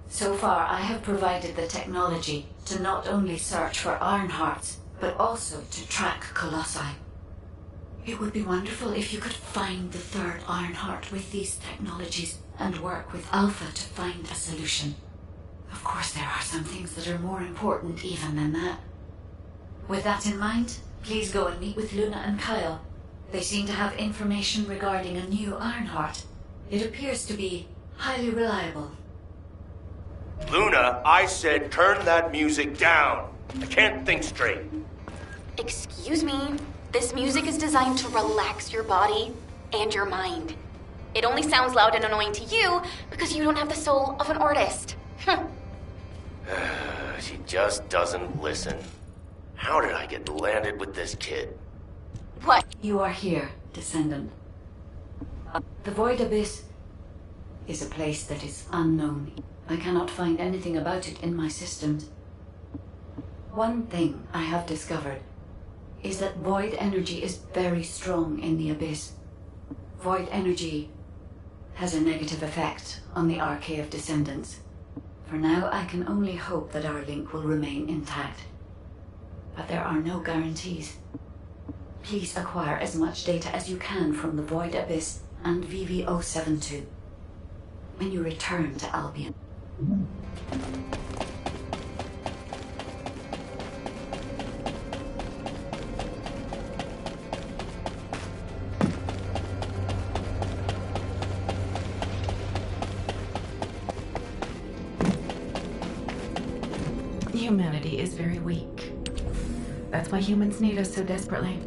S3: so far I have provided the technology to not only search for Ironhearts, but also to track Colossi. It would be wonderful if you could find the third Ironheart with these technologies and work with Alpha to find a solution. Of course, there are some things that are more important even than that. With that in mind, please go and meet with Luna and Kyle. They seem to have information regarding a new Ironheart. It appears to be highly reliable.
S11: Luna, I said turn that music down. I can't think straight.
S20: Excuse me. This music is designed to relax your body and your mind. It only sounds loud and annoying to you because you don't have the soul of an artist.
S11: She just doesn't listen. How did I get landed with this kid?
S20: What?
S3: You are here, Descendant. The Void Abyss is a place that is unknown. I cannot find anything about it in my systems. One thing I have discovered is that void energy is very strong in the Abyss. Void energy has a negative effect on the Arcade of Descendants. For now, I can only hope that our link will remain intact. But there are no guarantees. Please acquire as much data as you can from the Void Abyss and VV072 when you return to Albion.
S16: Humanity is very weak. That's why humans need us so desperately.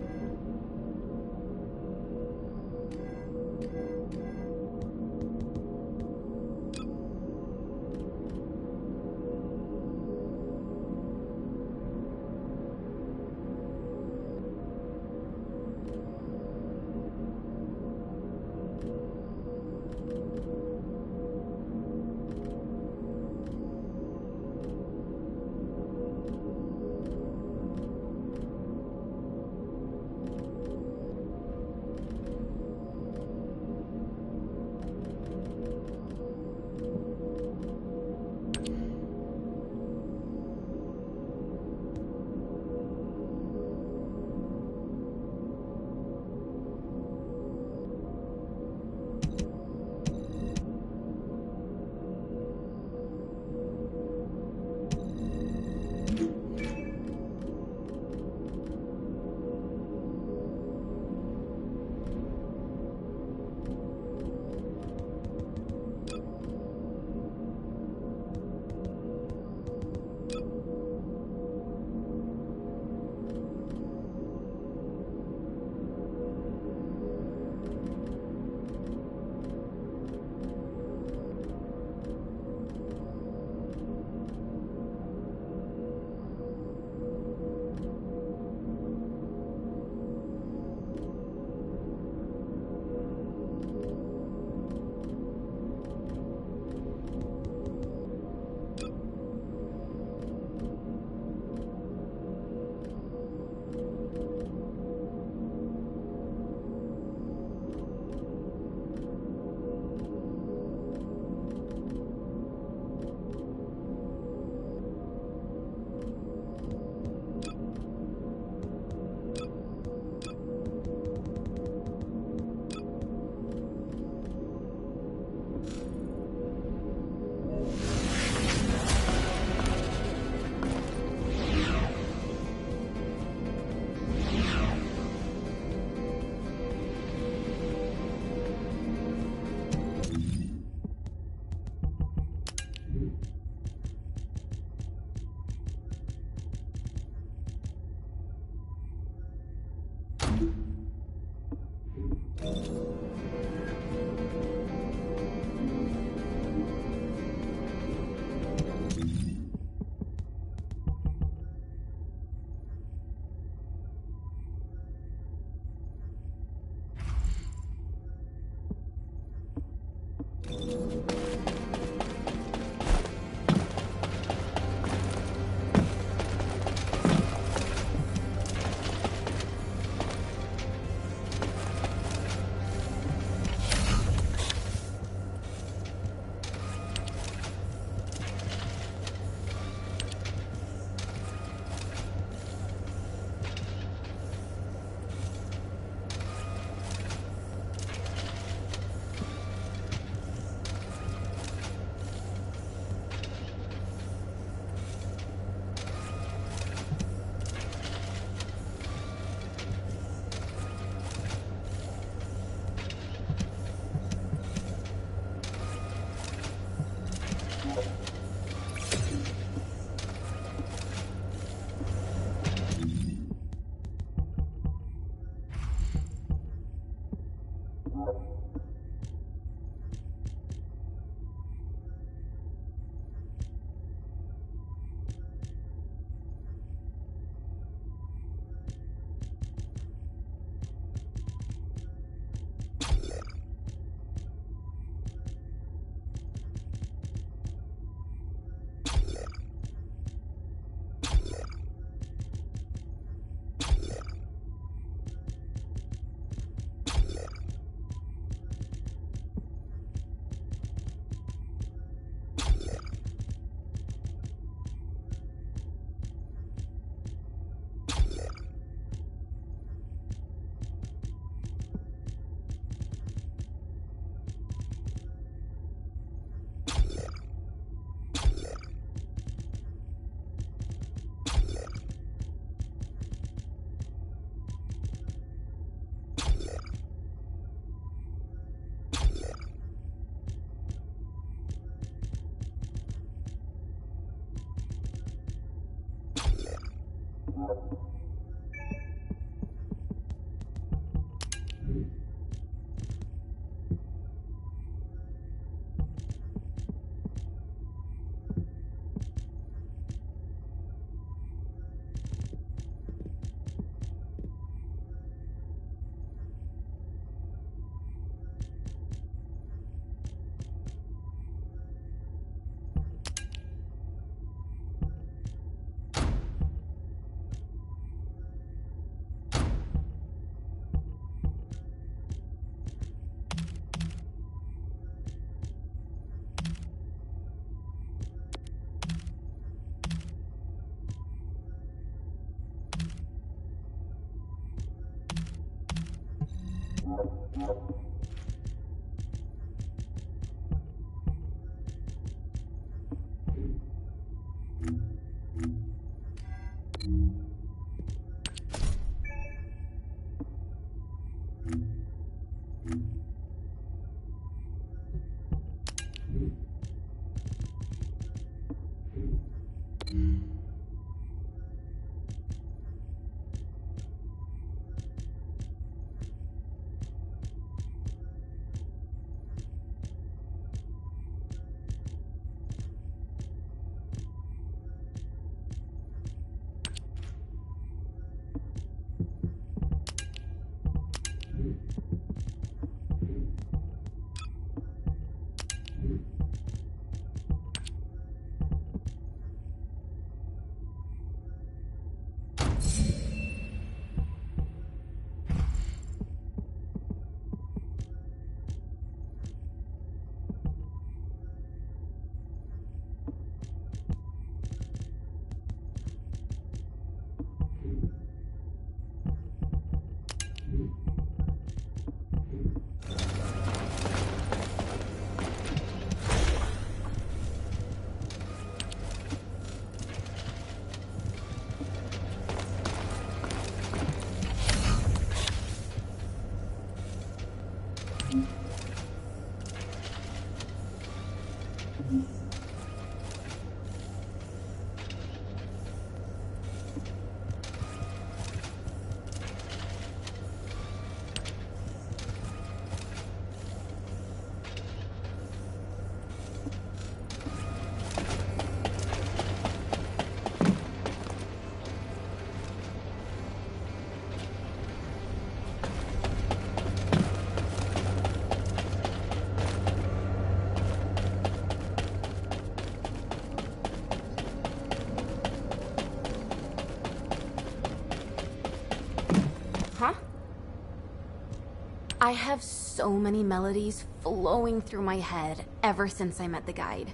S2: I have so many melodies flowing through my head ever since I met the guide.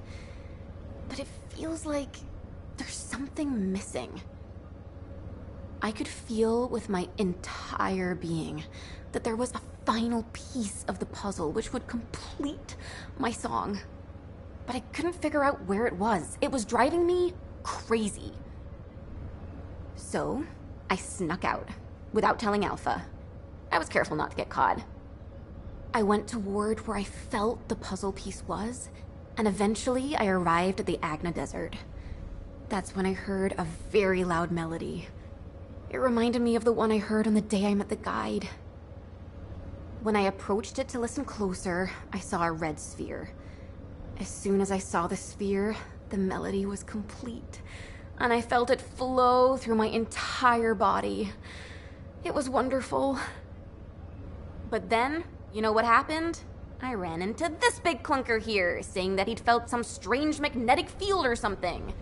S2: But it feels like there's something missing. I could feel with my entire being that there was a final piece of the puzzle which would complete my song. But I couldn't figure out where it was. It was driving me crazy. So, I snuck out without telling Alpha. I was careful not to get caught. I went toward where I felt the puzzle piece was, and eventually I arrived at the Agna Desert. That's when I heard a very loud melody. It reminded me of the one I heard on the day I met the guide. When I approached it to listen closer, I saw a red sphere. As soon as I saw the sphere, the melody was complete, and I felt it flow through my entire body. It was wonderful. But then, you know what happened? I ran into this big clunker here, saying that he'd felt some strange magnetic field or something.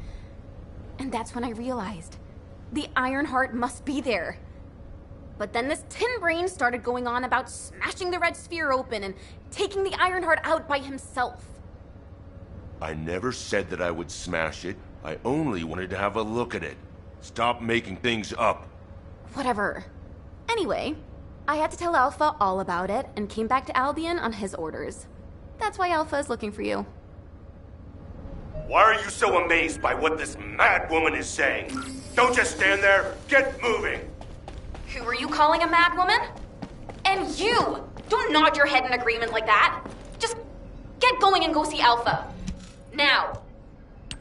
S2: And that's when I realized the Ironheart must be there. But then this tin brain started going on about smashing the red sphere open and taking the Ironheart out by himself.
S9: I never said that I would smash it. I only wanted to have a look at it. Stop making things up.
S2: Whatever. Anyway, I had to tell Alpha all about it and came back to Albion on his orders. That's why Alpha is looking for you.
S9: Why are you so amazed by what this mad woman is saying? Don't just stand there. Get moving.
S2: Who are you calling a mad woman? And you! Don't nod your head in agreement like that. Just get going and go see Alpha. Now.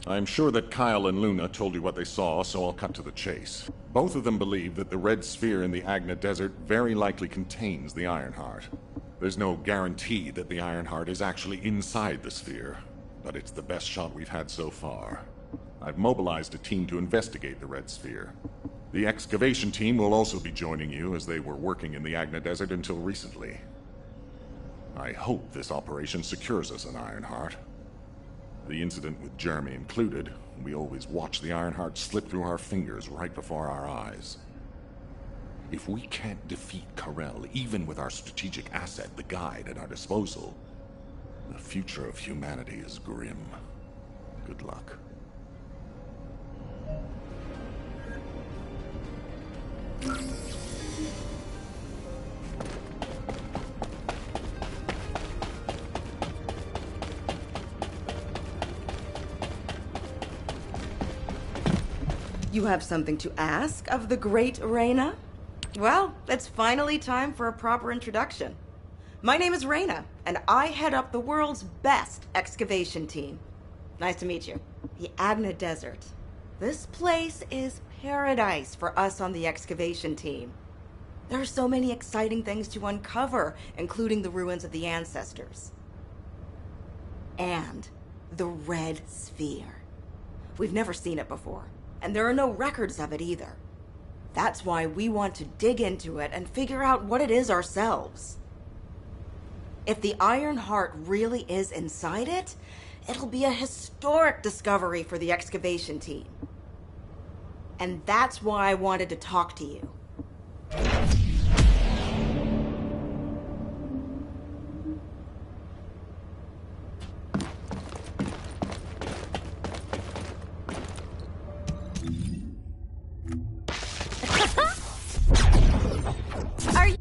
S22: I'm sure that Kyle and Luna told you what they saw, so I'll cut to the chase. Both of them believe that the red sphere in the Agna Desert very likely contains the Ironheart. There's no guarantee that the Ironheart is actually inside the sphere, but it's the best shot we've had so far. I've mobilized a team to investigate the red sphere. The excavation team will also be joining you, as they were working in the Agna Desert until recently. I hope this operation secures us an Ironheart. The incident with Jeremy included, we always watch the Ironheart slip through our fingers right before our eyes. If we can't defeat Karel, even with our strategic asset, the Guide, at our disposal, the future of humanity is grim. Good luck.
S23: You have something to ask of the great Reyna? Well, it's finally time for a proper introduction. My name is Reyna, and I head up the world's best excavation team. Nice to meet you. The Agna Desert. This place is paradise for us on the excavation team. There are so many exciting things to uncover, including the ruins of the ancestors. And the red sphere. We've never seen it before, and there are no records of it either. That's why we want to dig into it and figure out what it is ourselves. If the Ironheart really is inside it, it'll be a historic discovery for the excavation team. And that's why I wanted to talk to you.
S5: Are you...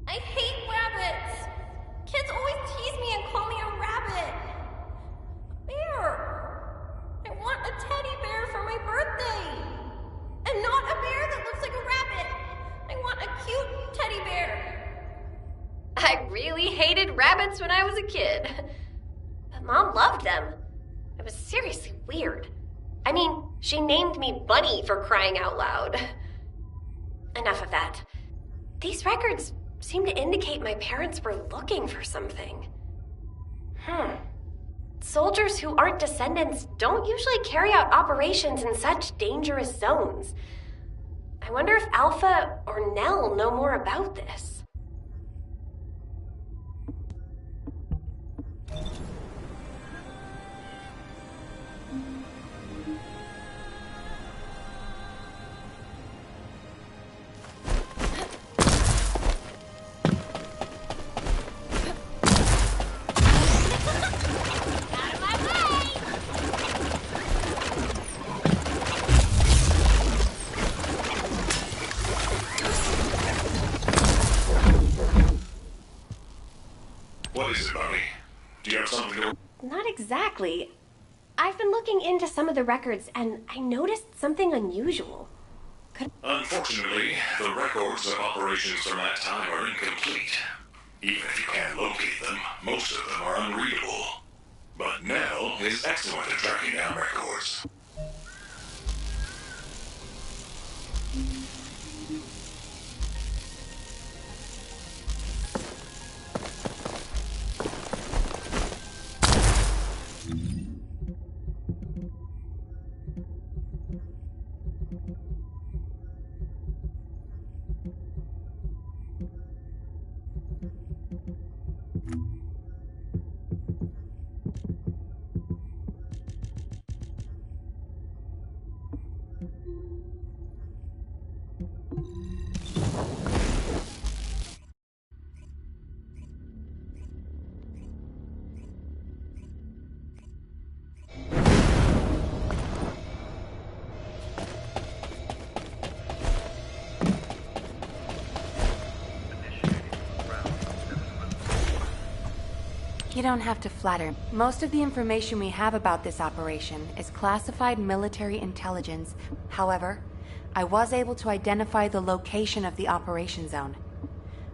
S5: I hate rabbits! Kids always tease me and call me a rabbit. A bear. I want a teddy bear for my birthday. And not a bear that looks like a rabbit. I want a cute teddy bear. I really hated rabbits when I was a kid. But Mom loved them. It was seriously weird. I mean, she named me Bunny for crying out loud. Enough of that. These records seem to indicate my parents were looking for something. Soldiers who aren't descendants don't usually carry out operations in such dangerous zones. I wonder if Alpha or Nell know more about this.
S22: What is it, Bunny? Do you have something to...
S5: Not exactly. I've been looking into some of the records, and I noticed something unusual.
S22: Unfortunately, the records of operations from that time are incomplete. Even if you can locate them, most of them are unreadable. But Nell is excellent at tracking down records.
S8: You don't have to flatter. Most of the information we have about this operation is classified military intelligence. However, I was able to identify the location of the operation zone.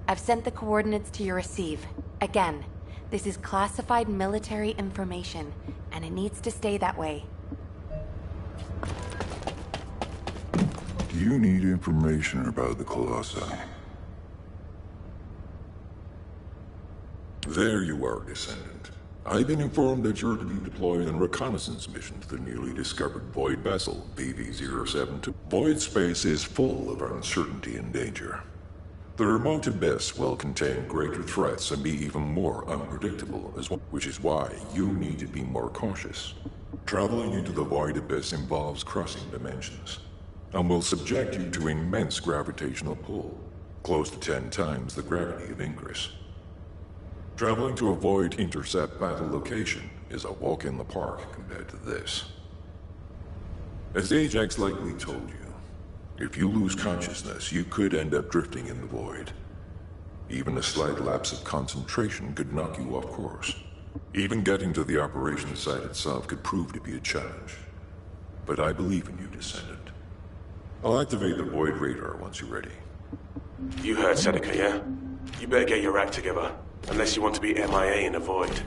S8: I've sent the coordinates to your receive. Again, this is classified military information, and it needs to stay that way.
S13: Do you need information about the Colossi?
S14: There you are, Descendant. I've been informed that you're to be deployed on a reconnaissance mission to the newly discovered Void vessel, BV-072. Void space is full of uncertainty and danger. The remote abyss will contain greater threats and be even more unpredictable, which is why you need to be more cautious. Traveling into the Void abyss involves crossing dimensions, and will subject you to immense gravitational pull, close to 10 times the gravity of Ingress. Traveling to a Void intercept battle location is a walk in the park compared to this. As Ajax likely told you, if you lose consciousness, you could end up drifting in the Void. Even a slight lapse of concentration could knock you off course. Even getting to the operation site itself could prove to be a challenge. But I believe in you, Descendant. I'll activate the Void radar once you're ready.
S9: You heard Seneca, yeah? You better get your act together. Unless you want to be MIA in the Void.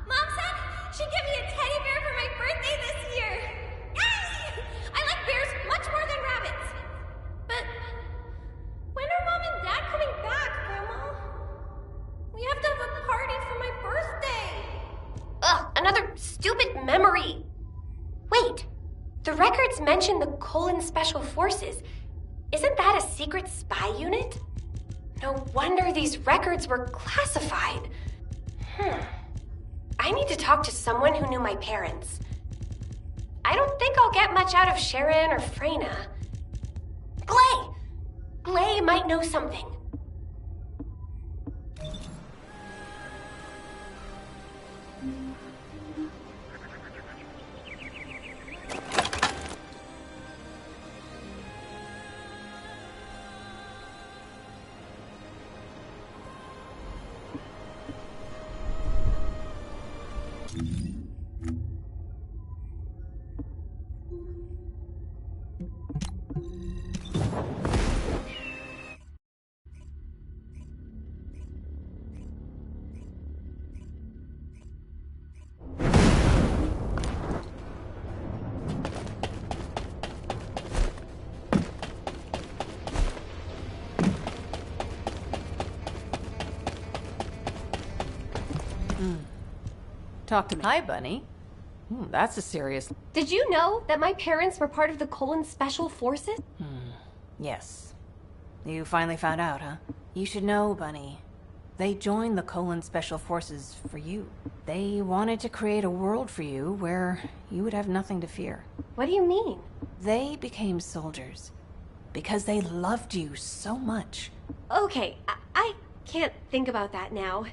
S5: Mom said she'd give me a teddy bear for my birthday this year! Yay! I like bears much more than rabbits! But when are Mom and Dad coming back, Grandma? We have to have a party for my birthday!
S15: Ugh, another stupid memory! Wait, the records mention the Colon Special Forces. Isn't that a secret spy unit? No wonder these records were classified. I need to talk to someone who knew my parents. I don't think I'll get much out of Sharon or Freyna. Glay! Glay might know something.
S18: Talk to me. Hi, Bunny. That's a serious...
S15: Did you know that my parents were part of the Colon Special Forces?
S18: Yes. You finally found out, huh? You should know, Bunny. They joined the Colon Special Forces for you. They wanted to create a world for you where you would have nothing to fear.
S15: What do you mean?
S18: They became soldiers because they loved you so much.
S15: Okay, I can't think about that now.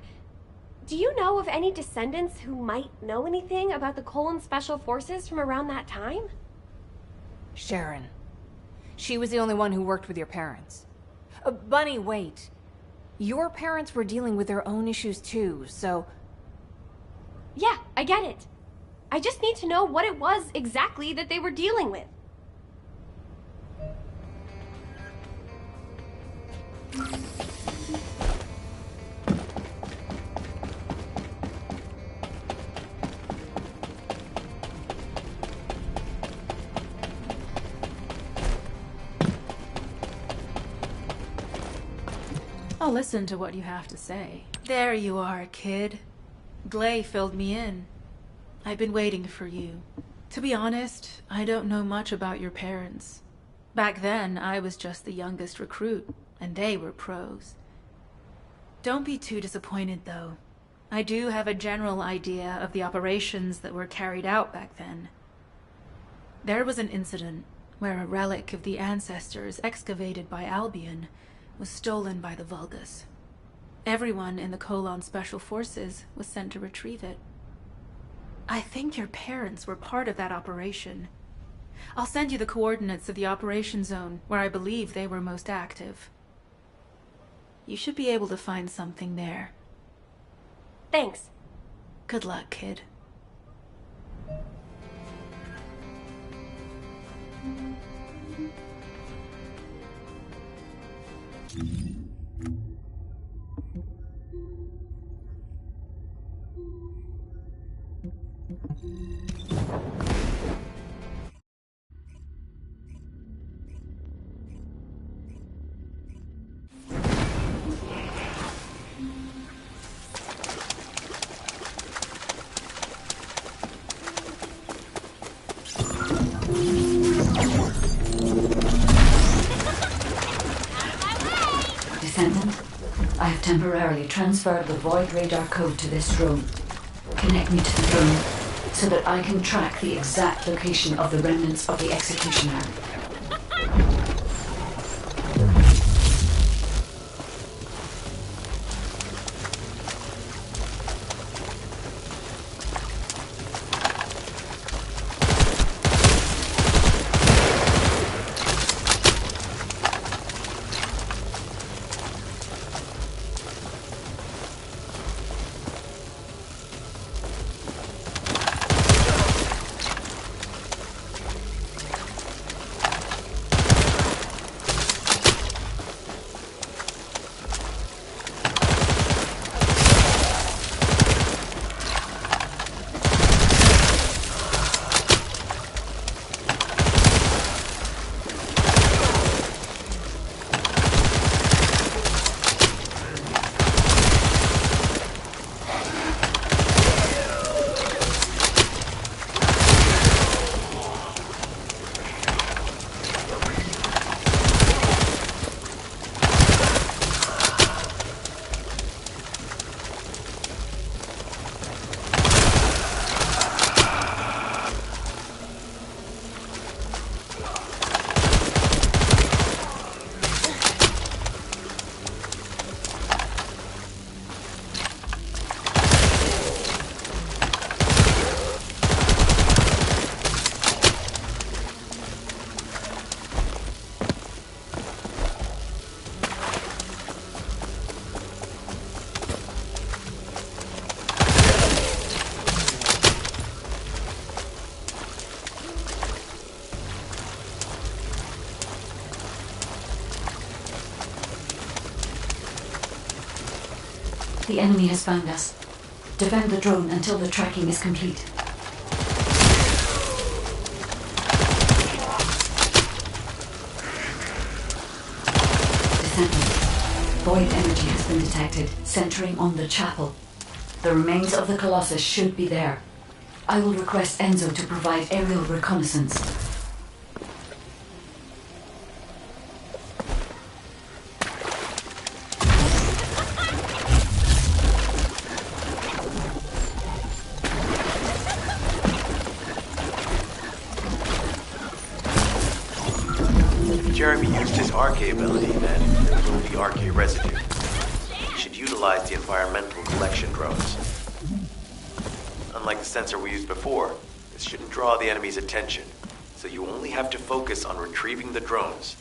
S15: Do you know of any descendants who might know anything about the Colon Special Forces from around that time?
S18: Sharon. She was the only one who worked with your parents. Bunny, wait. Your parents were dealing with their own issues too, so...
S15: Yeah, I get it. I just need to know what it was exactly that they were dealing with.
S21: I'll listen to what you have to say. There you are, kid. Glay filled me in. I've been waiting for you. To be honest, I don't know much about your parents. Back then, I was just the youngest recruit, and they were pros. Don't be too disappointed, though. I do have a general idea of the operations that were carried out back then. There was an incident where a relic of the ancestors excavated by Albion was stolen by the Vulgus. Everyone in the Colon Special Forces was sent to retrieve it. I think your parents were part of that operation. I'll send you the coordinates of the operation zone where I believe they were most active. You should be able to find something there.
S15: Thanks.
S21: Good luck, kid.
S3: temporarily transfer the Void radar code to this drone. Connect me to the drone so that I can track the exact location of the remnants of the executioner. The enemy has found us. Defend the drone until the tracking is complete. Descendant. Void energy has been detected, centering on the chapel. The remains of the Colossus should be there. I will request Enzo to provide aerial reconnaissance.
S11: Jeremy used his RK ability, and there will be RK residue. He should utilize the environmental collection drones. Unlike the sensor we used before, this shouldn't draw the enemy's attention, so you only have to focus on retrieving the drones.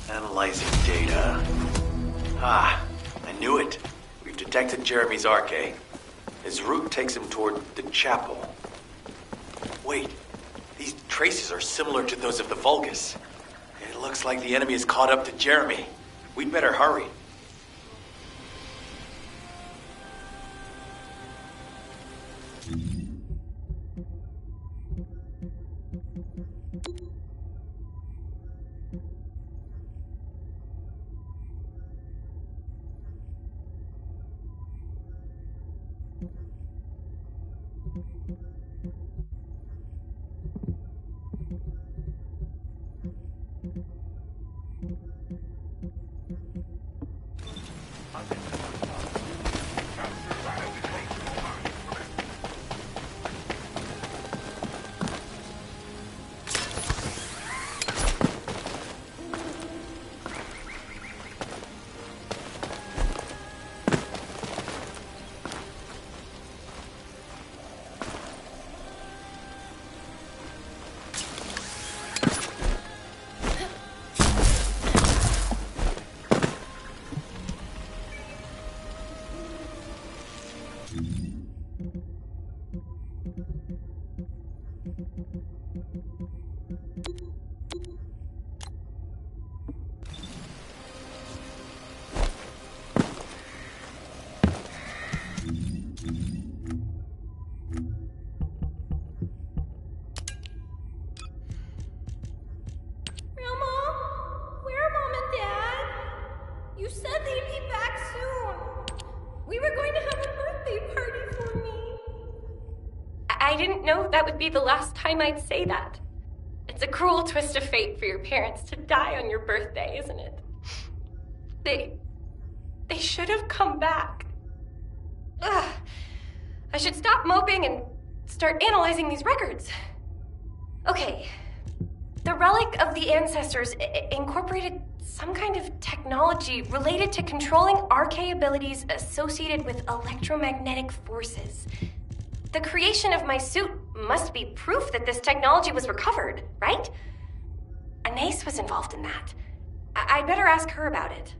S11: Analyzing data. Ah, I knew it. We've detected Jeremy's RK. His route takes him toward the chapel. Wait, these traces are similar to those of the Vulgus. It looks like the enemy is caught up to Jeremy. We'd better hurry.
S15: I didn't know that would be the last time I'd say that. It's a cruel twist of fate for your parents to die on your birthday, isn't it? They should have come back. Ugh. I should stop moping and start analyzing these records. Okay. The relic of the ancestors incorporated some kind of technology related to controlling RK abilities associated with electromagnetic forces. The creation of my suit must be proof that this technology was recovered, right? Anais was involved in that. I'd better ask her about it.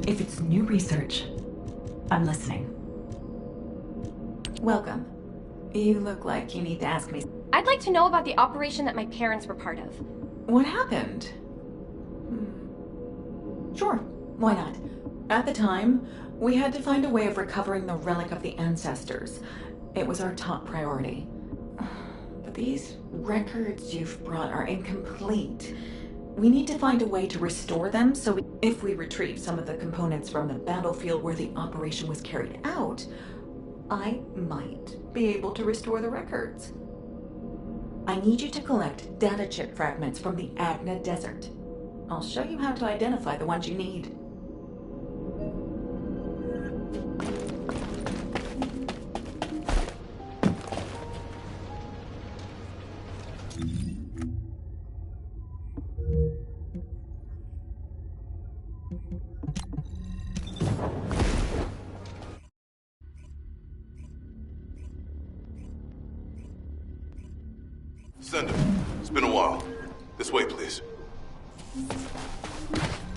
S16: If it's new research, I'm listening.
S21: Welcome. You look like you need to ask me.
S15: I'd like to know about the operation that my parents were part of.
S16: What happened? Sure, why not? At the time, we had to find a way of recovering the relic of the ancestors. It was our top priority. But these records you've brought are incomplete. We need to find a way to restore them so if we retrieve some of the components from the battlefield where the operation was carried out, I might be able to restore the records. I need you to collect data chip fragments from the Agna Desert. I'll show you how to identify the ones you need.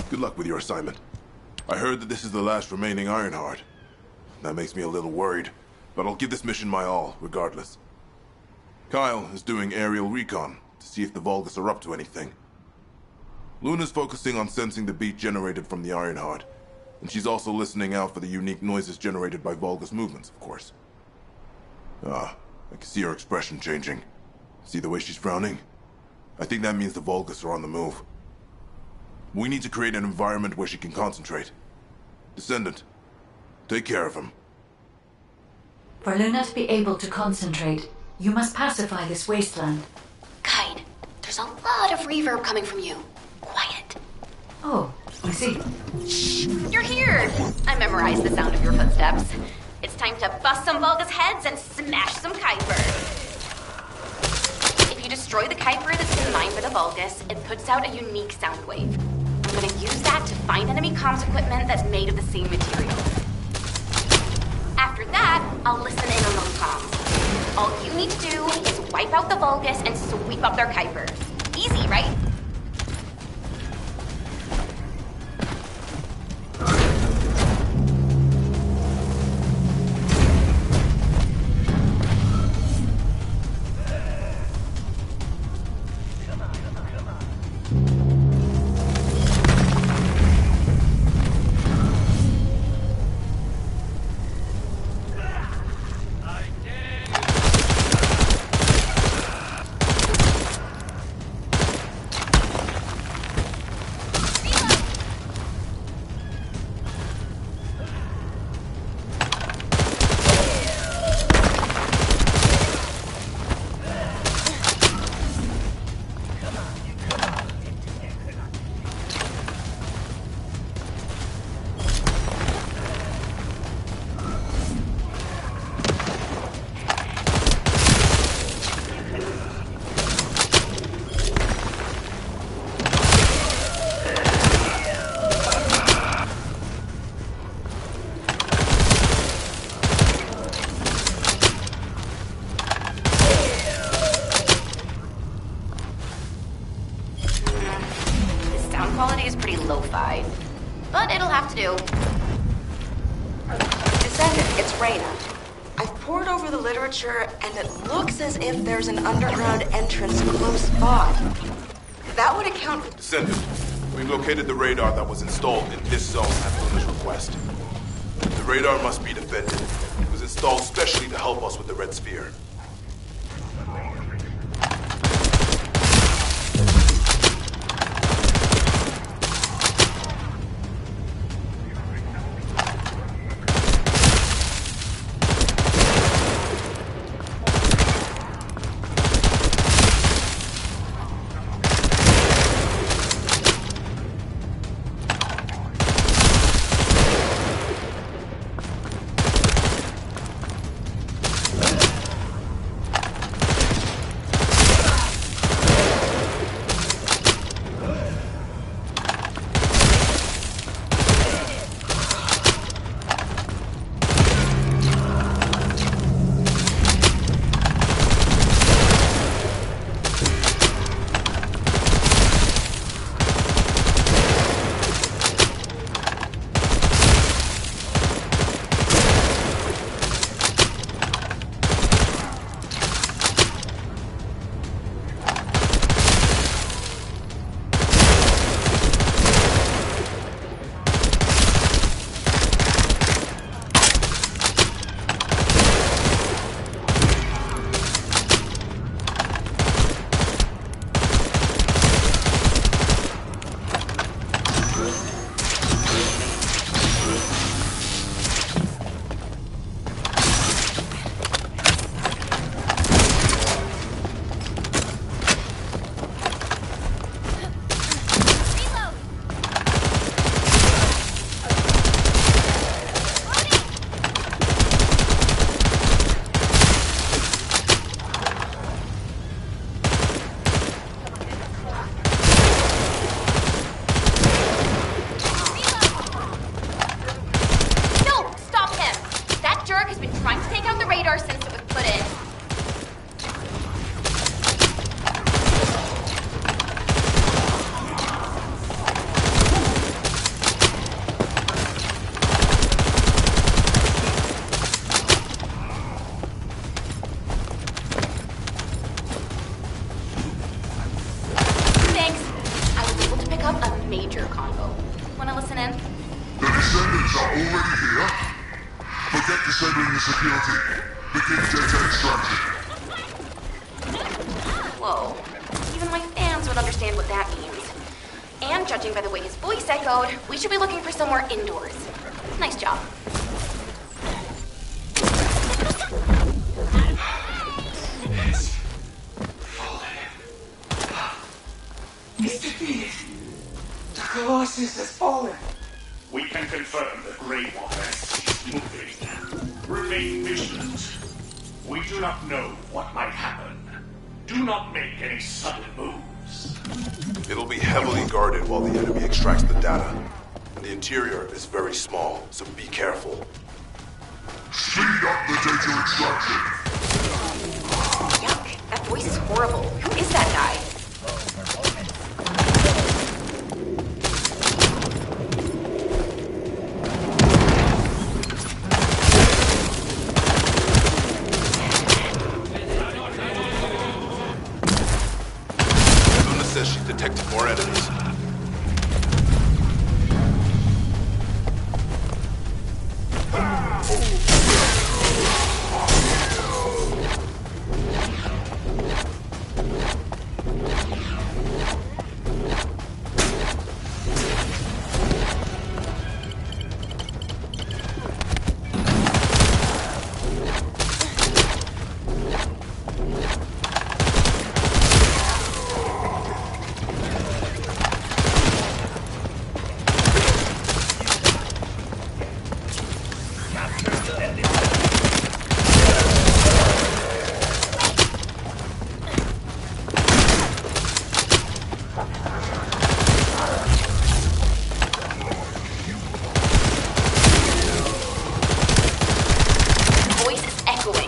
S14: Good luck with your assignment. I heard that this is the last remaining Ironheart. That makes me a little worried, but I'll give this mission my all, regardless. Kyle is doing aerial recon to see if the Vulgus are up to anything. Luna's focusing on sensing the beat generated from the Ironheart, and she's also listening out for the unique noises generated by Vulgus movements, of course. I can see her expression changing. See the way she's frowning? I think that means the Vulgus are on the move. We need to create an environment where she can concentrate. Descendant, take care of him.
S3: For Luna to be able to concentrate, you must pacify this wasteland.
S2: Guide, there's a lot of reverb coming from you. Quiet.
S3: Oh, I see.
S4: Shh! You're here! I memorized the sound of your footsteps. It's time to bust some Vulgus heads and smash some Kuiper. If you destroy the Kuiper that's designed for the Vulgus, it puts out a unique sound wave. I'm gonna use that to find enemy comms equipment that's made of the same material. After that, I'll listen in on those comms. All you need to do is wipe out the Vulgus and sweep up their Kuiper. Easy, right? lo-fi. But it'll have to do.
S23: Descendant, it's Reyna. I've pored over the literature, and it looks as if there's an underground entrance close by. That would account for...
S14: Descendant, we've located the radar that was installed in this zone at Luna's request. The radar must be defended. It was installed specially to help us with the Red Sphere.
S4: up a major convo. Wanna listen in?
S13: The Descendants are already here. Forget disabling the security. Begin data extraction.
S4: Whoa. Even my fans would understand what that means. And judging by the way his voice echoed, we should be looking for somewhere indoors. Nice job.
S6: Mr. Phoenix, the Colossus has fallen.
S7: We can confirm the Grey Walrus is moving. Remain vigilant. We do not know what might happen. Do not make any sudden moves.
S17: It'll be heavily guarded while the enemy extracts the data. The interior is very small, so be careful.
S13: Speed up the data extraction.
S4: Yuck, that voice is horrible. Who is that guy?
S17: Luna says she detected more enemies.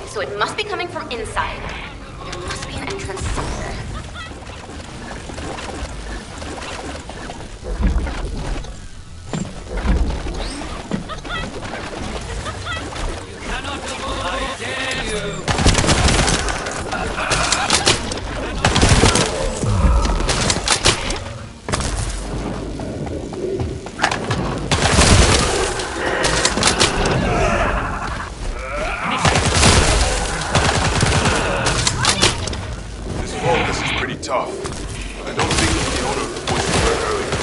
S4: So it must be coming from inside. There must be an entrance somewhere.
S6: I dare you!
S17: Tough. I don't think it's the owner of the voice we heard earlier.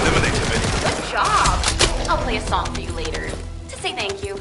S17: Eliminate him anyway.
S4: Good job! I'll play a song for you later to say thank you.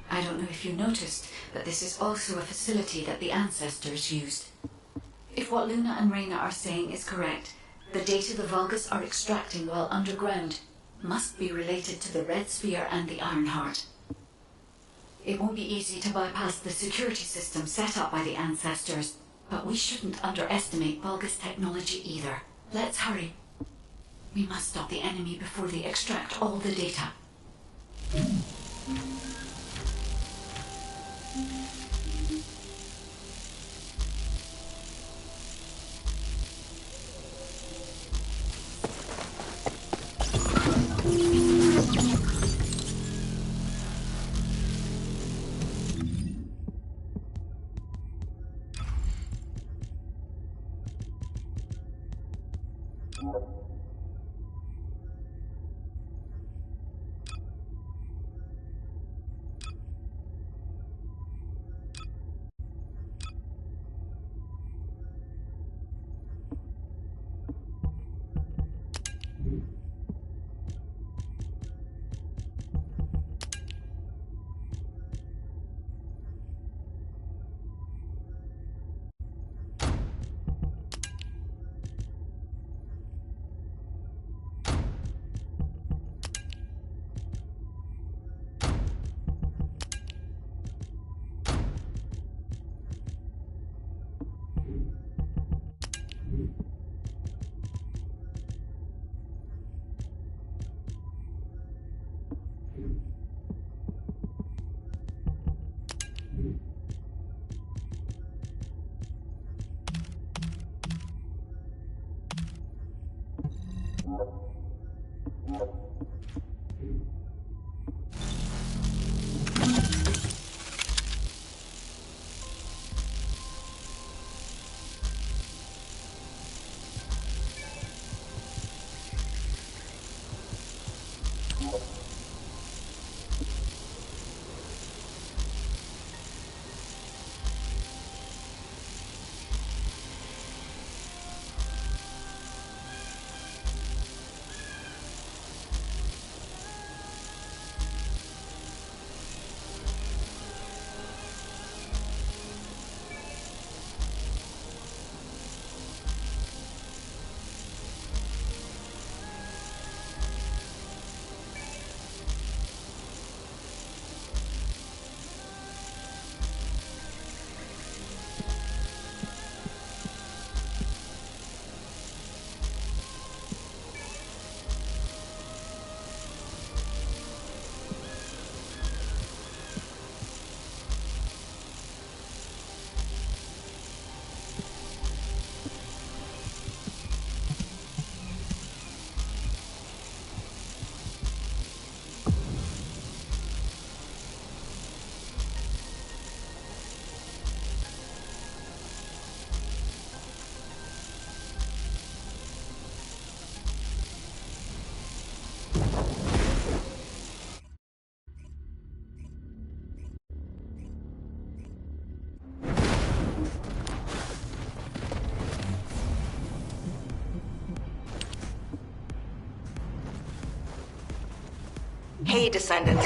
S3: I don't know if you noticed, but this is also a facility that the ancestors used. If what Luna and Reyna are saying is correct, the data the Vulgus are extracting while underground must be related to the Red Sphere and the Ironheart. It won't be easy to bypass the security system set up by the ancestors, but we shouldn't underestimate Vulgus technology either. Let's hurry. We must stop the enemy before they extract all the data.
S23: Hey, Descendant.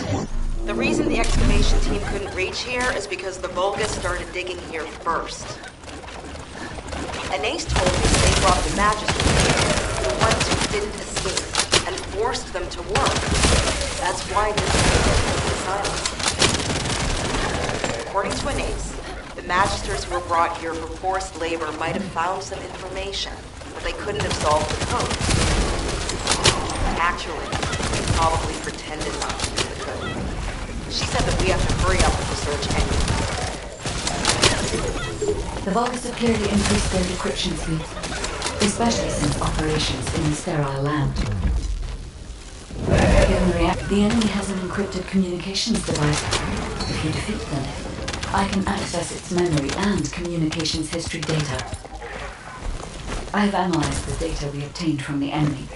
S23: The reason the excavation team couldn't reach here is because the Vulgus started digging here first. And Ace told me they brought the Magistrates, the ones who didn't escape, and forced them to work. That's why there's silence. According to an Ace, the Magisters who were brought here for forced labor might have found some information, but they couldn't have solved the code. Actually, they probably pretended not to do the code. She said that we have to hurry up with the search anyway.
S3: The Vulgus have clearly increased their decryption speed, especially since operations in the sterile land. Given the enemy has an encrypted communications device. If you defeat them, I can access its memory and communications history data. I've analyzed the data we obtained from the enemy.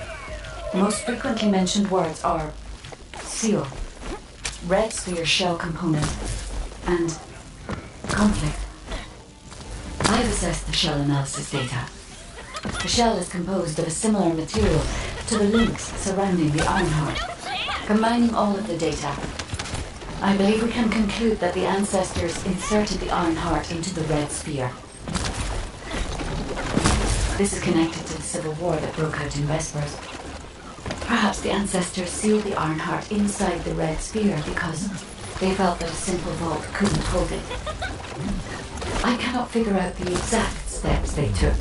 S3: Most frequently mentioned words are seal, Red Sphere shell component, and conflict. I've assessed the shell analysis data. The shell is composed of a similar material to the links surrounding the Ironheart. Combining all of the data, I believe we can conclude that the ancestors inserted the Iron Heart into the Red Sphere. This is connected to the civil war that broke out in Vespers. Perhaps the ancestors sealed the Iron Heart inside the Red Sphere because they felt that a simple vault couldn't hold it. I cannot figure out the exact steps they took,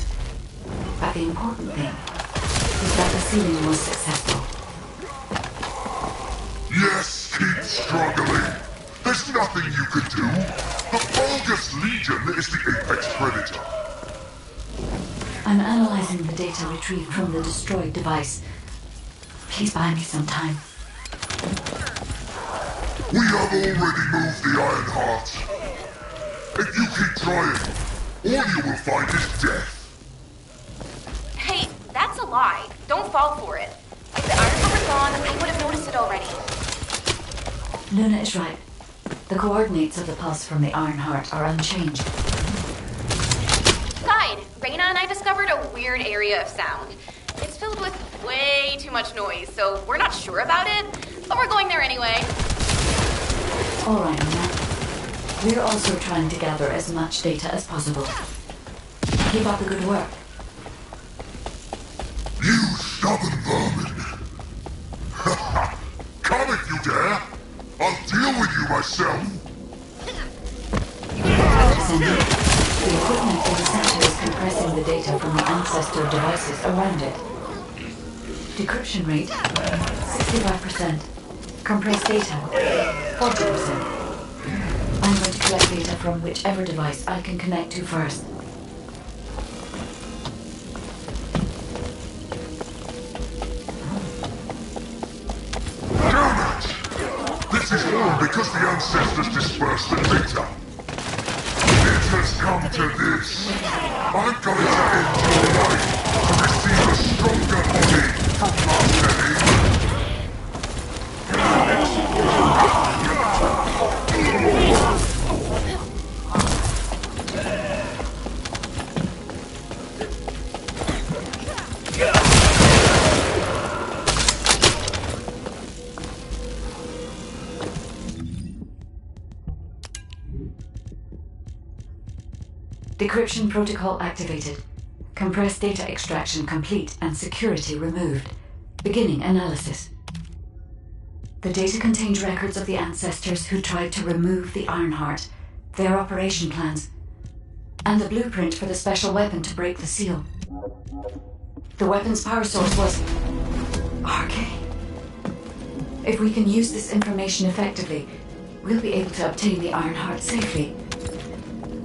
S3: but the important thing is that the sealing was successful.
S13: Yes, keep struggling. There's nothing you can do. The Vulgus Legion is the apex predator.
S3: I'm analyzing the data retrieved from the destroyed device. Please buy me some time.
S13: We have already moved the Iron Heart. If you keep trying, all you will find is death.
S4: Hey, that's a lie. Don't fall for it. If the Iron Heart were gone, I would have noticed it already.
S3: Luna is right. The coordinates of the pulse from the Iron Heart are unchanged.
S4: Guide, Reyna and I discovered a weird area of sound. It's filled with way too much noise, so we're not sure about it, but we're going there anyway.
S3: All right, Luna. We're also trying to gather as much data as possible. Keep up the good work.
S13: You stubborn vermin! Come if you dare! I'll deal with you myself!
S3: Descendant, the equipment in the center is compressing the data from the ancestor devices around it. Decryption rate, 65%. Compressed data, 40%. I'm going to collect data from whichever device I can connect to first.
S13: Damn it! This is all because the ancestors dispersed the data. It has come to this. I'm going to end your life to receive a stronger body from Master Eve.
S3: Decryption protocol activated. Compressed data extraction complete and security removed. Beginning analysis. The data contained records of the ancestors who tried to remove the Iron Heart, their operation plans, and the blueprint for the special weapon to break the seal. The weapon's power source was arcane. If we can use this information effectively, we'll be able to obtain the Iron Heart safely.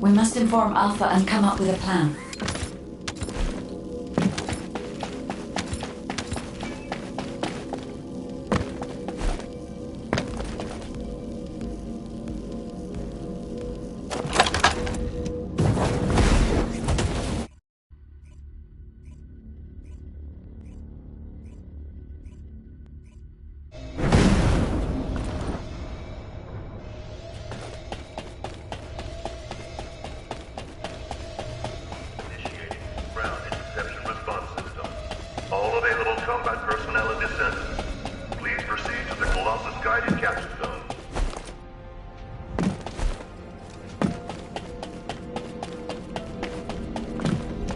S3: We must inform Alpha and come up with a plan.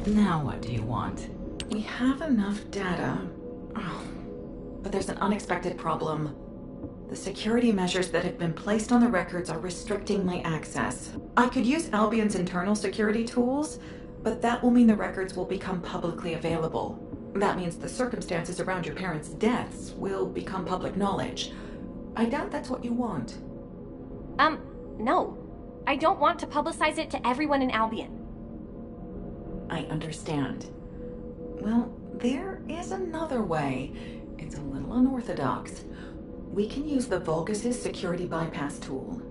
S16: Now what do you want? We have enough data. But there's an unexpected problem. The security measures that have been placed on the records are restricting my access. I could use Albion's internal security tools, but that will mean the records will become publicly available. That means the circumstances around your parents' deaths will become public knowledge. I doubt that's what you want.
S15: No. I don't want to publicize it to everyone in Albion.
S16: I understand. Well, there is another way. It's a little unorthodox. We can use the Vulgus' security bypass tool.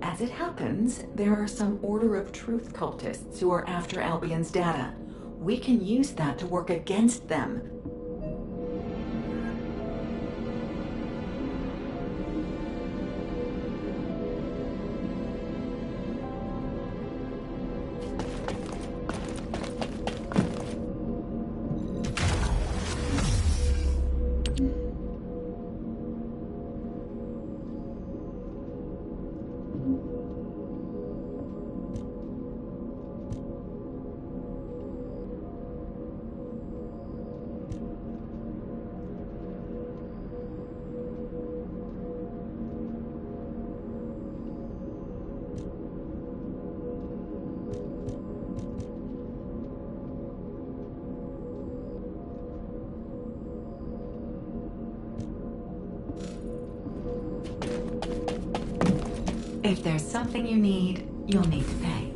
S16: As it happens, there are some Order of Truth cultists who are after Albion's data. We can use that to work against them.
S3: If there's something you need, you'll need to pay.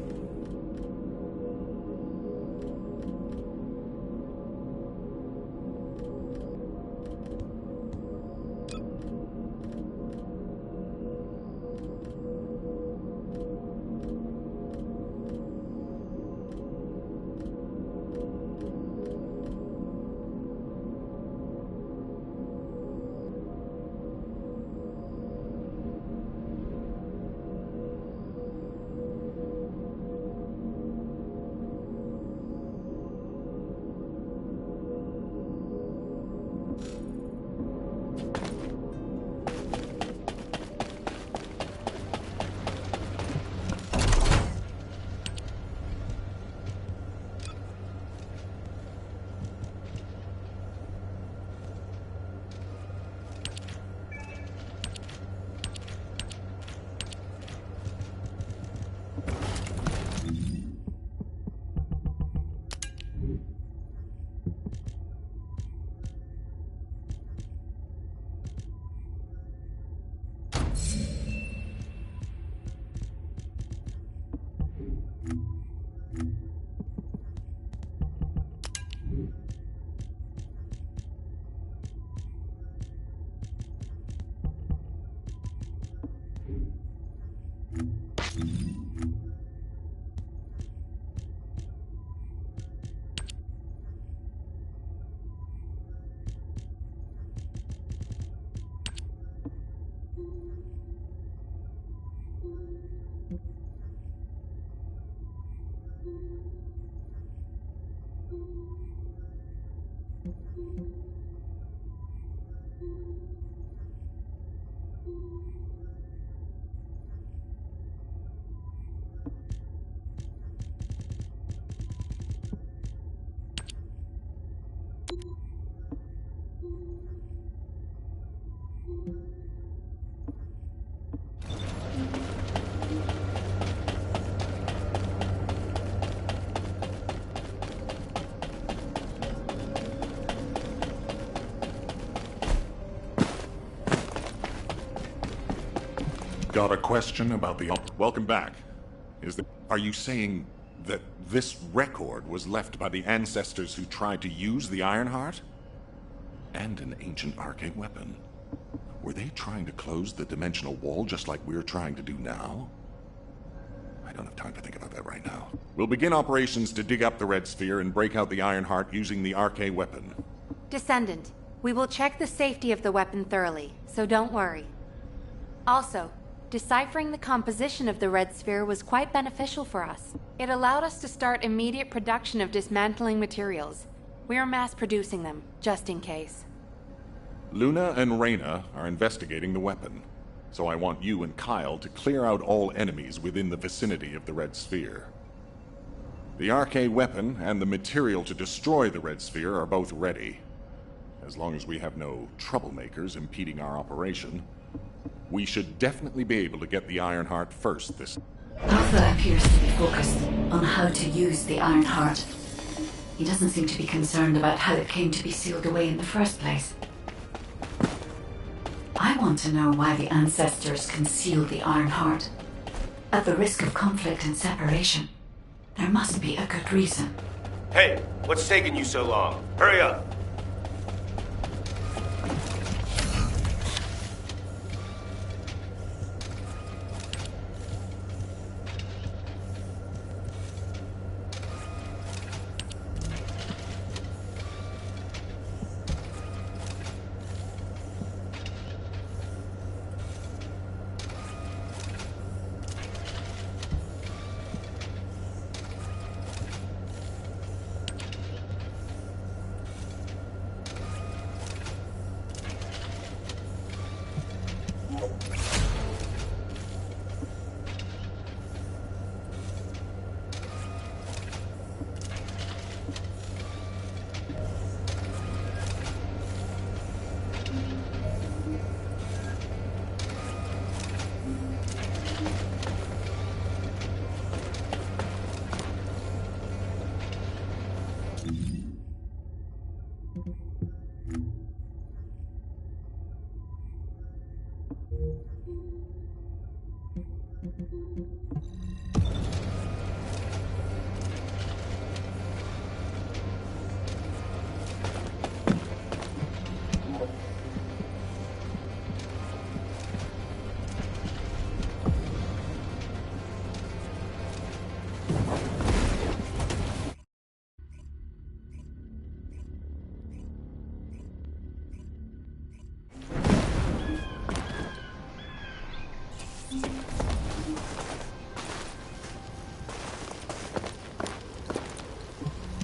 S22: Got a question about the... Welcome back. Are you saying that this record was left by the ancestors who tried to use the Ironheart? And an ancient arcane weapon. Were they trying to close the dimensional wall just like we're trying to do now? I don't have time to think about that right now. We'll begin operations to dig up the Red Sphere and break out the Ironheart using the arcane weapon.
S8: Descendant, we will check the safety of the weapon thoroughly, so don't worry. Also, deciphering the composition of the Red Sphere was quite beneficial for us. It allowed us to start immediate production of dismantling materials. We are mass producing them, just in case.
S22: Luna and Reyna are investigating the weapon, so I want you and Kyle to clear out all enemies within the vicinity of the Red Sphere. The arcane weapon and the material to destroy the Red Sphere are both ready. As long as we have no troublemakers impeding our operation, we should definitely be able to get the Ironheart first this...
S3: Alpha appears to be focused on how to use the Ironheart. He doesn't seem to be concerned about how it came to be sealed away in the first place. I want to know why the ancestors concealed the Ironheart. At the risk of conflict and separation, there must be a good reason.
S11: Hey, what's taking you so long? Hurry up!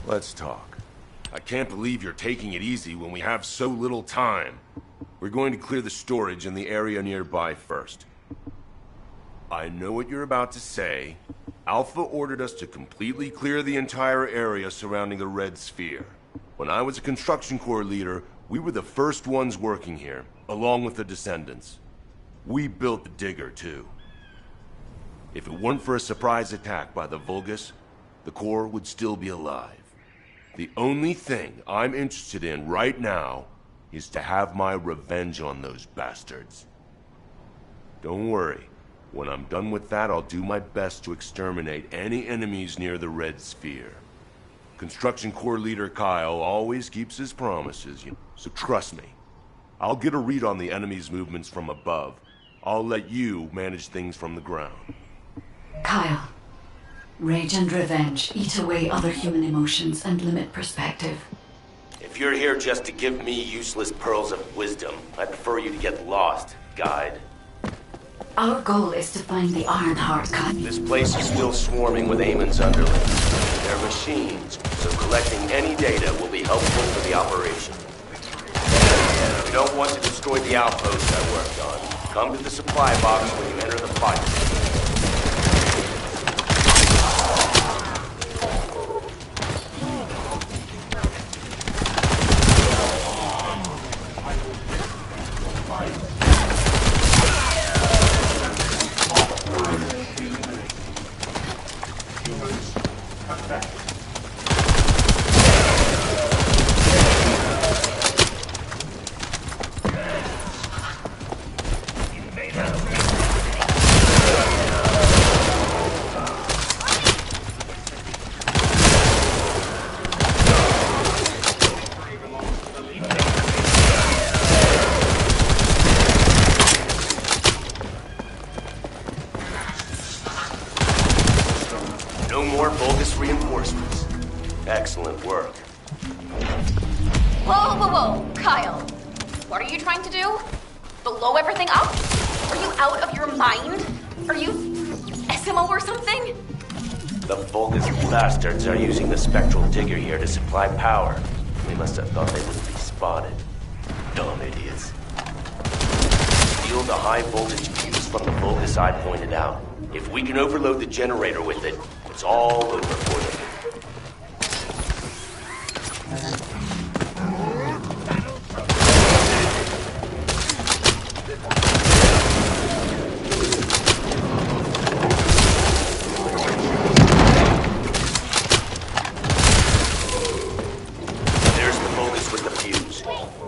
S9: Let's talk. I can't believe you're taking it easy when we have so little time. We're going to clear the storage in the area nearby first. I know what you're about to say. Alpha ordered us to completely clear the entire area surrounding the Red Sphere. When I was a construction corps leader, we were the first ones working here, along with the Descendants. We built the digger, too. If it weren't for a surprise attack by the Vulgus, the Corps would still be alive. The only thing I'm interested in right now is to have my revenge on those bastards. Don't worry. When I'm done with that, I'll do my best to exterminate any enemies near the Red Sphere. Construction Corps leader Kyle always keeps his promises, so trust me. I'll get a read on the enemy's movements from above. I'll let you manage things from the ground.
S3: Kyle, rage and revenge eat away other human emotions and limit perspective.
S11: If you're here just to give me useless pearls of wisdom, I prefer you to get lost, guide.
S3: Our goal is to find the Ironheart, Kyle.
S11: This place is still swarming with Eamon's underlings. They're machines, so collecting any data will be helpful for the operation. If you don't want to destroy the outpost I worked on, come to the supply box when you enter the fight. Excellent work.
S4: Whoa, Kyle. What are you trying to do? Blow everything up? Are you out of your mind? Are you SMO or something?
S11: The Vulgus bastards are using the spectral digger here to supply power. They must have thought they wouldn't be spotted. Dumb idiots. Steal the high voltage fuse from the Vulgus I pointed out. If we can overload the generator with it, it's all over for them. There's the Vulgus with the fuse.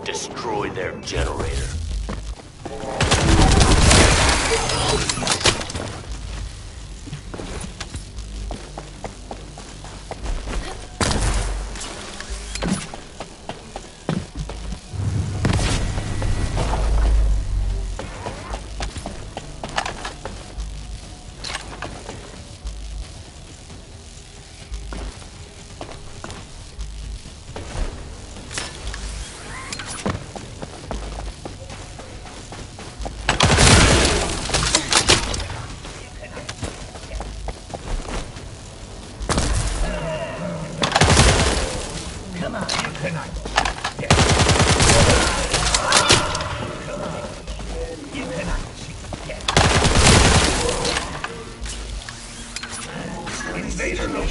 S11: Destroy their generator.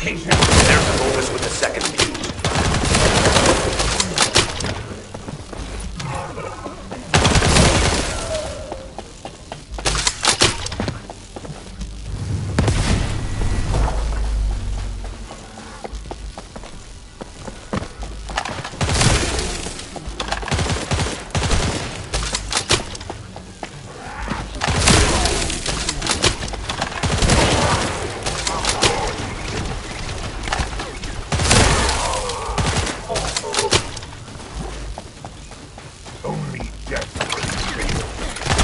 S11: There's the Vulgus with the second fuse.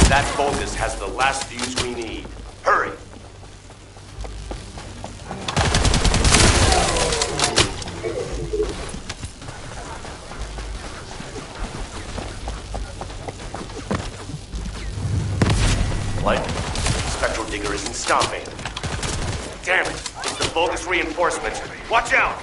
S11: That Vulgus has the last fuse we need. Hurry! What? Spectral digger isn't stopping. Damn it! It's the Vulgus reinforcements. Watch out!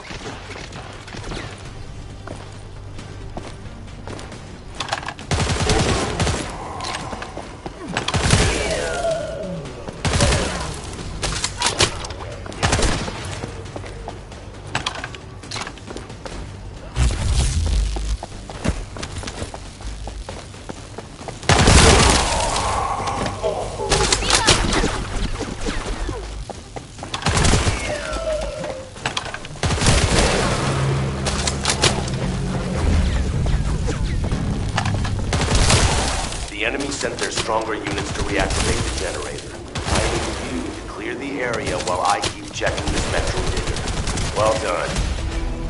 S11: stronger units to reactivate the generator. I need you to clear the area while I keep checking the spectral digger. Well done.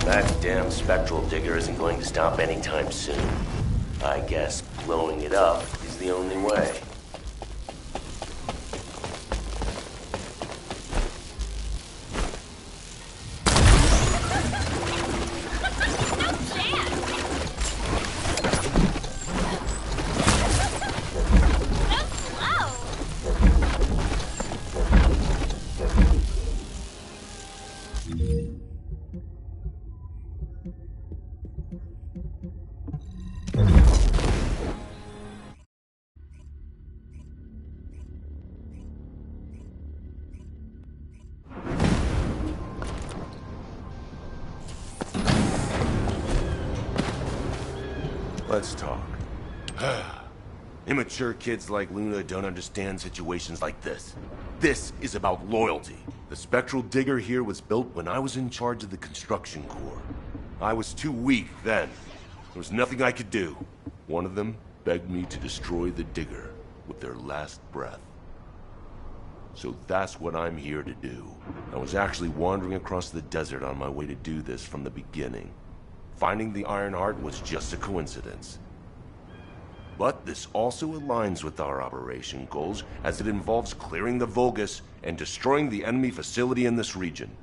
S11: That damn spectral digger isn't going to stop anytime soon. I guess blowing it up is the only way.
S9: Let's talk. Immature kids like Luna don't understand situations like this. This is about loyalty. The spectral digger here was built when I was in charge of the construction corps. I was too weak then. There was nothing I could do. One of them begged me to destroy the digger with their last breath. So that's what I'm here to do. I was actually wandering across the desert on my way to do this from the beginning. Finding the Ironheart was just a coincidence. But this also aligns with our operation goals, as it involves clearing the Vulgus and destroying the enemy facility in this region.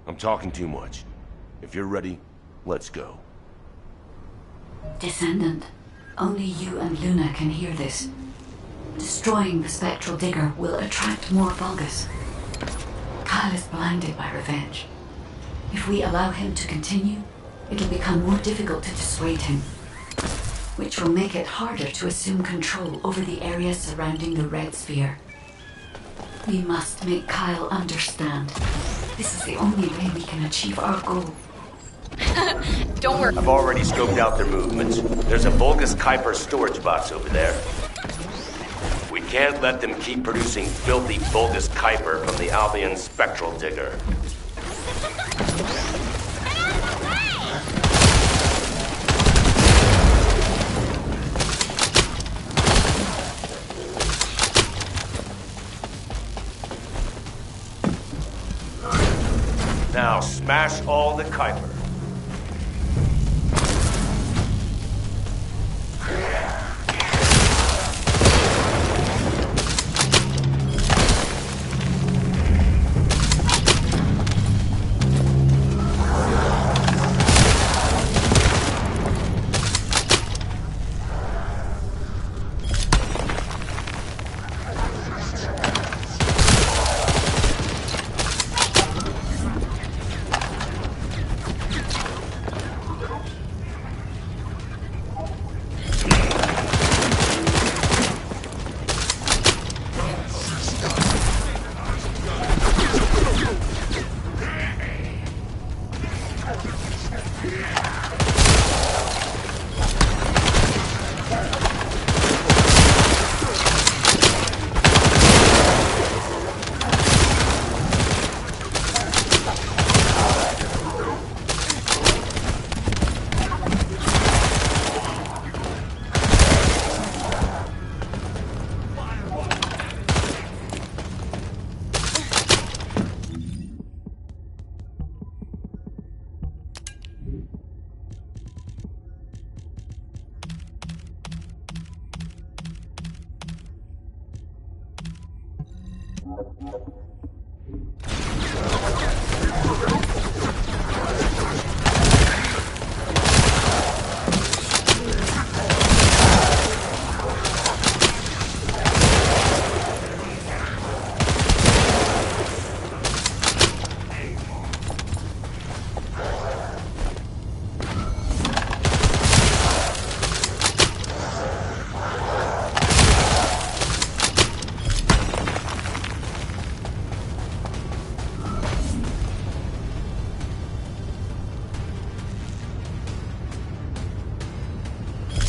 S9: I'm talking too much. If you're ready, let's go.
S3: Descendant, only you and Luna can hear this. Destroying the spectral digger will attract more Vulgus. Kyle is blinded by revenge. If we allow him to continue, it'll become more difficult to dissuade him, which will make it harder to assume control over the area surrounding the Red Sphere. We must make Kyle understand. This is the only way we can achieve our goal.
S4: Don't worry.
S11: I've already scoped out their movements. There's a Vulgus Kuiper storage box over there. We can't let them keep producing filthy Vulgus Kuiper from the Albion spectral digger. Now smash all the Kuiper.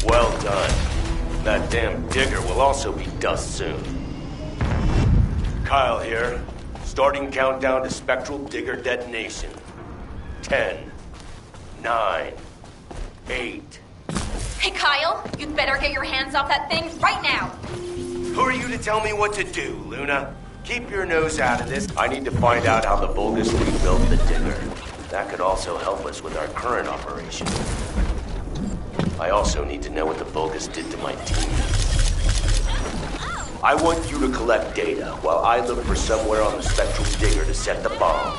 S11: Well done. That damn digger will also be dust soon. Kyle here. Starting countdown to spectral digger detonation. 10, 9, 8.
S4: Hey, Kyle, you'd better get your hands off that thing right now.
S9: Who are you to tell me what to do, Luna? Keep your nose out of this. I need to find out how the Vulgus rebuilt the digger. That could also help us with our current operation. I also need to know what the Vulgus did to my team. I want you to collect data while I look for somewhere on the spectral digger to set the bomb.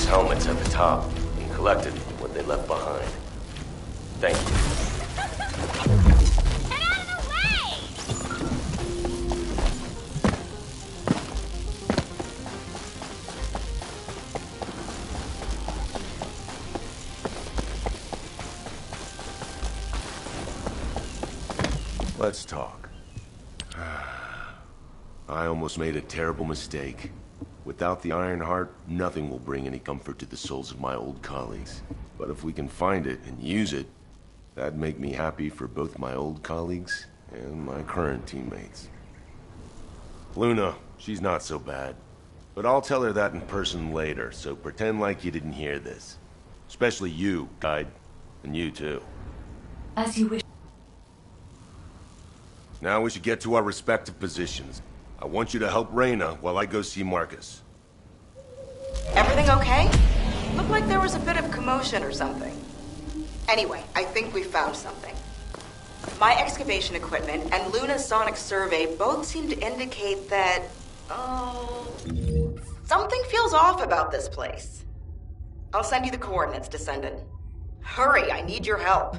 S9: Helmets at the top and collected what they left behind. Thank you.
S5: Get out of the way!
S9: Let's talk. I almost made a terrible mistake. Without the Iron Heart, nothing will bring any comfort to the souls of my old colleagues. But if we can find it and use it, that'd make me happy for both my old colleagues and my current teammates. Luna, she's not so bad. But I'll tell her that in person later, so pretend like you didn't hear this. Especially you, Guide. And you too.
S3: As you wish.
S9: Now we should get to our respective positions. I want you to help Reyna while I go see Marcus.
S23: Everything okay? Looked like there was a bit of commotion or something. Anyway, I think we found something. My excavation equipment and Luna's sonic survey both seem to indicate that... something feels off about this place. I'll send you the coordinates, Descendant. Hurry, I need your help.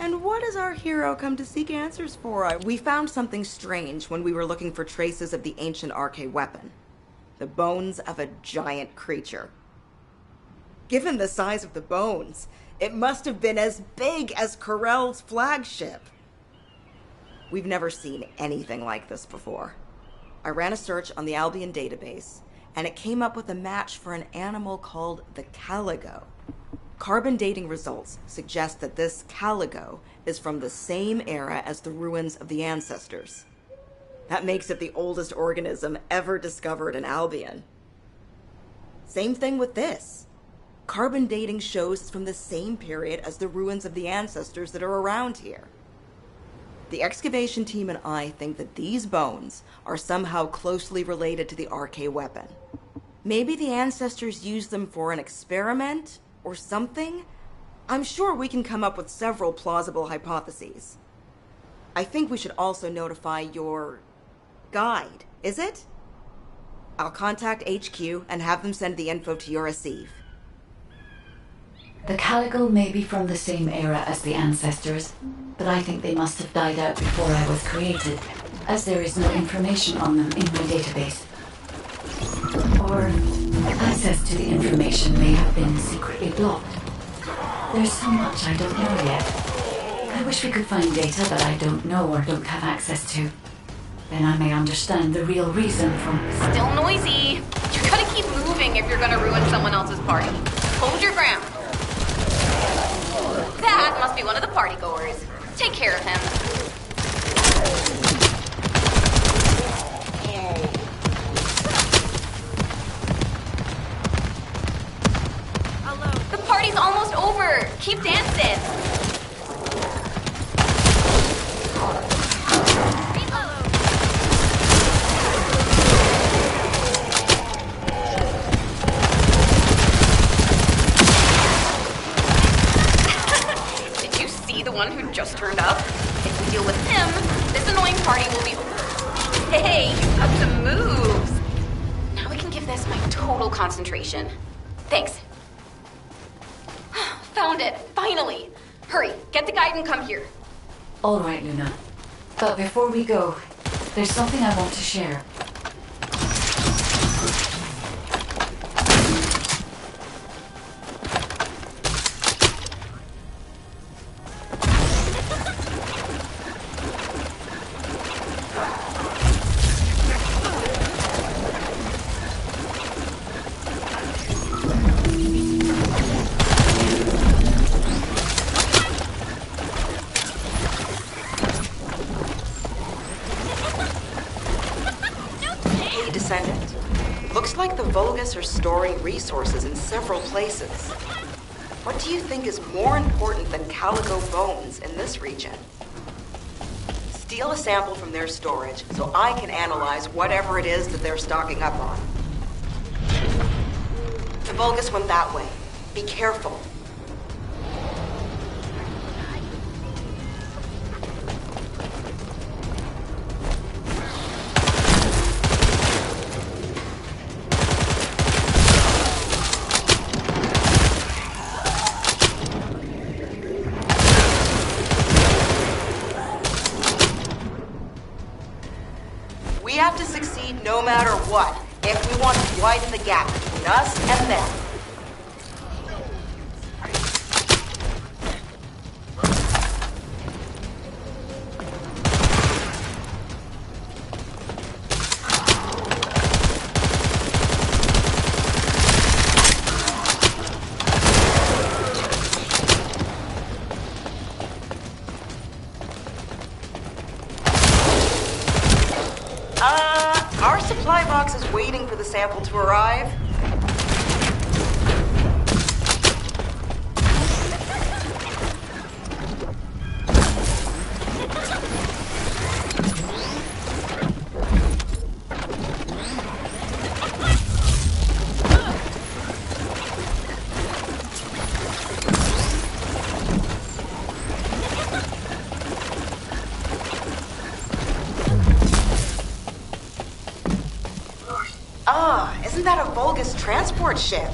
S23: And what does our hero come to seek answers for? We found something strange when we were looking for traces of the ancient arcade weapon. The bones of a giant creature. Given the size of the bones, it must have been as big as Corell's flagship. We've never seen anything like this before. I ran a search on the Albion database, and it came up with a match for an animal called the caligo. Carbon dating results suggest that this caligo is from the same era as the ruins of the ancestors. That makes it the oldest organism ever discovered in Albion. Same thing with this. Carbon dating shows it's from the same period as the ruins of the ancestors that are around here. The excavation team and I think that these bones are somehow closely related to the RK weapon. Maybe the ancestors used them for an experiment or something? I'm sure we can come up with several plausible hypotheses. I think we should also notify your guide, is it? I'll contact HQ and have them send the info to your receive.
S3: The Calico may be from the same era as the ancestors, but I think they must have died out before I was created, as there is no information on them in my database. Or access to the information may have been secretly blocked. There's so much I don't know yet. I wish we could find data that I don't know or don't have access to. Then I may understand the real reason for...
S4: Still noisy. You gotta keep moving if you're gonna ruin someone else's party. Hold your ground. That must be one of the partygoers. Take care of him. The party's almost over. Keep dancing. Did you see the one who just turned up? If we deal with him, this annoying party will be over. Hey, up to moves. Now we can give this my total concentration. Thanks. Found it, finally. Hurry, get the guide and come here.
S3: All right, Luna. But before we go, there's something I want to share.
S23: Descendant. Looks like the Vulgus are storing resources in several places. What do you think is more important than calico bones in this region? Steal a sample from their storage so I can analyze whatever it is that they're stocking up on. The Vulgus went that way. Be careful. We have to succeed no matter what, if we want to widen the gap between us and them. Our supply box is waiting for the sample to arrive. Isn't that a Vulgus transport ship?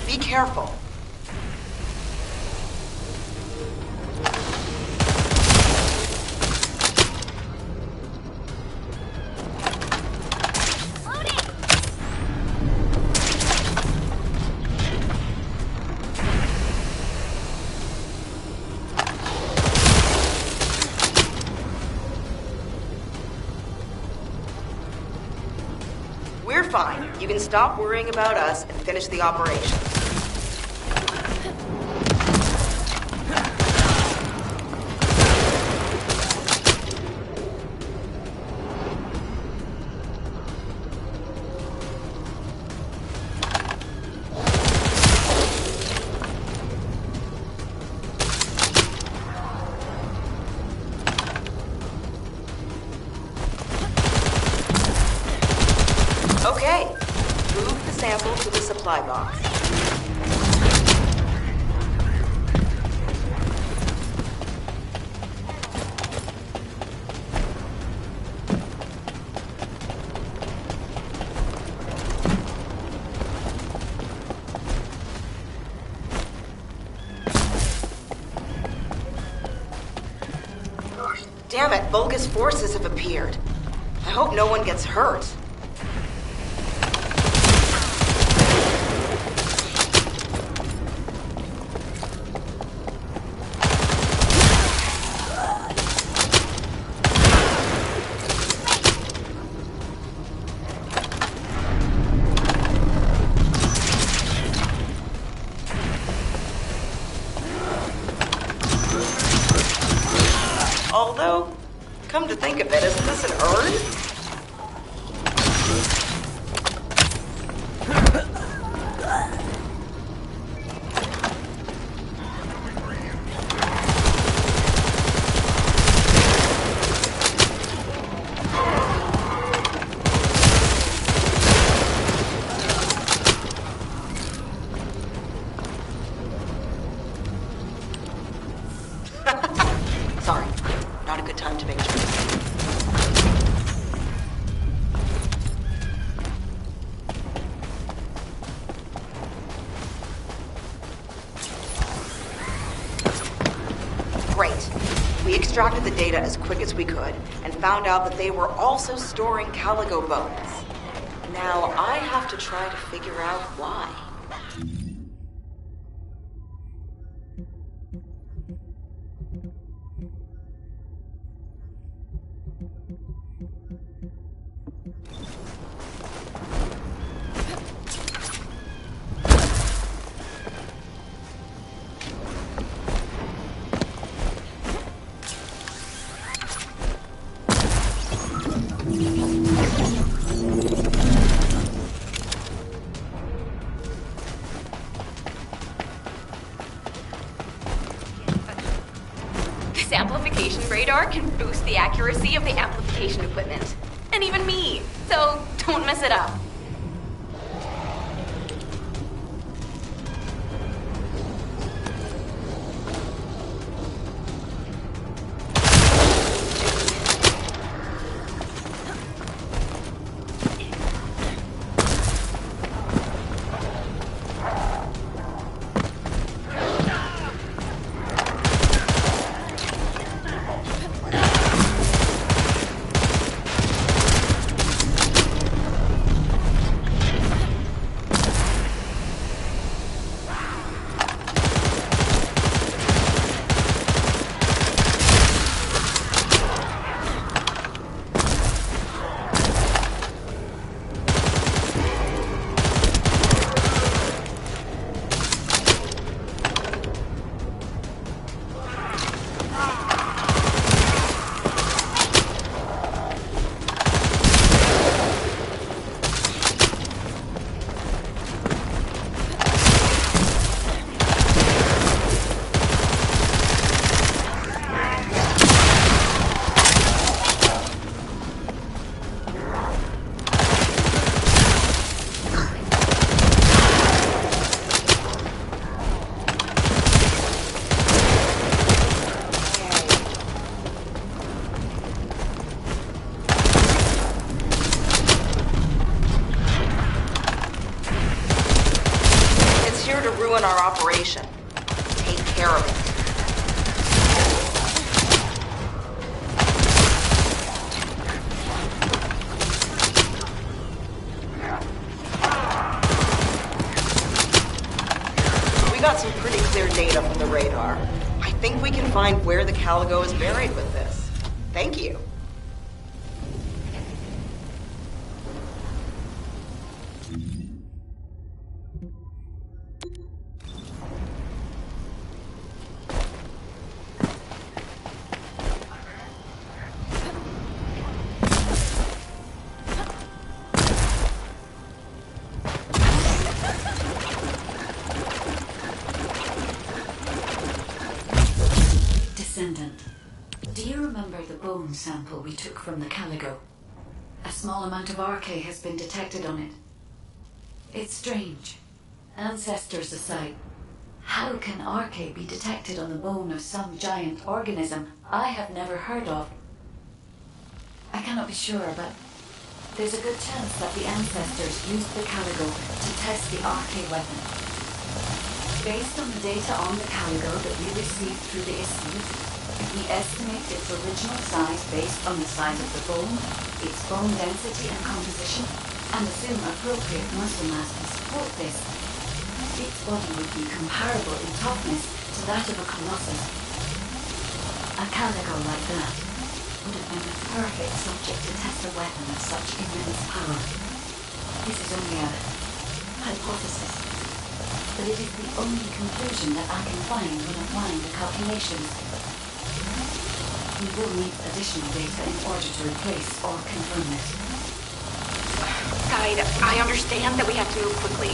S23: Be careful. We're fine. You can stop worrying about us and finish the operation. supply box. Damn it, Vulgus forces have appeared. I hope no one gets hurt. Although, come to think of it, isn't this an urn? Sorry, not a good time to make jokes. Great. We extracted the data as quick as we could and found out that they were also storing Caligo bones. Now I have to try to figure out why.
S4: This amplification radar can boost the accuracy of the amplification equipment. And even me. So don't mess it up.
S23: Ruin our operation. Take care of it. We got some pretty clear data from the radar. I think we can find where the Caligo is buried with this. Thank you.
S3: Descendant, do you remember the bone sample we took from the Caligo? A small amount of RK has been detected on it. It's strange. Ancestors aside, how can RK be detected on the bone of some giant organism I have never heard of? I cannot be sure, but there's a good chance that the ancestors used the Caligo to test the RK weapon. Based on the data on the Caligo that we received through the issues, if we estimate its original size based on the size of the bone, its bone density and composition, and assume appropriate muscle mass to support this, its body would be comparable in toughness to that of a colossus. A Caligo like that would have been the perfect subject to test a weapon of such immense power. This is only a hypothesis, but it is the only conclusion that I can find when applying the calculations. We will need additional data in order to replace or confirm this.
S4: Guide, I understand that we have to move quickly,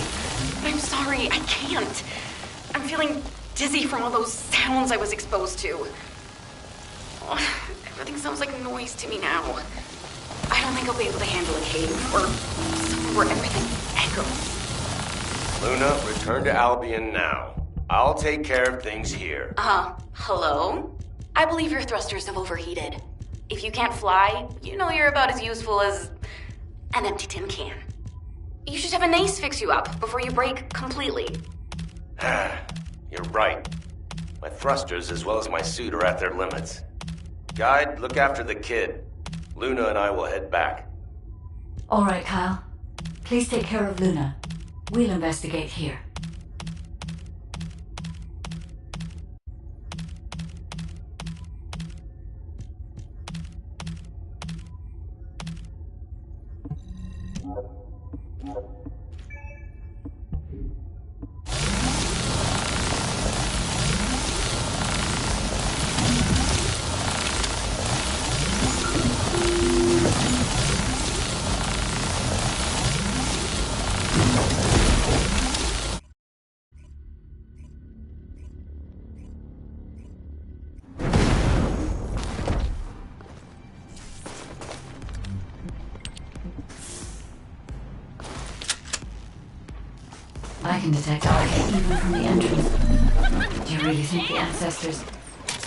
S4: but I'm sorry, I can't. I'm feeling dizzy from all those sounds I was exposed to. Everything sounds like noise to me now. I don't think I'll be able to handle a cave or somewhere where everything echoes.
S9: Luna, return to Albion now. I'll take care of things here.
S4: Hello? I believe your thrusters have overheated. If you can't fly, you know you're about as useful as an empty tin can. You should have an ace fix you up before you break completely.
S9: You're right. My thrusters as well as my suit are at their limits. Guide, look after the kid. Luna and I will head back.
S3: All right, Kyle. Please take care of Luna. We'll investigate here. I can detect RK even from the entrance. Do you really think the ancestors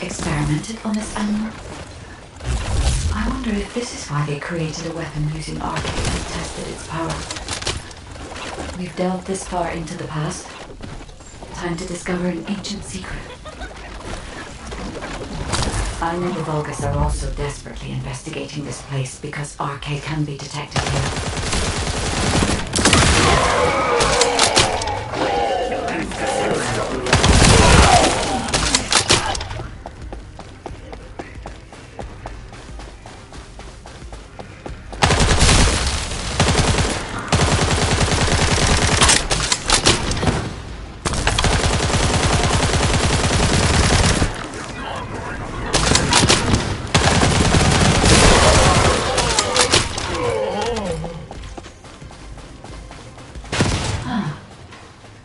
S3: experimented on this animal? I wonder if this is why they created a weapon using RK and tested its power. We've delved this far into the past. Time to discover an ancient secret. I know the Vulgus are also desperately investigating this place because RK can be detected here.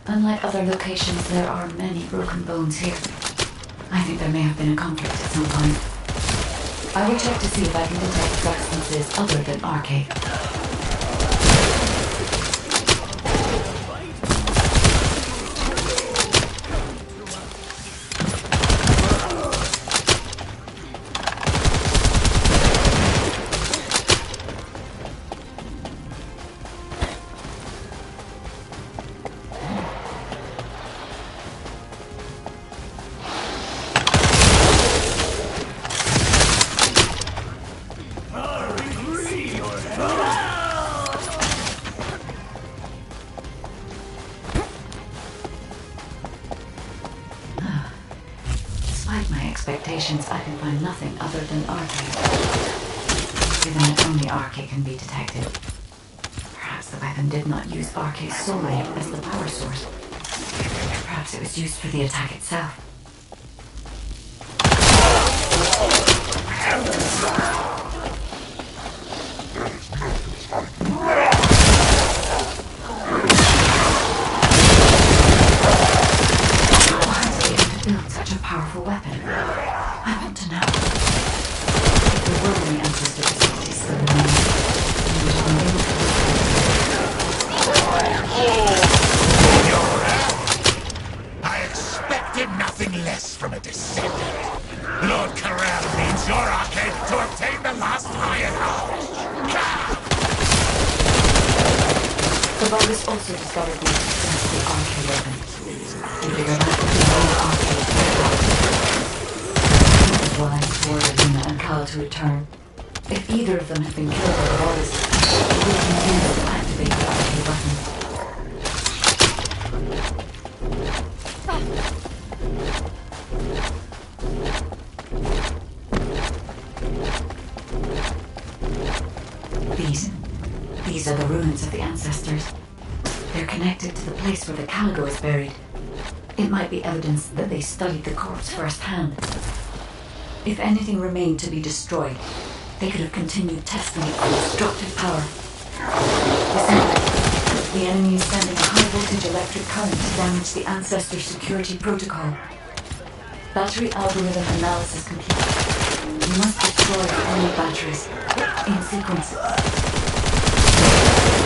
S3: Unlike other locations, there are many broken bones here. I think there may have been a conflict at some point. I will check to see if I can detect substances other than RK. Despite my expectations, I can find nothing other than RK. Given that only RK can be detected, perhaps the weapon did not use RK solely as the power source. Perhaps it was used for the attack itself. Build such a powerful weapon. I want to know. If there were any ancestor facilities still remaining, we would have been able to.
S1: from a Descendant. Lord Corral needs your arcade to obtain the last Ironheart.
S3: The Vulgus also discovered the existence of the arcade weapon. You figured out that the whole arcade was why for Luna and Kyle to return. If either of them had been killed by the Vulgus, it would have been used to activate the arcade weapon. These are the ruins of the ancestors. They're connected to the place where the Caligo is buried. It might be evidence that they studied the corpse firsthand. If anything remained to be destroyed, they could have continued testing it for destructive power. The enemy is sending a high-voltage electric current to damage the ancestor security protocol. Battery algorithm analysis complete. You must destroy all batteries in sequence.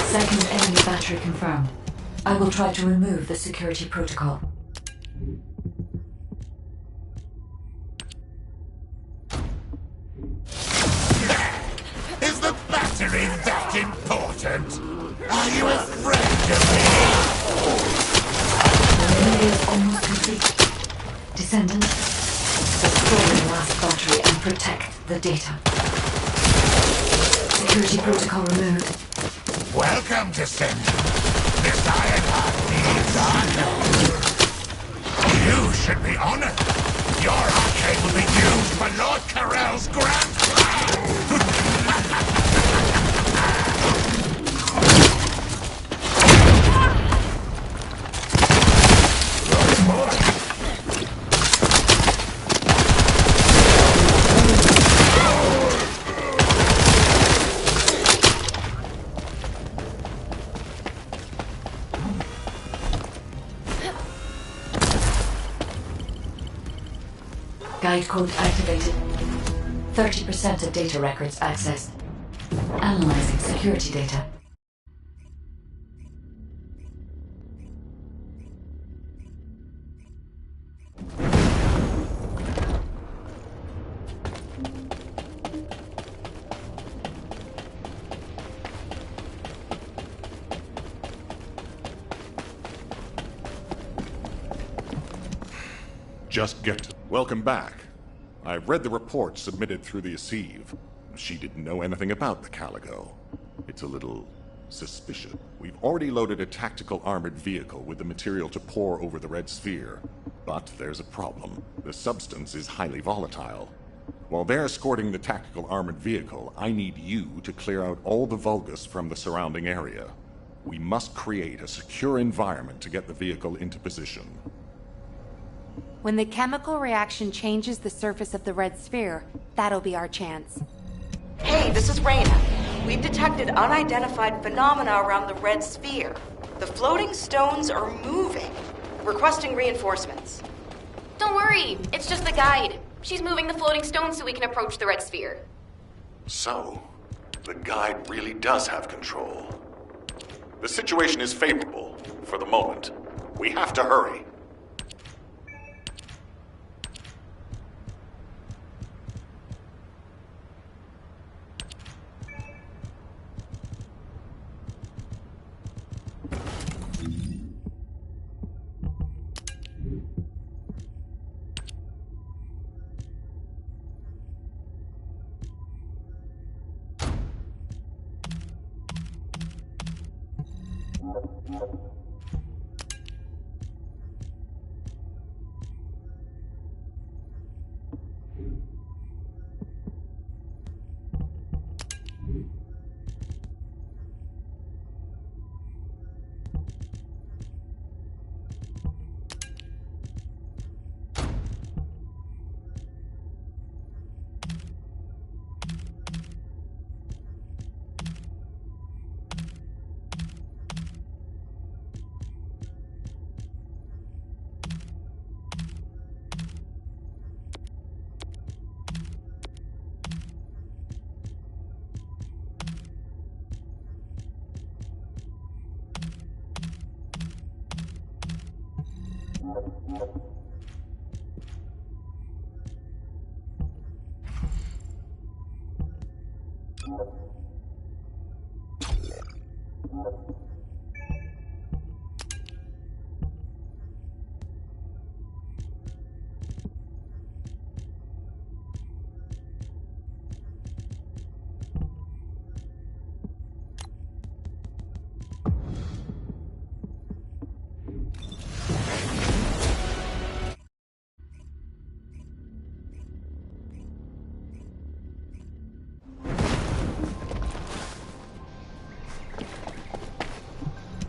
S3: Second enemy battery confirmed. I will try to remove the security protocol.
S1: Is the battery that important? Are you afraid of me?
S3: The relay is almost complete. Descendant, destroy the last battery and protect the data. Security protocol removed.
S1: Welcome, Descendant. This Ironheart needs honor. You should be honored. Your arcade will be used for Lord Corell's grand plan.
S3: Guide code activated. 30% of data records accessed. Analyzing security data.
S22: Just get... Welcome back. I've read the report submitted through the Assieve. She didn't know anything about the Caligo. It's a little suspicious. We've already loaded a tactical armored vehicle with the material to pour over the red sphere. But there's a problem. The substance is highly volatile. While they're escorting the tactical armored vehicle, I need you to clear out all the Vulgus from the surrounding area. We must create a secure environment to get the vehicle into position.
S8: When the chemical reaction changes the surface of the red sphere, that'll be our chance.
S23: Hey, this is Reyna. We've detected unidentified phenomena around the red sphere. The floating stones are moving. Requesting reinforcements.
S4: Don't worry, it's just the guide. She's moving the floating stones so we can approach the red sphere.
S14: So, the guide really does have control. The situation is favorable, for the moment. We have to hurry.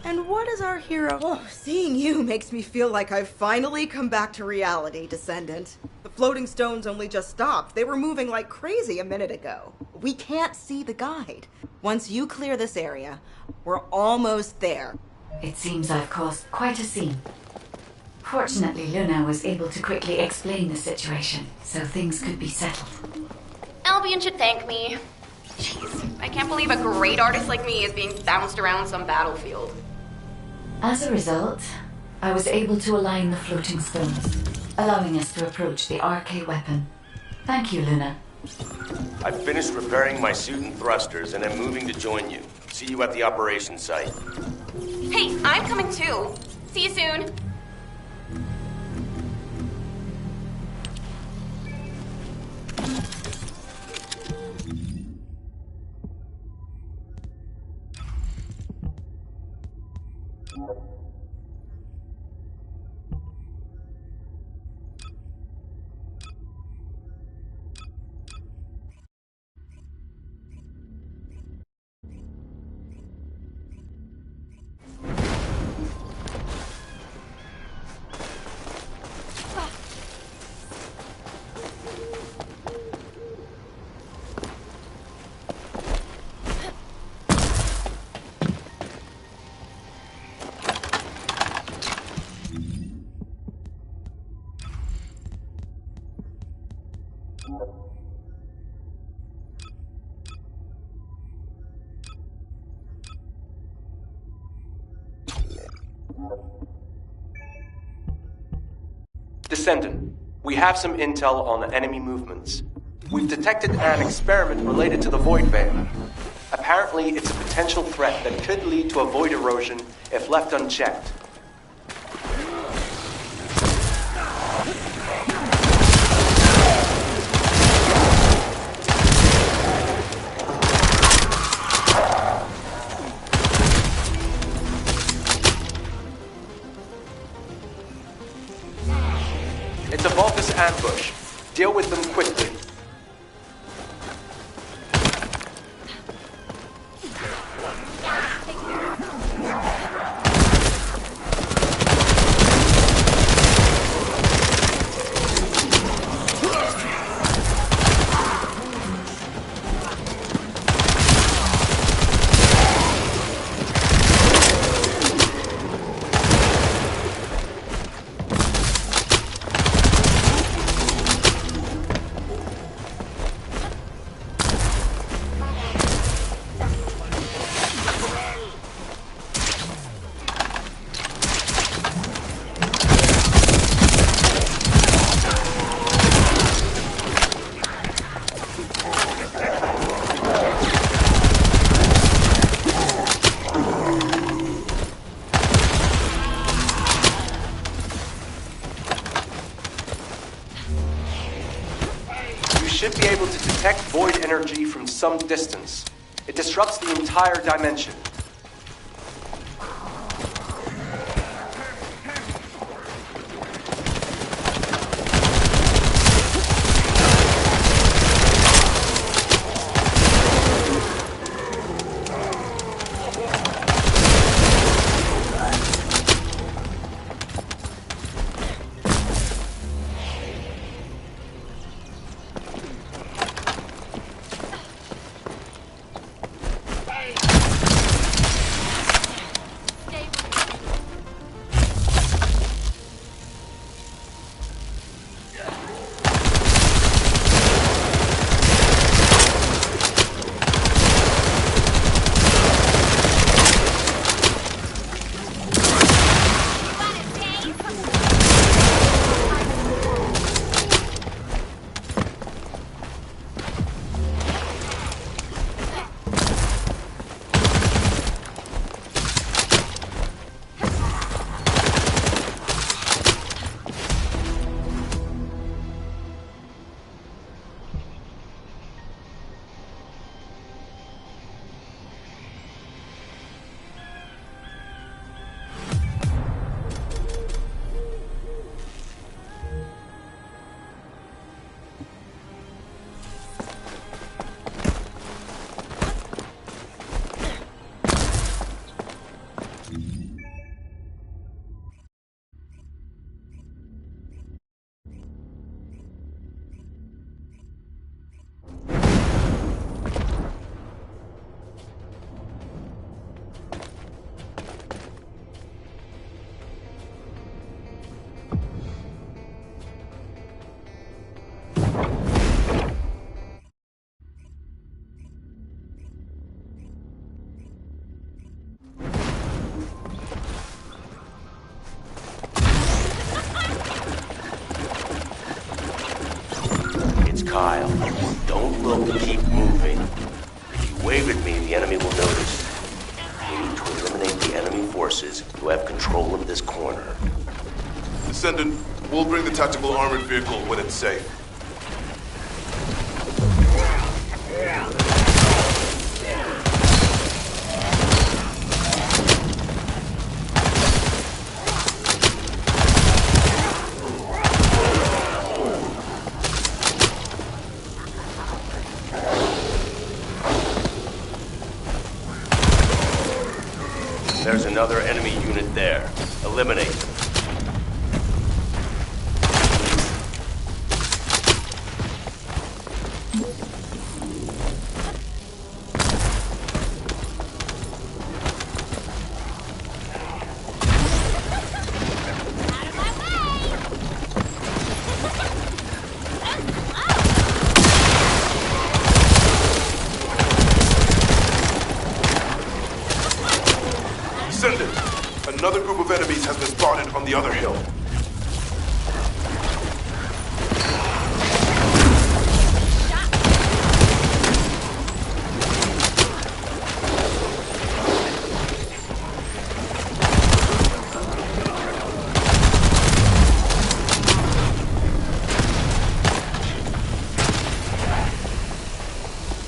S23: And what is our hero? Oh, seeing you makes me feel like I've finally come back to reality, Descendant. The floating stones only just stopped. They were moving like crazy a minute ago. We can't see the guide. Once you clear this area, we're almost there.
S3: It seems I've caused quite a scene. Fortunately, Luna was able to quickly explain the situation, so things could be settled.
S4: Albion should thank me. Jeez, I can't believe a great artist like me is being bounced around some battlefield.
S3: As a result, I was able to align the floating stones, allowing us to approach the RK weapon. Thank you, Luna.
S9: I've finished repairing my suit and thrusters, and I'm moving to join you. See you at the operations site.
S4: Hey, I'm coming too. See you soon.
S10: Descendant, we have some intel on enemy movements. We've detected an experiment related to the Void Veil. Apparently, it's a potential threat that could lead to a void erosion if left unchecked. It's a Vulgus ambush. Deal with them quickly. Should be able to detect void energy from some distance. It disrupts the entire dimension. Kyle. Don't look, keep moving. If you wave at me, the enemy will notice. We need to eliminate the enemy forces who have control of this corner.
S17: Descendant, we'll bring the tactical armored vehicle when it's safe.
S10: There's another enemy unit there. Eliminate them.
S17: Descendant, another group of enemies has been spotted on the other hill.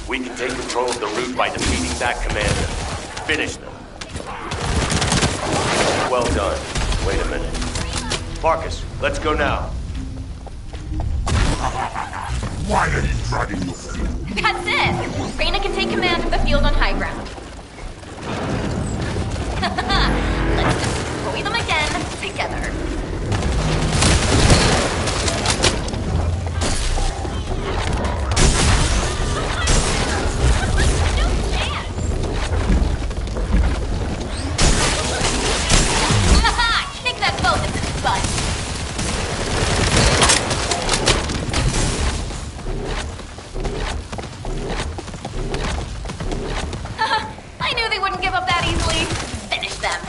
S10: We can take control of the route by defeating that commander. Finish them. Well done. Wait a minute. Marcus, let's go now.
S13: Why are you dragging your feet?
S4: That's it! Reyna can take command of the field on high ground. Let's destroy them again, together. Kick that boat into its butt. I knew they wouldn't give up that easily. Finish them.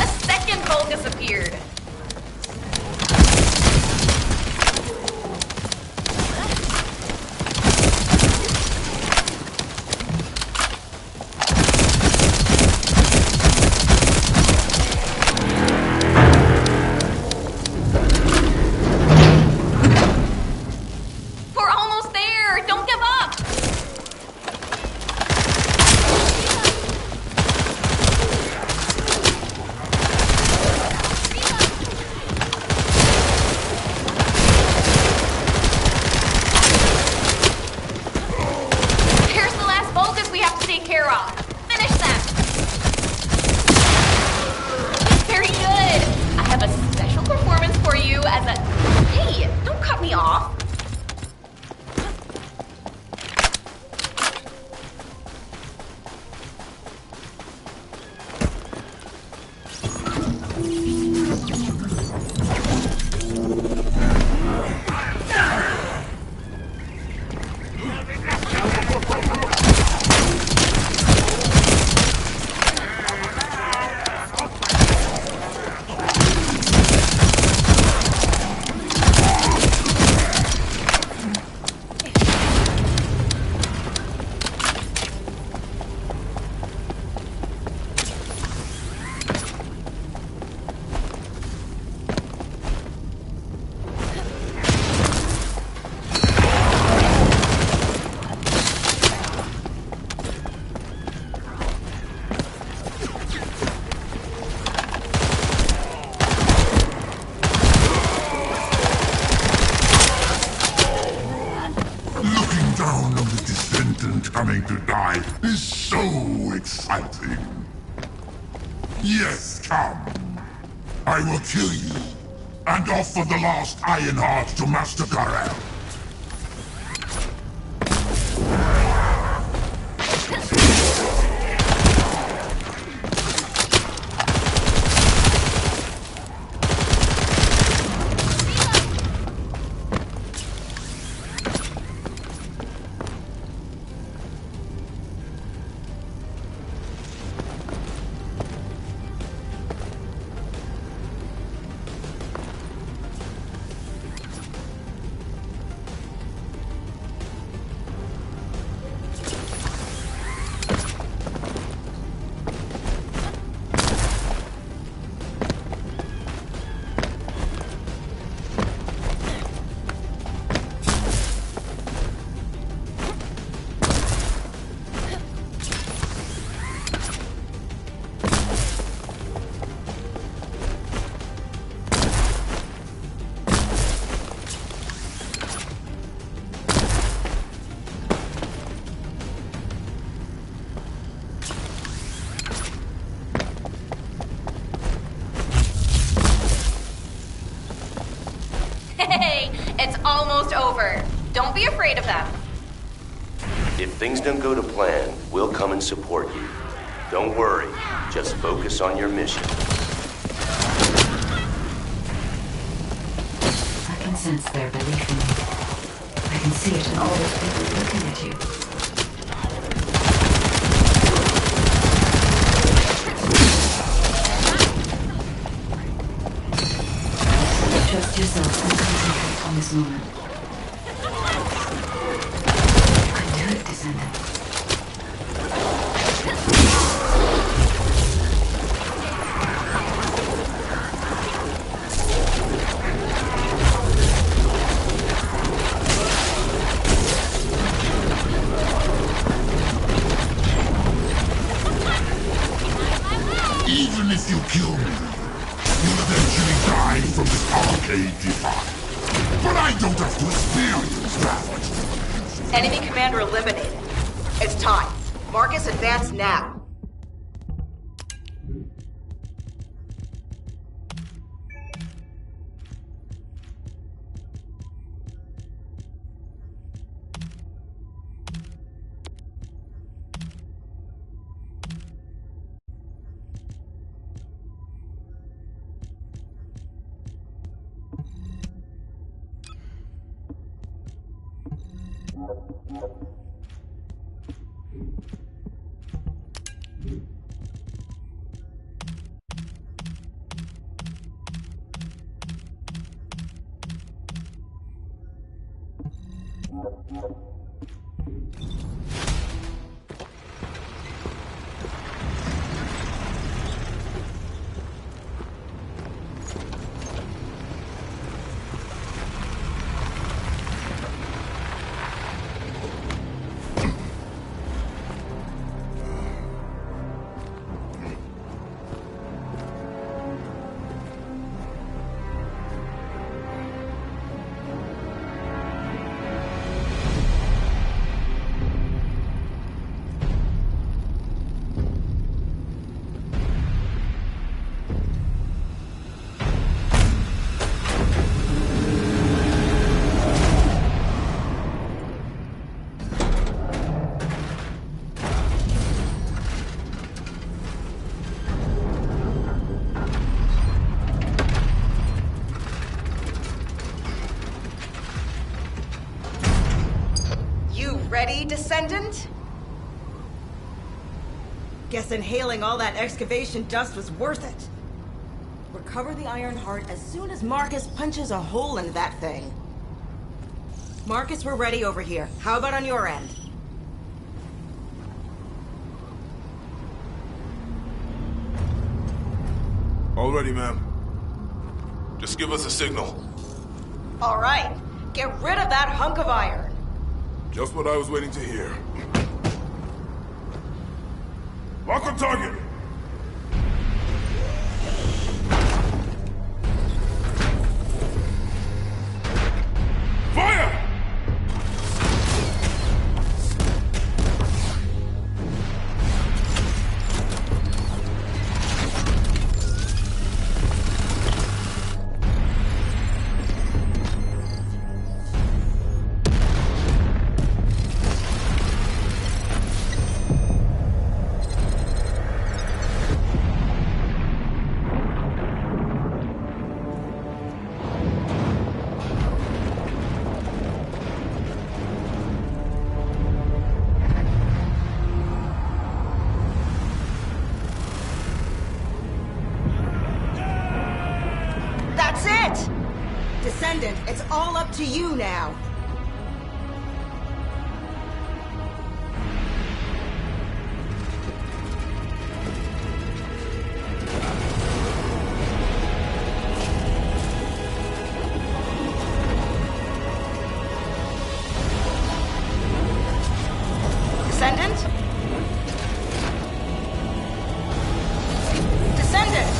S4: A second bolt disappeared. We're almost there. Don't give up. Here's the last Vulgus we have to take care of. Finish them. Very good. I have a special performance for you as a... Hey, don't cut me off.
S13: Looking down on the Descendant coming to die is so exciting. Yes, come. I will kill you and offer the last Iron Heart to Master Karel.
S4: over. Don't be afraid of them.
S9: If things don't go to plan, we'll come and support you. Don't worry. Just focus on your mission.
S3: I can sense their belief in you. I can see it in all those people looking at you. Trust yourself and concentrate on this moment. You can do it, Descendant.
S13: Even if you kill me, you'll eventually die from this arcade device. But I don't have to experience that.
S12: Enemy commander eliminated. It's time. Marcus, advance now. Ready, Descendant? Guess inhaling all that excavation dust was worth it. Recover the Iron Heart as soon as Marcus punches a hole in that thing. Marcus, we're ready over here. How about on your end?
S17: All ready, ma'am. Just give us a signal.
S12: All right. Get rid of that hunk of iron.
S17: Just what I was waiting to hear. Lock on target! Fire!
S12: Descendant, it's all up to you now. Descendant? Descendant!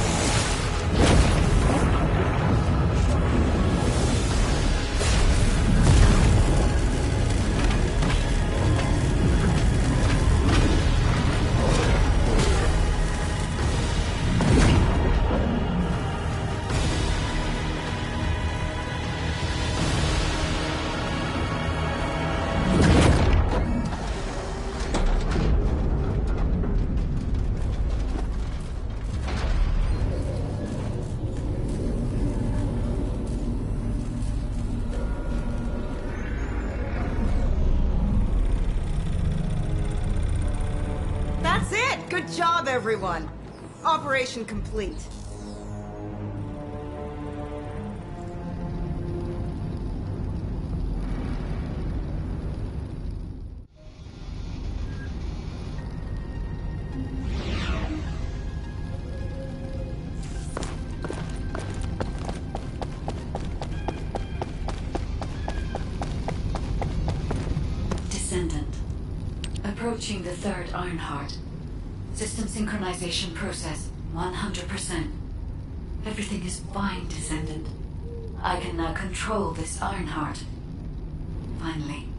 S23: it! Good job, everyone! Operation complete.
S3: Descendant. Approaching the third Ironheart. System synchronization process 100%. Everything is fine, Descendant. I can now control this Ironheart. Finally,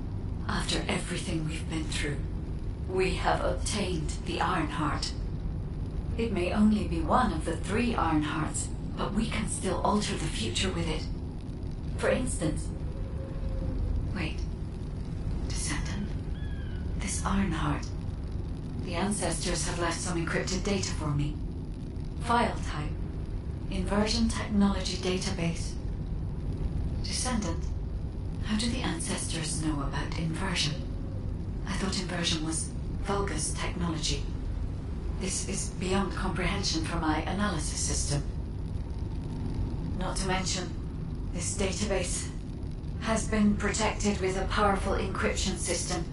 S3: after everything we've been through, we have obtained the Ironheart. It may only be one of the 3 Ironhearts, but we can still alter the future with it. For instance... Wait. Descendant. This Ironheart. The ancestors have left some encrypted data for me. File type. Inversion technology database. Descendant. How do the ancestors know about inversion? I thought inversion was Vulgus technology. This is beyond comprehension for my analysis system. Not to mention, this database has been protected with a powerful encryption system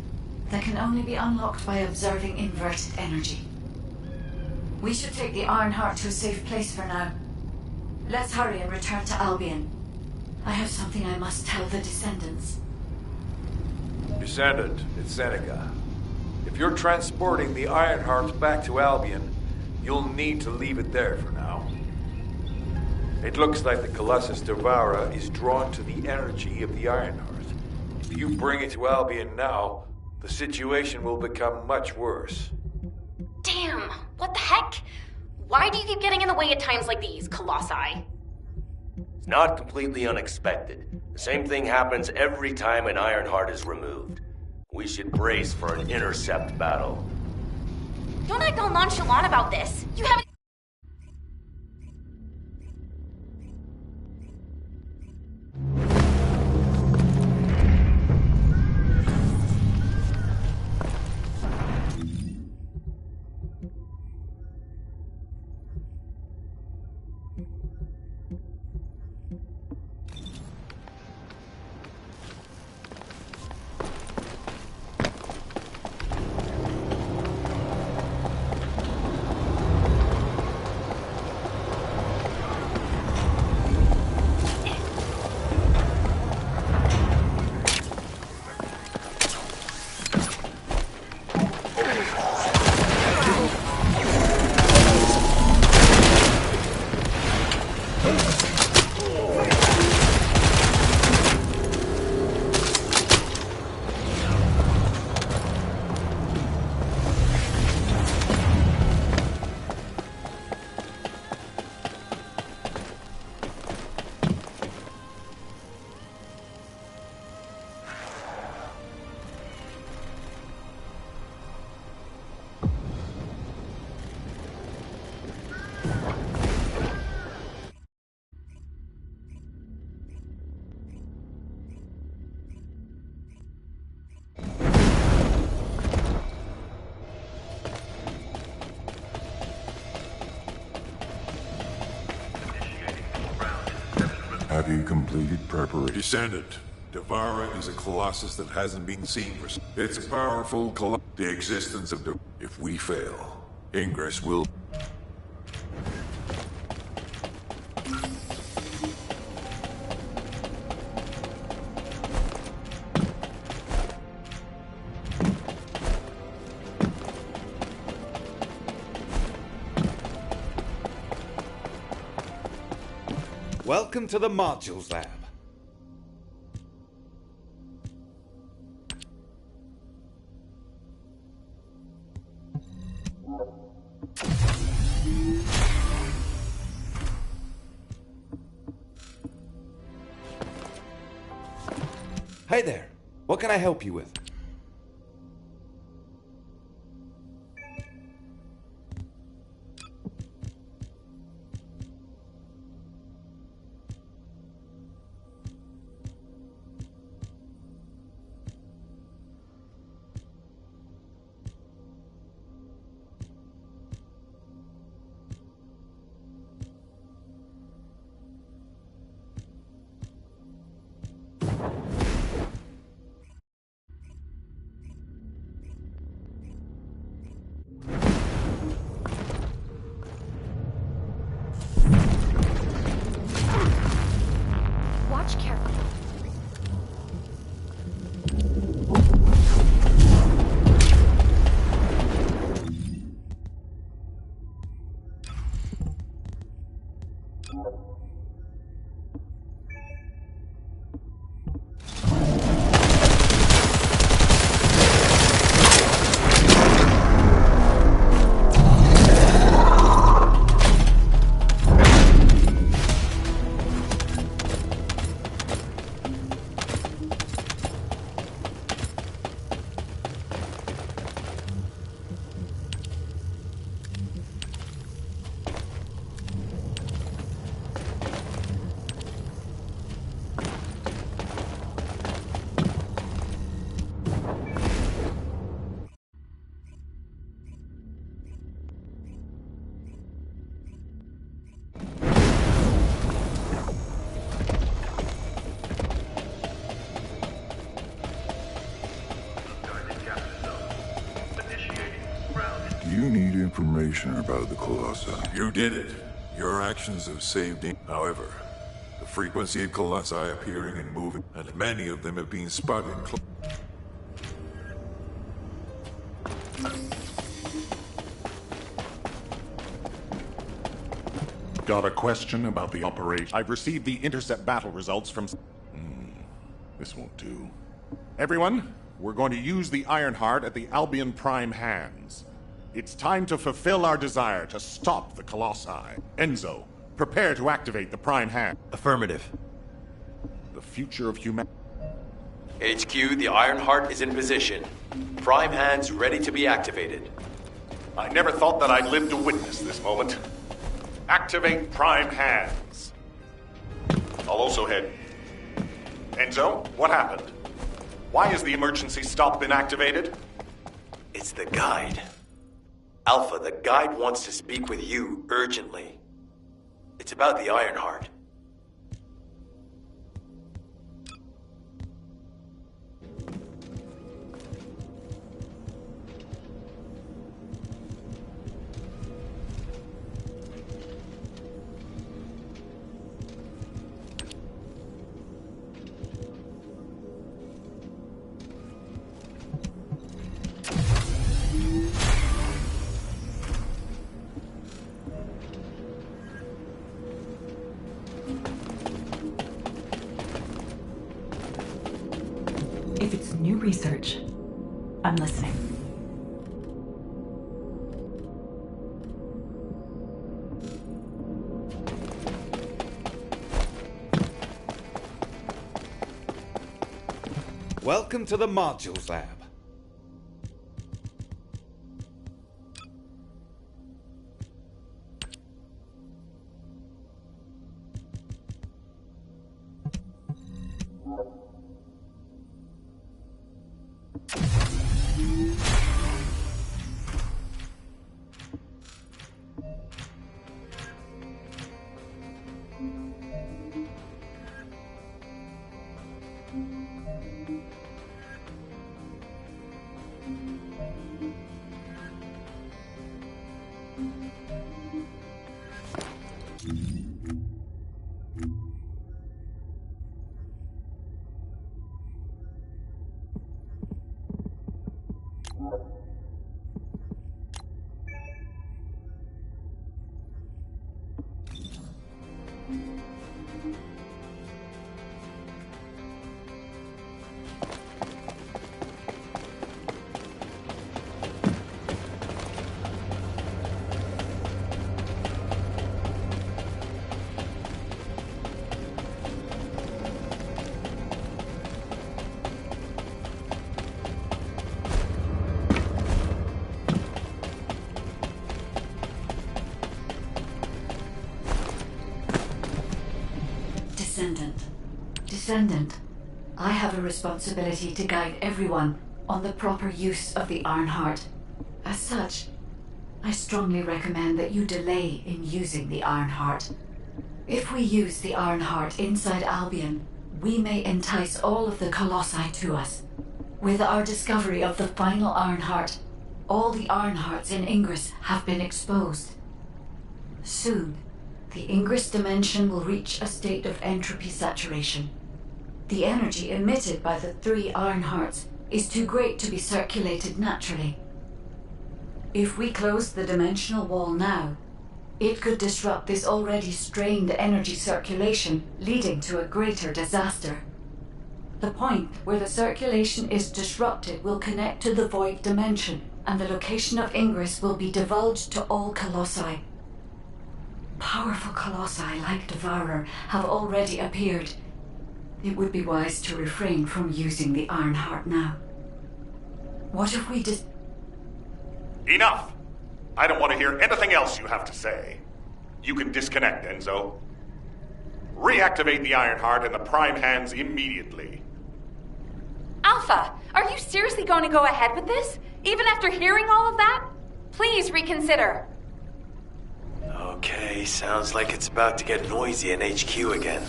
S3: that can only be unlocked by observing inverted energy. We should take the Ironheart to a safe place for now. Let's hurry and return to Albion. I have something I must tell the Descendants.
S18: Descendant, it's Seneca. If you're transporting the Ironheart back to Albion, you'll need to leave it there for now. It looks like the Colossus Devourer is drawn to the energy of the Ironheart. If you bring it to Albion now, the situation will become much worse.
S4: Damn, what the heck? Why do you keep getting in the way at times like these, Colossi?
S9: It's not completely unexpected. The same thing happens every time an Ironheart is removed. We should brace for an intercept battle.
S4: Don't act all nonchalant about this. You haven't...
S14: Have you completed preparation? Descendant. Devourer is a colossus that hasn't been seen for... It's a powerful colossus. The existence of the... If we fail, Ingress will...
S19: Welcome to the Modules Lab. Hi there. What can I help you with?
S14: You need information about the Colossi. You did it. Your actions have saved him. However, the frequency of Colossi appearing and moving, and many of them have been spotted.
S22: Got a question about the operation? I've received the intercept battle results from... this won't do. Everyone, we're going to use the Ironheart at the Albion Prime hands. It's time to fulfill our desire to stop the Colossi. Enzo, prepare to activate the Prime hand.
S11: Affirmative.
S22: The future of humanity.
S11: HQ, the Ironheart is in position. Prime hands ready to be activated.
S22: I never thought that I'd live to witness this moment. Activate Prime hands. I'll also head. Enzo, what happened? Why has the emergency stop been activated?
S11: It's the guide. Alpha, the guide wants to speak with you urgently. It's about the Ironheart.
S16: If it's new research, I'm listening.
S19: Welcome to the Modules Lab.
S3: Descendant, I have a responsibility to guide everyone on the proper use of the Ironheart. As such, I strongly recommend that you delay in using the Ironheart. If we use the Ironheart inside Albion, we may entice all of the Colossi to us. With our discovery of the final Ironheart, all the Ironhearts in Ingress have been exposed. Soon, the Ingress dimension will reach a state of entropy saturation. The energy emitted by the 3 Ironhearts is too great to be circulated naturally. If we close the dimensional wall now, It could disrupt this already strained energy circulation, leading to a greater disaster. The point where the circulation is disrupted will connect to the void dimension, and the location of ingress will be divulged to all colossi. Powerful colossi like Devourer have already appeared. It would be wise to refrain from using the Ironheart now. What if we
S2: Enough! I don't want to hear anything else you have to say. You can disconnect, Enzo. Reactivate the Ironheart in the Prime hands immediately.
S4: Alpha, are you seriously going to go ahead with this? Even after hearing all of that? Please reconsider.
S11: Okay, sounds like it's about to get noisy in HQ again.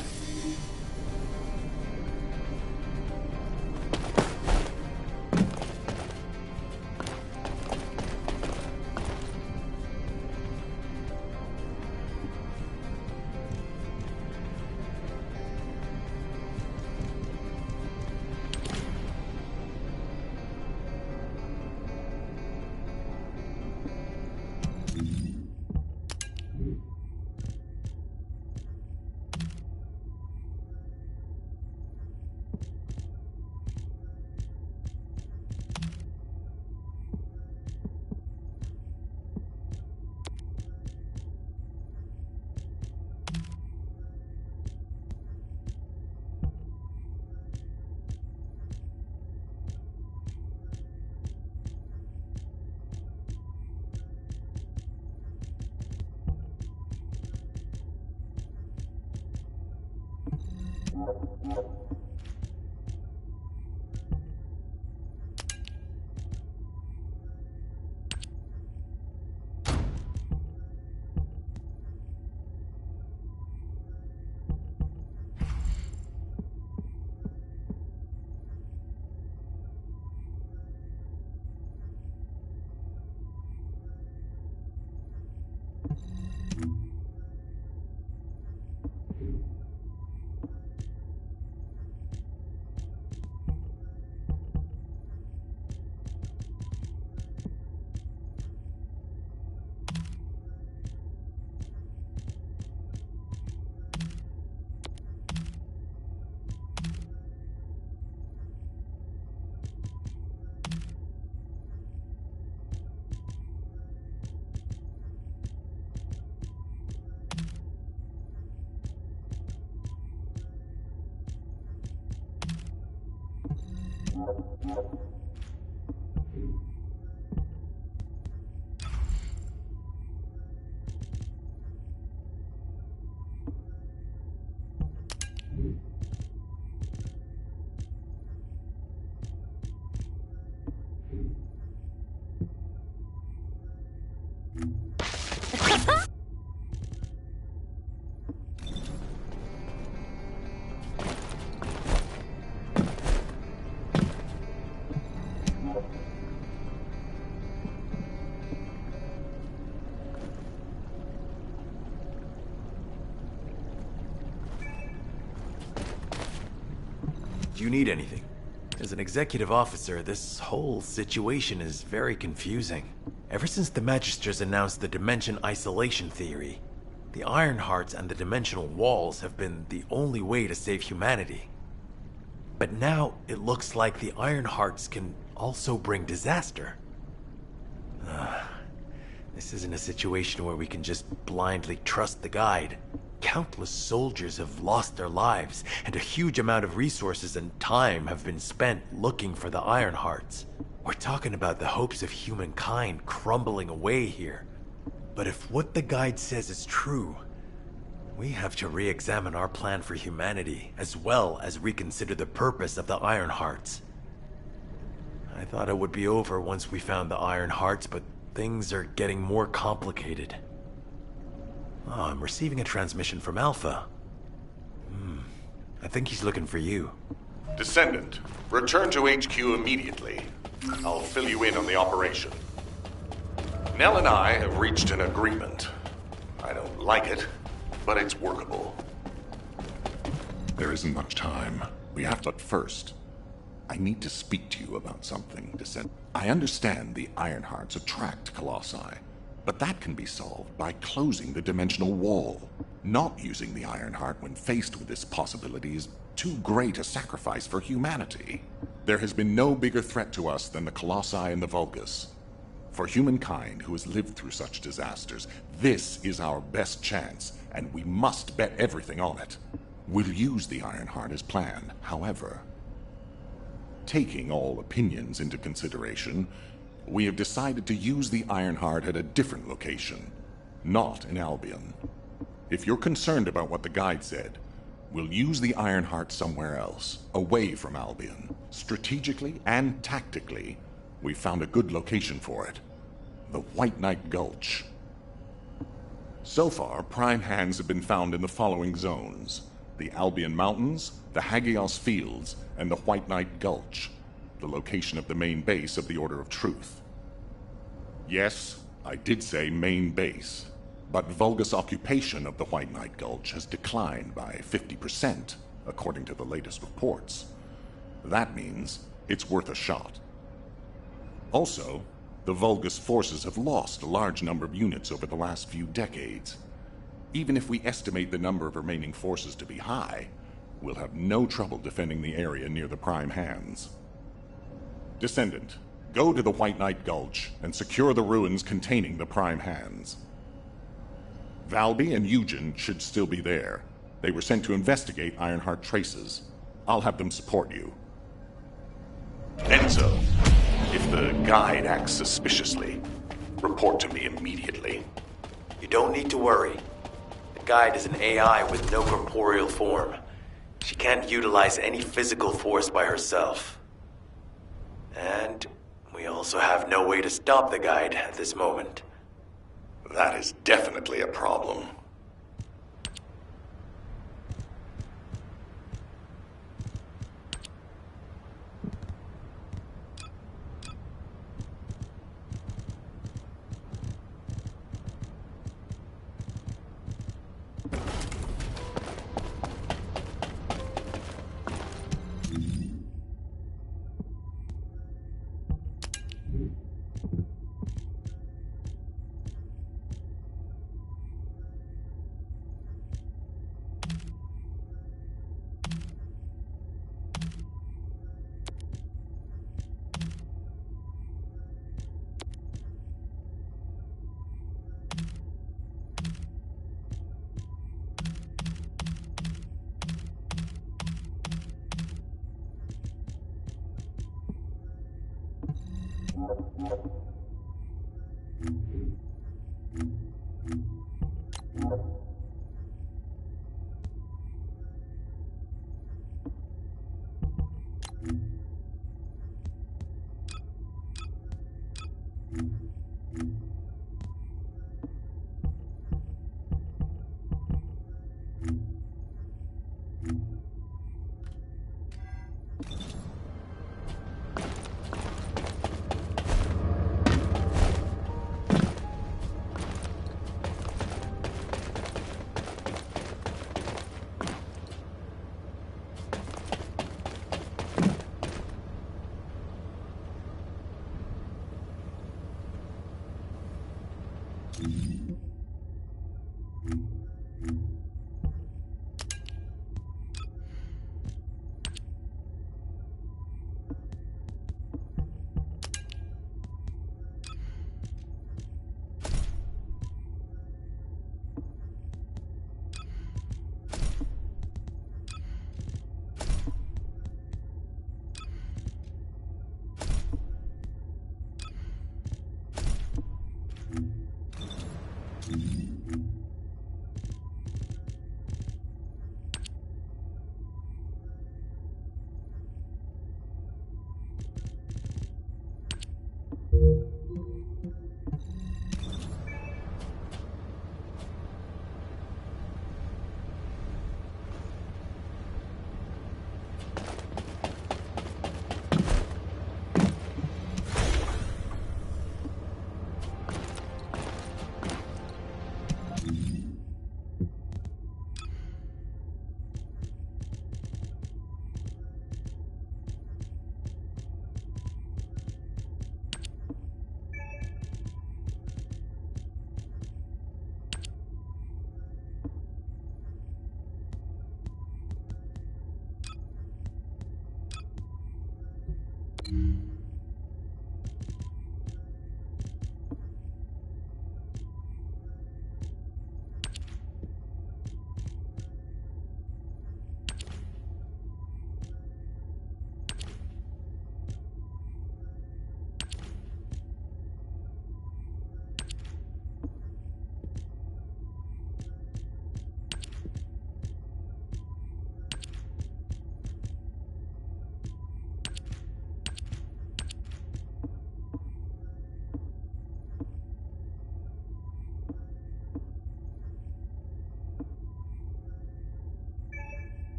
S11: Do you need anything? As an executive officer, this whole situation is very confusing. Ever since the Magisters announced the dimension isolation theory, the Ironhearts and the dimensional walls have been the only way to save humanity. But now it looks like the Ironhearts can also bring disaster. This isn't a situation where we can just blindly trust the guide. Countless soldiers have lost their lives, and a huge amount of resources and time have been spent looking for the Ironhearts. We're talking about the hopes of humankind crumbling away here. But if what the guide says is true, we have to re-examine our plan for humanity, as well as reconsider the purpose of the Ironhearts. I thought it would be over once we found the Ironhearts, but things are getting more complicated. Oh, I'm receiving a transmission from Alpha. I think he's looking for you.
S2: Descendant, return to HQ immediately. I'll fill you in on the operation. Nell and I have reached an agreement. I don't like it, but it's workable.
S22: There isn't much time. We have to... But first, I need to speak to you about something, Descendant. I understand the Ironhearts attract Colossi, But that can be solved by closing the dimensional wall. Not using the Ironheart when faced with this possibility is too great a sacrifice for humanity. There has been no bigger threat to us than the Colossi and the Vulgus. For humankind who has lived through such disasters, this is our best chance, and we must bet everything on it. We'll use the Ironheart as planned, however. Taking all opinions into consideration, we have decided to use the Ironheart at a different location, not in Albion. If you're concerned about what the guide said, we'll use the Ironheart somewhere else, away from Albion. Strategically and tactically, we found a good location for it. The White Knight Gulch. So far, prime hands have been found in the following zones: the Albion Mountains, the Hagios Fields, and the White Knight Gulch, the location of the main base of the Order of Truth. Yes, I did say main base, but Vulgus occupation of the White Knight Gulch has declined by 50%, according to the latest reports. That means it's worth a shot. Also, the Vulgus forces have lost a large number of units over the last few decades. Even if we estimate the number of remaining forces to be high, we'll have no trouble defending the area near the prime hands. Descendant, go to the White Knight Gulch and secure the ruins containing the prime hands. Valby and Eugen should still be there. They were sent to investigate Ironheart traces. I'll have them support you.
S2: Enzo, if the guide acts suspiciously, report to me immediately.
S11: You don't need to worry. The guide is an AI with no corporeal form. She can't utilize any physical force by herself. And we also have no way to stop the guide at this moment.
S2: That is definitely a problem.